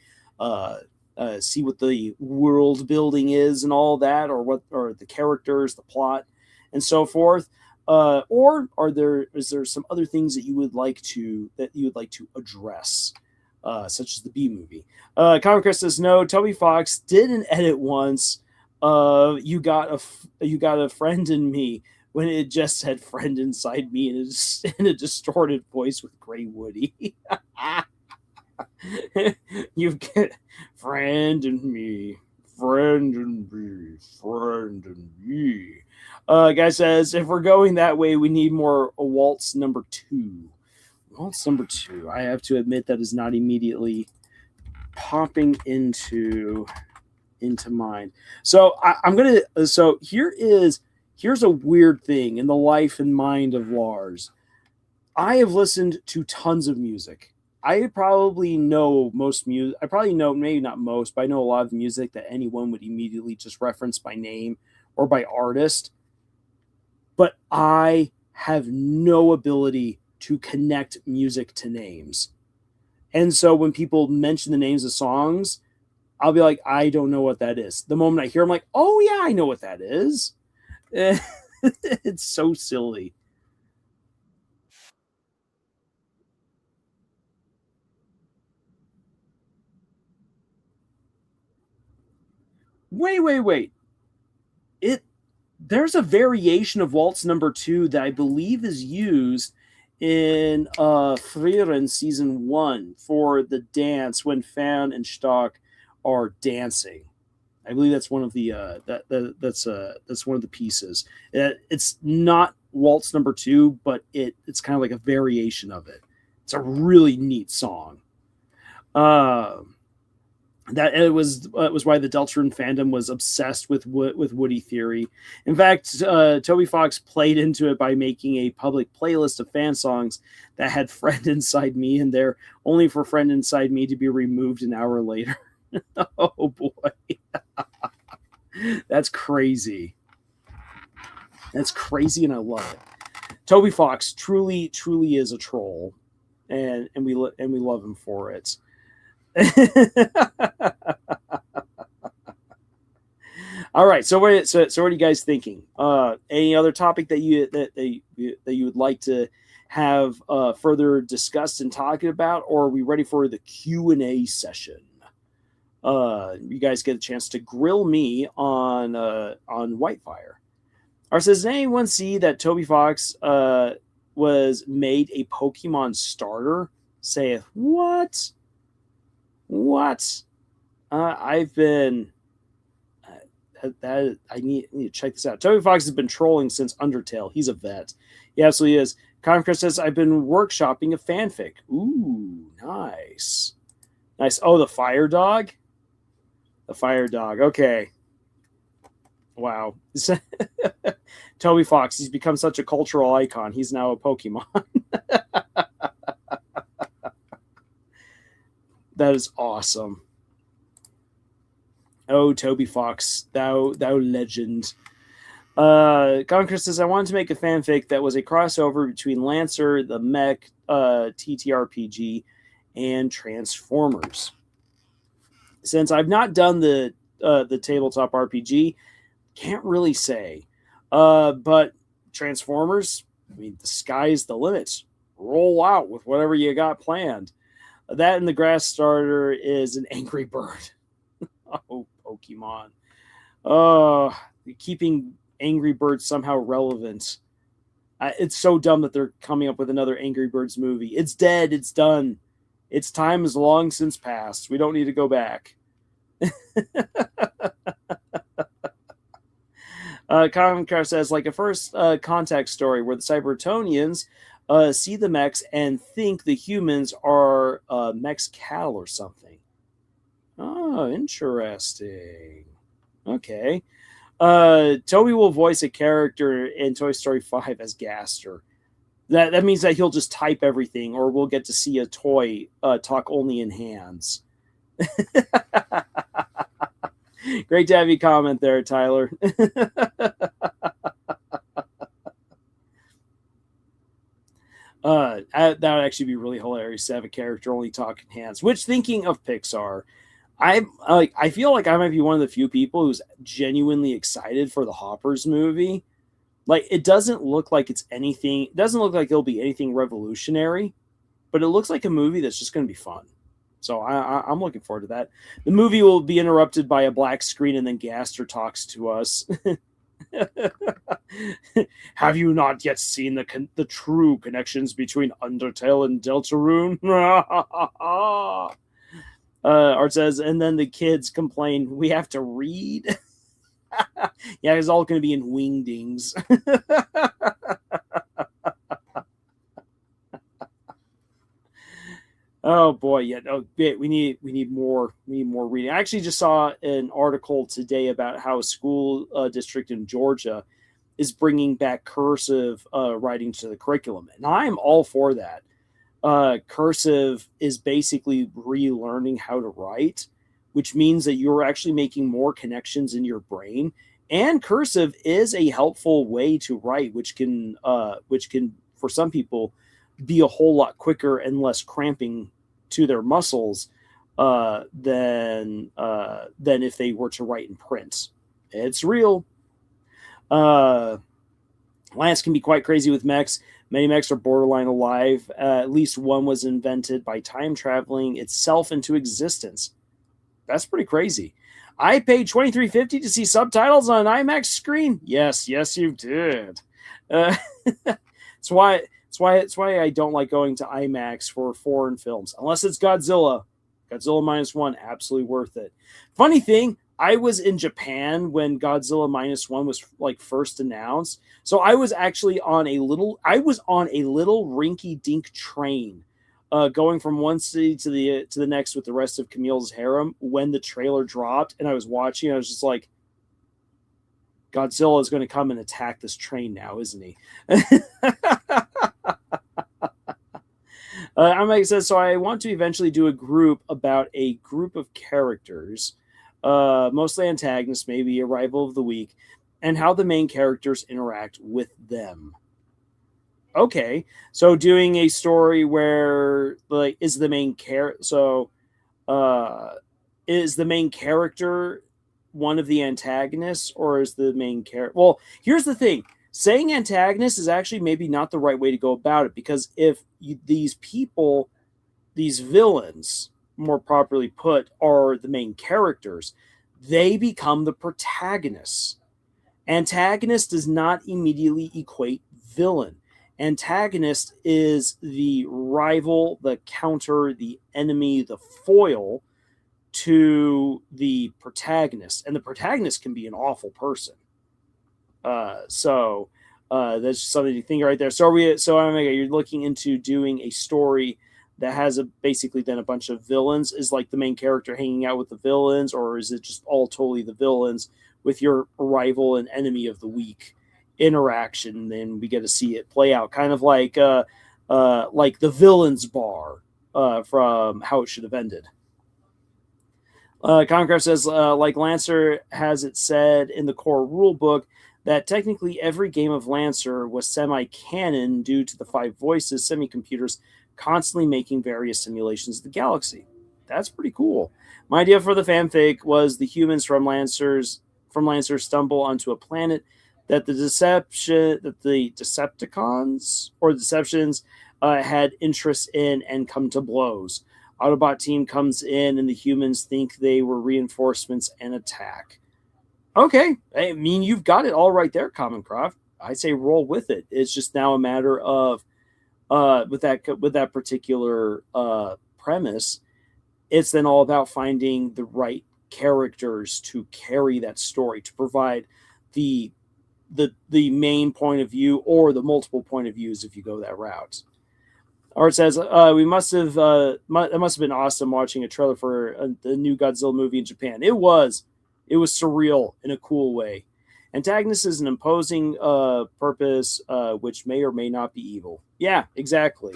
See what the world building is and all that, or the characters, the plot, and so forth. Or is there some other things that you would like to address, such as the B movie? Comic Chris says no. Toby Fox did an edit once. You got a friend in me when it just said friend inside me in a distorted voice with Gray Woody. You get friend and me, friend and me, friend and me. Guy says, if we're going that way, we need more waltz number 2. Waltz number 2. I have to admit that is not immediately popping into mind. So here's a weird thing in the life and mind of Lars. I have listened to tons of music. I probably know most music. I probably know, maybe not most, but I know a lot of the music that anyone would immediately just reference by name or by artist. But I have no ability to connect music to names. And so when people mention the names of songs, I'll be like, I don't know what that is. The moment I hear, I'm like, oh yeah, I know what that is. It's so silly. Wait. There's a variation of waltz number 2 that I believe is used in Frieren season 1 for the dance when Fan and Stock are dancing. I believe that's one of the that's one of the pieces. It's not waltz number 2, but it's kind of like a variation of it. It's a really neat song. That it was why the Deltarune fandom was obsessed with Woody Theory. In fact, Toby Fox played into it by making a public playlist of fan songs that had "Friend Inside Me" in there, only for "Friend Inside Me" to be removed an hour later. Oh boy, that's crazy. That's crazy, and I love it. Toby Fox truly is a troll, and we love him for it. All right, so what are you guys thinking? Any other topic that you would like to have further discussed and talking about, or are we ready for the Q&A session? You guys get a chance to grill me on Whitefire. Or says, did anyone see that Toby Fox was made a Pokemon starter? Saith, what? I've been I need to check this out. Toby Fox has been trolling since Undertale. He's a vet. He absolutely is. Conquer says, I've been workshopping a fanfic. Ooh, nice. Oh, the fire dog? The fire dog. Okay. Wow. Toby Fox, he's become such a cultural icon. He's now a Pokemon. That is awesome. Oh, Toby Fox, thou legend. Conquer says, I wanted to make a fanfic that was a crossover between Lancer, the mech, TTRPG, and Transformers. Since I've not done the tabletop RPG, can't really say. But Transformers, I mean, the sky's the limit. Roll out with whatever you got planned. That and the grass starter is an Angry Bird. Oh, Pokemon. Oh, keeping Angry Birds somehow relevant. It's so dumb that they're coming up with another Angry Birds movie. It's dead. It's done. Its time is long since past. We don't need to go back. Concar says, like a first contact story where the Cybertonians see the mechs and think the humans are mechs cattle or something. Oh, Oh, interesting. Okay. Toby will voice a character in Toy Story 5 as Gaster. That means that he'll just type everything, or we'll get to see a toy talk only in hands. Great to have you comment there, Tyler. That would actually be really hilarious to have a character only talk in hands. Which, thinking of Pixar, I feel like I might be one of the few people who's genuinely excited for the Hoppers movie. Like, it doesn't look like it's anything. It doesn't look like it'll be anything revolutionary, but it looks like a movie that's just going to be fun. So I'm looking forward to that. The movie will be interrupted by a black screen, and then Gaster talks to us. Have you not yet seen the true connections between Undertale and Deltarune? Art says, and then the kids complain, we have to read. Yeah, it's all going to be in wingdings. Oh boy, yeah. No, we need more reading. I actually just saw an article today about how a school district in Georgia is bringing back cursive writing to the curriculum, and I'm all for that. Cursive is basically relearning how to write, which means that you're actually making more connections in your brain. And cursive is a helpful way to write, which can for some people be a whole lot quicker and less cramping to their muscles than if they were to write in print. It's real. Lance can be quite crazy with mechs. Many mechs are borderline alive. At least one was invented by time traveling itself into existence. That's pretty crazy. I paid $23.50 to see subtitles on an IMAX screen. Yes, you did. It's why I don't like going to IMAX for foreign films, unless it's Godzilla. Godzilla -1, absolutely worth it. Funny thing, I was in Japan when Godzilla -1 was like first announced, so I was actually on a little rinky-dink train, going from one city to the next with the rest of Camille's harem when the trailer dropped, and I was watching. I was just like, Godzilla is going to come and attack this train now, isn't he? Mike says, so I want to eventually do a group about a group of characters, mostly antagonists, maybe a rival of the week, and how the main characters interact with them. Okay, so doing a story where is the main character one of the antagonists, or is the main character? Well, here's the thing. Saying antagonist is actually maybe not the right way to go about it, because if these villains, more properly put, are the main characters, they become the protagonists. Antagonist does not immediately equate villain. Antagonist is the rival, the counter, the enemy, the foil to the protagonist. And the protagonist can be an awful person. So that's something to think right there. So you're looking into doing a story that has basically then a bunch of villains. Is like the main character hanging out with the villains, or is it just all totally the villains with your rival and enemy of the week interaction? Then we get to see it play out, kind of like the villains bar from How It Should Have Ended. Concraft says, like Lancer has it said in the core rulebook, that technically every game of Lancer was semi-canon due to the 5 voices semi-computers constantly making various simulations of the galaxy. That's pretty cool. My idea for the fanfic was the humans from Lancer stumble onto a planet that the Deceptions had interest in and come to blows. Autobot team comes in and the humans think they were reinforcements and attack. Okay, I mean, you've got it all right there, Commoncroft. I say roll with it. It's just now a matter of with that particular premise, it's then all about finding the right characters to carry that story, to provide the main point of view or the multiple point of views if you go that route. Art says, "We must have. It must have been awesome watching a trailer for the new Godzilla movie in Japan. It was. It was surreal in a cool way. Antagonist is an imposing purpose, which may or may not be evil. Yeah, exactly.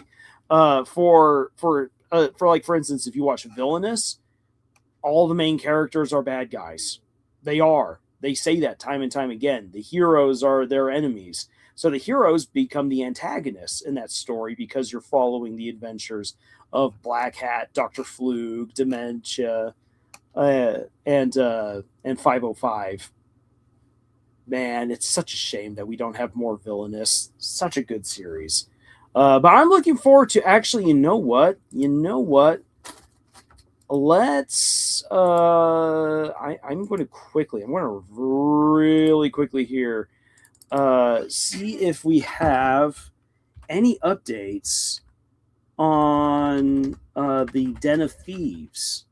For like for instance, if you watch Villainous, all the main characters are bad guys. They are. They say that time and time again. The heroes are their enemies. So the heroes become the antagonists in that story because you're following the adventures of Black Hat, Dr. Flug, Dementia, and 505. Man, it's such a shame that we don't have more Villainous. Such a good series. But I'm looking forward to actually, you know what? Let's I'm going to really quickly here see if we have any updates on the Den of Thieves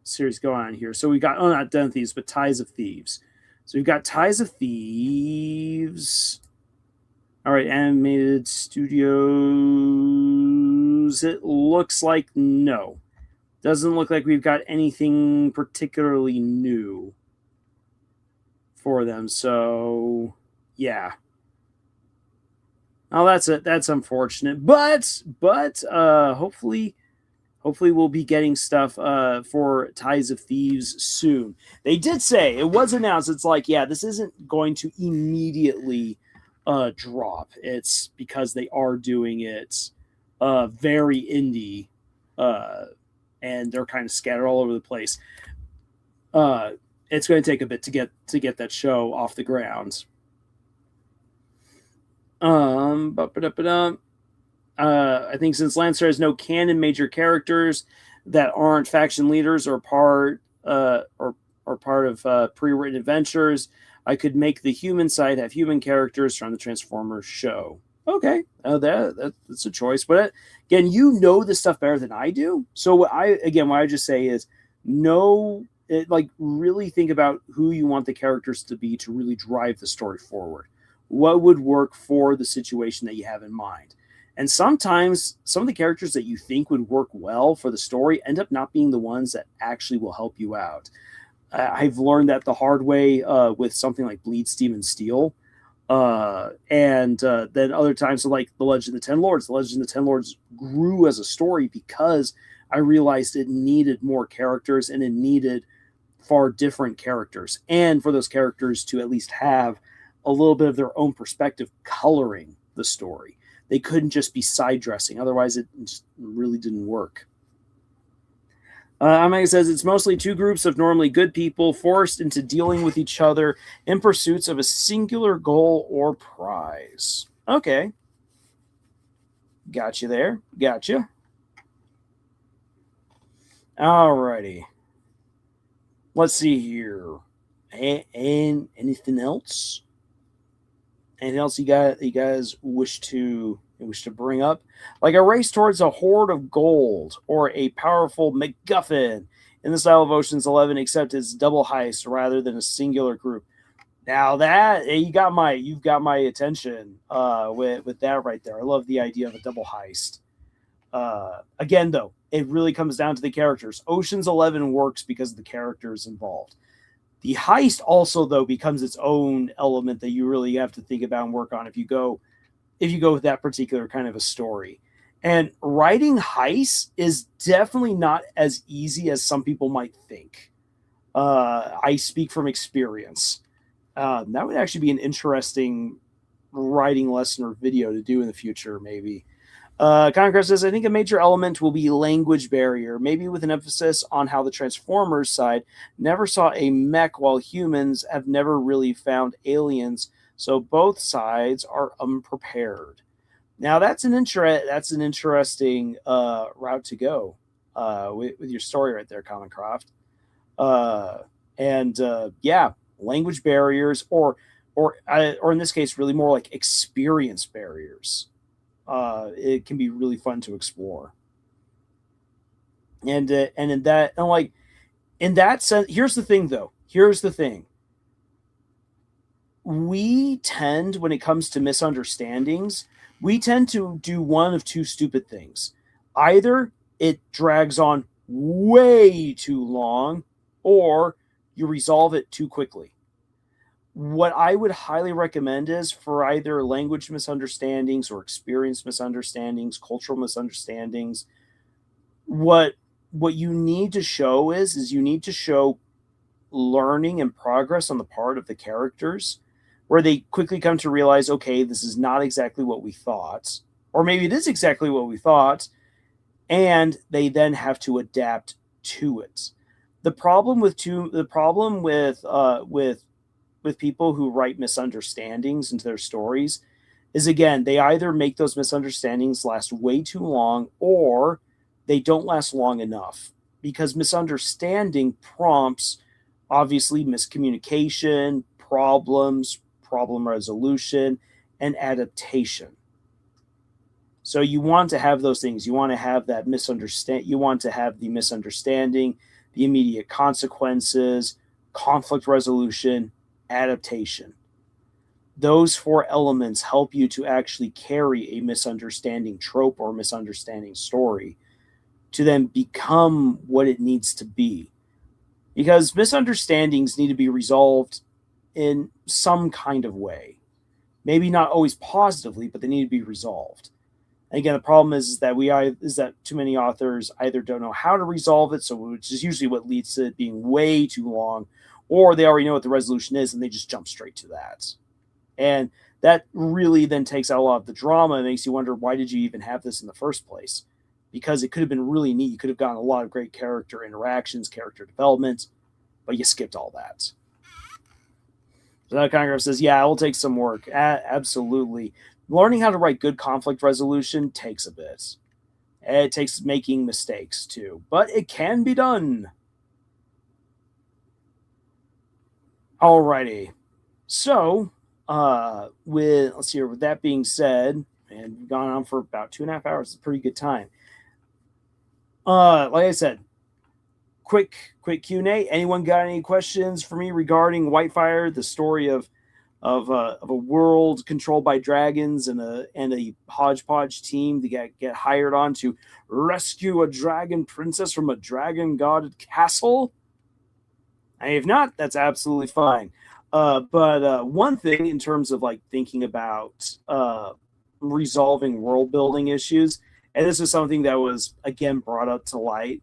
series going on here. So we got not Den of Thieves, but Ties of Thieves. So we've got Ties of Thieves. All right, animated studios. It looks like no. Doesn't look like we've got anything particularly new for them. So, yeah. Oh, that's it. That's unfortunate. But hopefully we'll be getting stuff for Ties of Thieves soon. They did say, it was announced, it's like, yeah, this isn't going to immediately drop. It's because they are doing it very indie, and they're kind of scattered all over the place. It's going to take a bit to get that show off the ground. I think since Lancer has no canon major characters that aren't faction leaders or part of pre-written adventures, I could make the human side have human characters from the Transformers show. Okay, that's a choice. But again, you know this stuff better than I do. So what I just say is really think about who you want the characters to be to really drive the story forward. What would work for the situation that you have in mind? And sometimes some of the characters that you think would work well for the story end up not being the ones that actually will help you out. I've learned that the hard way with something like Bleed, Steam, and Steel. And then other times, like The Legend of the Ten Lords. The Legend of the Ten Lords grew as a story because I realized it needed more characters and it needed far different characters. And for those characters to at least have a little bit of their own perspective coloring the story. They couldn't just be side dressing. Otherwise, it just really didn't work. Omega says it's mostly two groups of normally good people forced into dealing with each other in pursuits of a singular goal or prize. Okay. Got you there. Gotcha. Alrighty. Let's see here. And anything else? Anything else you guys wish to bring up? Like a race towards a hoard of gold or a powerful MacGuffin in the style of Ocean's 11, except it's double heist rather than a singular group. Now that you've got my attention with that right there. I love the idea of a double heist. Again, though, it really comes down to the characters. Ocean's 11 works because of the characters involved. The heist also, though, becomes its own element that you really have to think about and work on if you go with that particular kind of a story. And writing heists is definitely not as easy as some people might think. I speak from experience. That would actually be an interesting writing lesson or video to do in the future, maybe. Conquest says, I think a major element will be language barrier, maybe with an emphasis on how the Transformers side never saw a mech while humans have never really found aliens, so both sides are unprepared. Now that's an interesting route to go with your story right there, Commoncroft. Yeah, language barriers or in this case really more like experience barriers. It can be really fun to explore. And in that sense, here's the thing. we tend, when it comes to misunderstandings, we tend to do one of two stupid things. Either it drags on way too long, or you resolve it too quickly. What I would highly recommend is for either language misunderstandings or experience misunderstandings, cultural misunderstandings, what you need to show is you need to show learning and progress on the part of the characters, where they quickly come to realize, okay, this is not exactly what we thought, or maybe it is exactly what we thought, and they then have to adapt to it. The problem with people who write misunderstandings into their stories is, again, they either make those misunderstandings last way too long, or they don't last long enough, because misunderstanding prompts, obviously, miscommunication, problems, problem resolution, and adaptation. So you want to have those things. You want to have that you want to have the misunderstanding, the immediate consequences, conflict resolution, adaptation. Those four elements help you to actually carry a misunderstanding trope or misunderstanding story to then become what it needs to be. Because misunderstandings need to be resolved in some kind of way. Maybe not always positively, but they need to be resolved. And again, the problem is that too many authors either don't know how to resolve it, so which is usually what leads to it being way too long, or they already know what the resolution is and they just jump straight to that. And that really then takes out a lot of the drama and makes you wonder, why did you even have this in the first place? Because it could have been really neat. You could have gotten a lot of great character interactions, character development, but you skipped all that. So that Congress says, yeah, it will take some work. Absolutely. Learning how to write good conflict resolution takes a bit. It takes making mistakes too, but it can be done. Alrighty. So, with that being said, and we've gone on for about 2.5 hours. It's a pretty good time. Like I said, quick Q&A. Anyone got any questions for me regarding Whitefire, the story of a world controlled by dragons and a hodgepodge team to get hired on to rescue a dragon princess from a dragon god castle? And if not, that's absolutely fine. But one thing in terms of like thinking about resolving world building issues, and this is something that was again brought up to light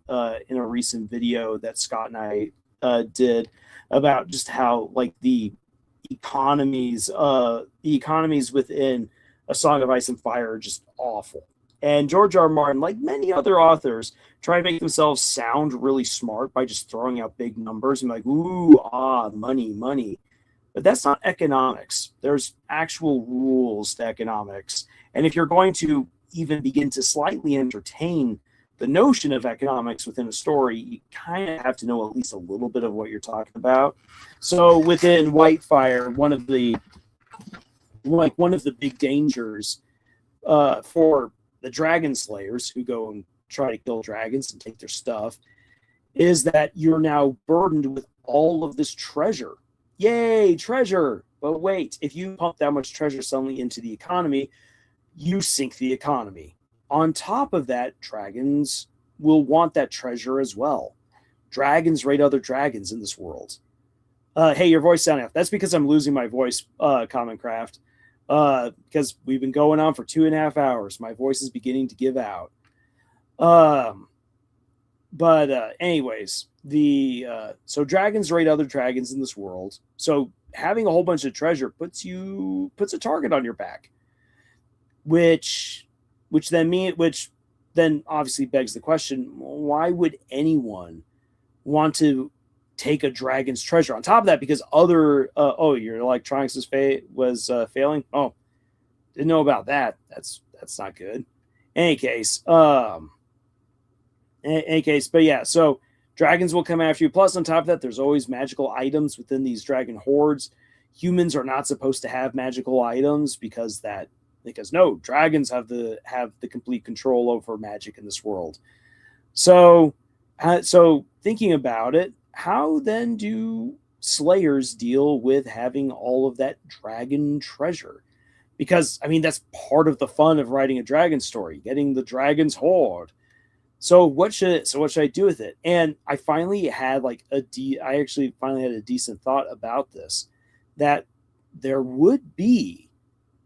in a recent video that Scott and I did about just how like the economies within A Song of Ice and Fire are just awful. And George R. R. Martin, like many other authors, try to make themselves sound really smart by just throwing out big numbers and like, ooh, money. But that's not economics. There's actual rules to economics. And if you're going to even begin to slightly entertain the notion of economics within a story, you kind of have to know at least a little bit of what you're talking about. So within Whitefire, one of the big dangers for the dragon slayers who go and try to kill dragons and take their stuff is that you're now burdened with all of this treasure. Yay, treasure! But wait, if you pump that much treasure suddenly into the economy, you sink the economy. On top of that, dragons will want that treasure as well. Dragons raid other dragons in this world. Hey, your voice sounded off. That's because I'm losing my voice, Common Craft. Because we've been going on for 2.5 hours. My voice is beginning to give out. Anyways, so dragons raid other dragons in this world. So having a whole bunch of treasure puts a target on your back, which then obviously begs the question: why would anyone want to take a dragon's treasure? On top of that, because other your electronics was failing. Oh, didn't know about that. That's not good. Any case, but yeah. So dragons will come after you. Plus, on top of that, there's always magical items within these dragon hordes. Humans are not supposed to have magical items because no, dragons have the complete control over magic in this world. So thinking about it, how then do slayers deal with having all of that dragon treasure. Because, I mean, that's part of the fun of writing a dragon story, getting the dragon's hoard. So what should I do with it? And I finally had I actually finally had a decent thought about this, that there would be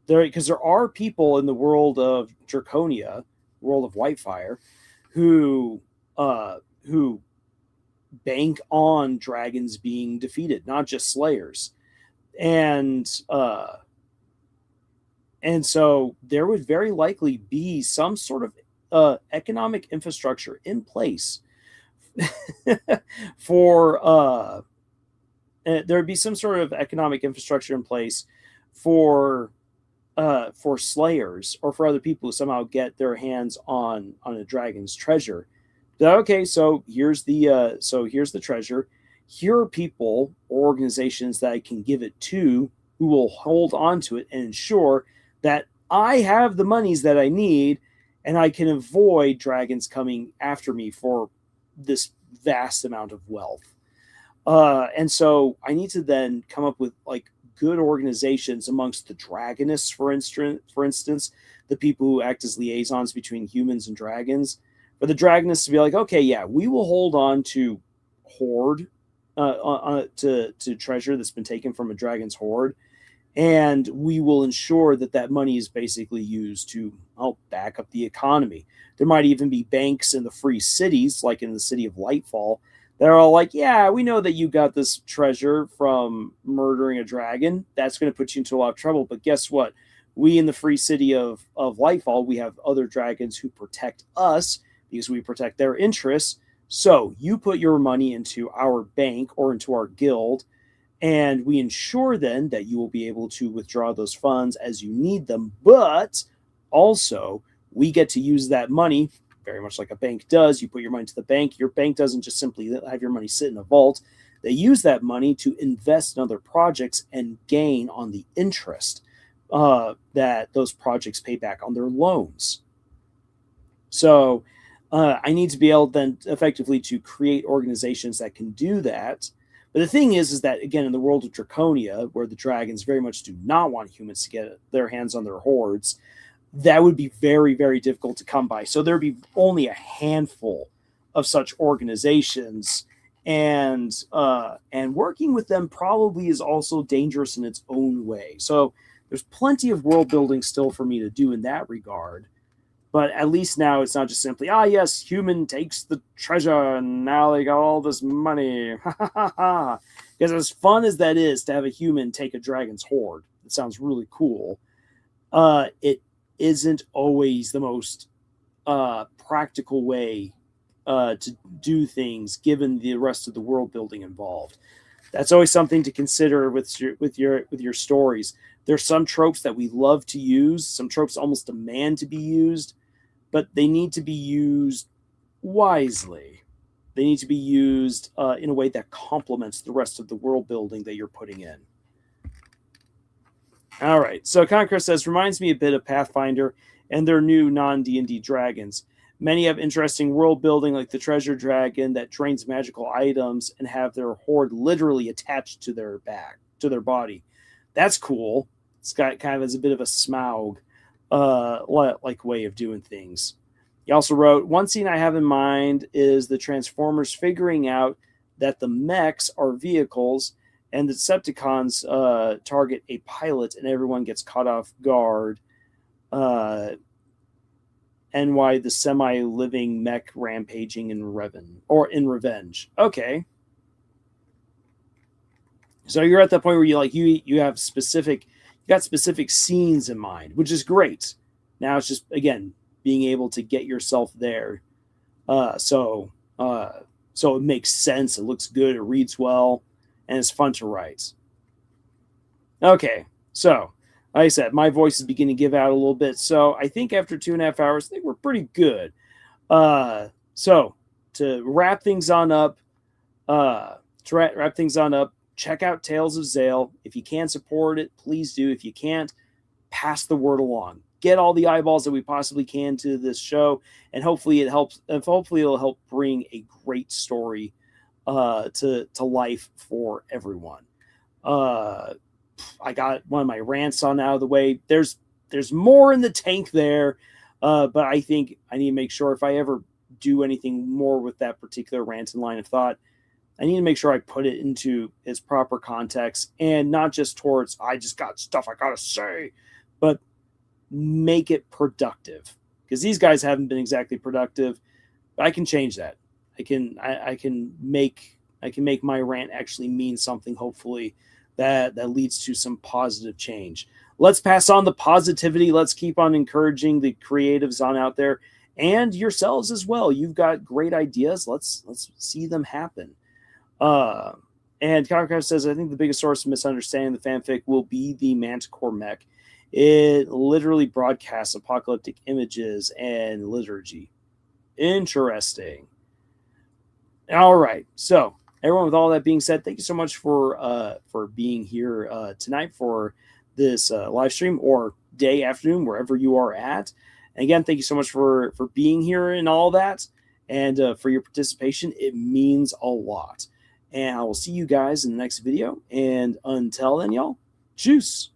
because there are people in the world of Draconia, world of Whitefire, who bank on dragons being defeated, not just slayers. And so there would very likely be some sort of economic infrastructure in place for there would be some sort of economic infrastructure in place for slayers or for other people who somehow get their hands on a dragon's treasure. Okay, so here's the treasure. Here are people or organizations that I can give it to who will hold on to it and ensure that I have the monies that I need, and I can avoid dragons coming after me for this vast amount of wealth. And so I need to then come up with good organizations amongst the dragonists, for instance, the people who act as liaisons between humans and dragons. For the dragonists to be like, okay, yeah, we will hold on to hoard, to treasure that's been taken from a dragon's hoard, and we will ensure that money is basically used to help back up the economy. There might even be banks in the free cities, like in the city of Lightfall, that are all like, yeah, we know that you got this treasure from murdering a dragon. That's going to put you into a lot of trouble. But guess what? We in the free city of Lightfall, we have other dragons who protect us because we protect their interests. So you put your money into our bank or into our guild, and we ensure then that you will be able to withdraw those funds as you need them. But also, we get to use that money very much like a bank does. You put your money to the bank. Your bank doesn't just simply have your money sit in a vault. They use that money to invest in other projects and gain on the interest that those projects pay back on their loans. So I need to be able then effectively to create organizations that can do that. But the thing is that, again, in the world of Draconia, where the dragons very much do not want humans to get their hands on their hoards, that would be very, very difficult to come by. So there'd be only a handful of such organizations, and working with them probably is also dangerous in its own way. So there's plenty of world building still for me to do in that regard. But at least now it's not just simply, yes, human takes the treasure and now they got all this money. Because as fun as that is to have a human take a dragon's hoard, it sounds really cool. It isn't always the most practical way to do things given the rest of the world building involved. That's always something to consider with your stories. There's some tropes that we love to use, some tropes almost demand to be used, but they need to be used wisely. They need to be used in a way that complements the rest of the world building that you're putting in. All right, so Conquer says, reminds me a bit of Pathfinder and their new non-D&D dragons. Many have interesting world building, like the treasure dragon that drains magical items and have their hoard literally attached to their body. That's cool. It's got kind of as a bit of a Smaug like way of doing things. He also wrote, one scene I have in mind is the Transformers figuring out that the mechs are vehicles and the Decepticons target a pilot and everyone gets caught off guard. And why the semi-living mech rampaging in revenge. Okay. So you're at that point where you have specific scenes in mind, which is great. Now it's just, again, being able to get yourself there. So it makes sense, it looks good, it reads well, and it's fun to write. Okay, so like I said, my voice is beginning to give out a little bit, so I think after 2.5 hours, I think we're pretty good. So to wrap things on up, check out Tales of Zale. If you can support it, please do. If you can't, pass the word along. Get all the eyeballs that we possibly can to this show, and hopefully it'll help bring a great story to life for everyone. I got one of my rants on out of the way. There's more in the tank there, but I think I need to make sure if I ever do anything more with that particular rant and line of thought, I need to make sure I put it into its proper context and not just towards I just got stuff I gotta say, but make it productive, because these guys haven't been exactly productive. But I can change that. I can make my rant actually mean something, hopefully that leads to some positive change. Let's pass on the positivity. Let's keep on encouraging the creatives on out there and yourselves as well. You've got great ideas. Let's see them happen. And Conrad says, I think the biggest source of misunderstanding the fanfic will be the Manticore mech. It literally broadcasts apocalyptic images and liturgy. Interesting. All right. So, everyone, with all that being said, thank you so much for being here tonight for this live stream or day, afternoon, wherever you are at. And again, thank you so much for being here and all that, and for your participation. It means a lot. And I will see you guys in the next video. And until then, y'all, juice.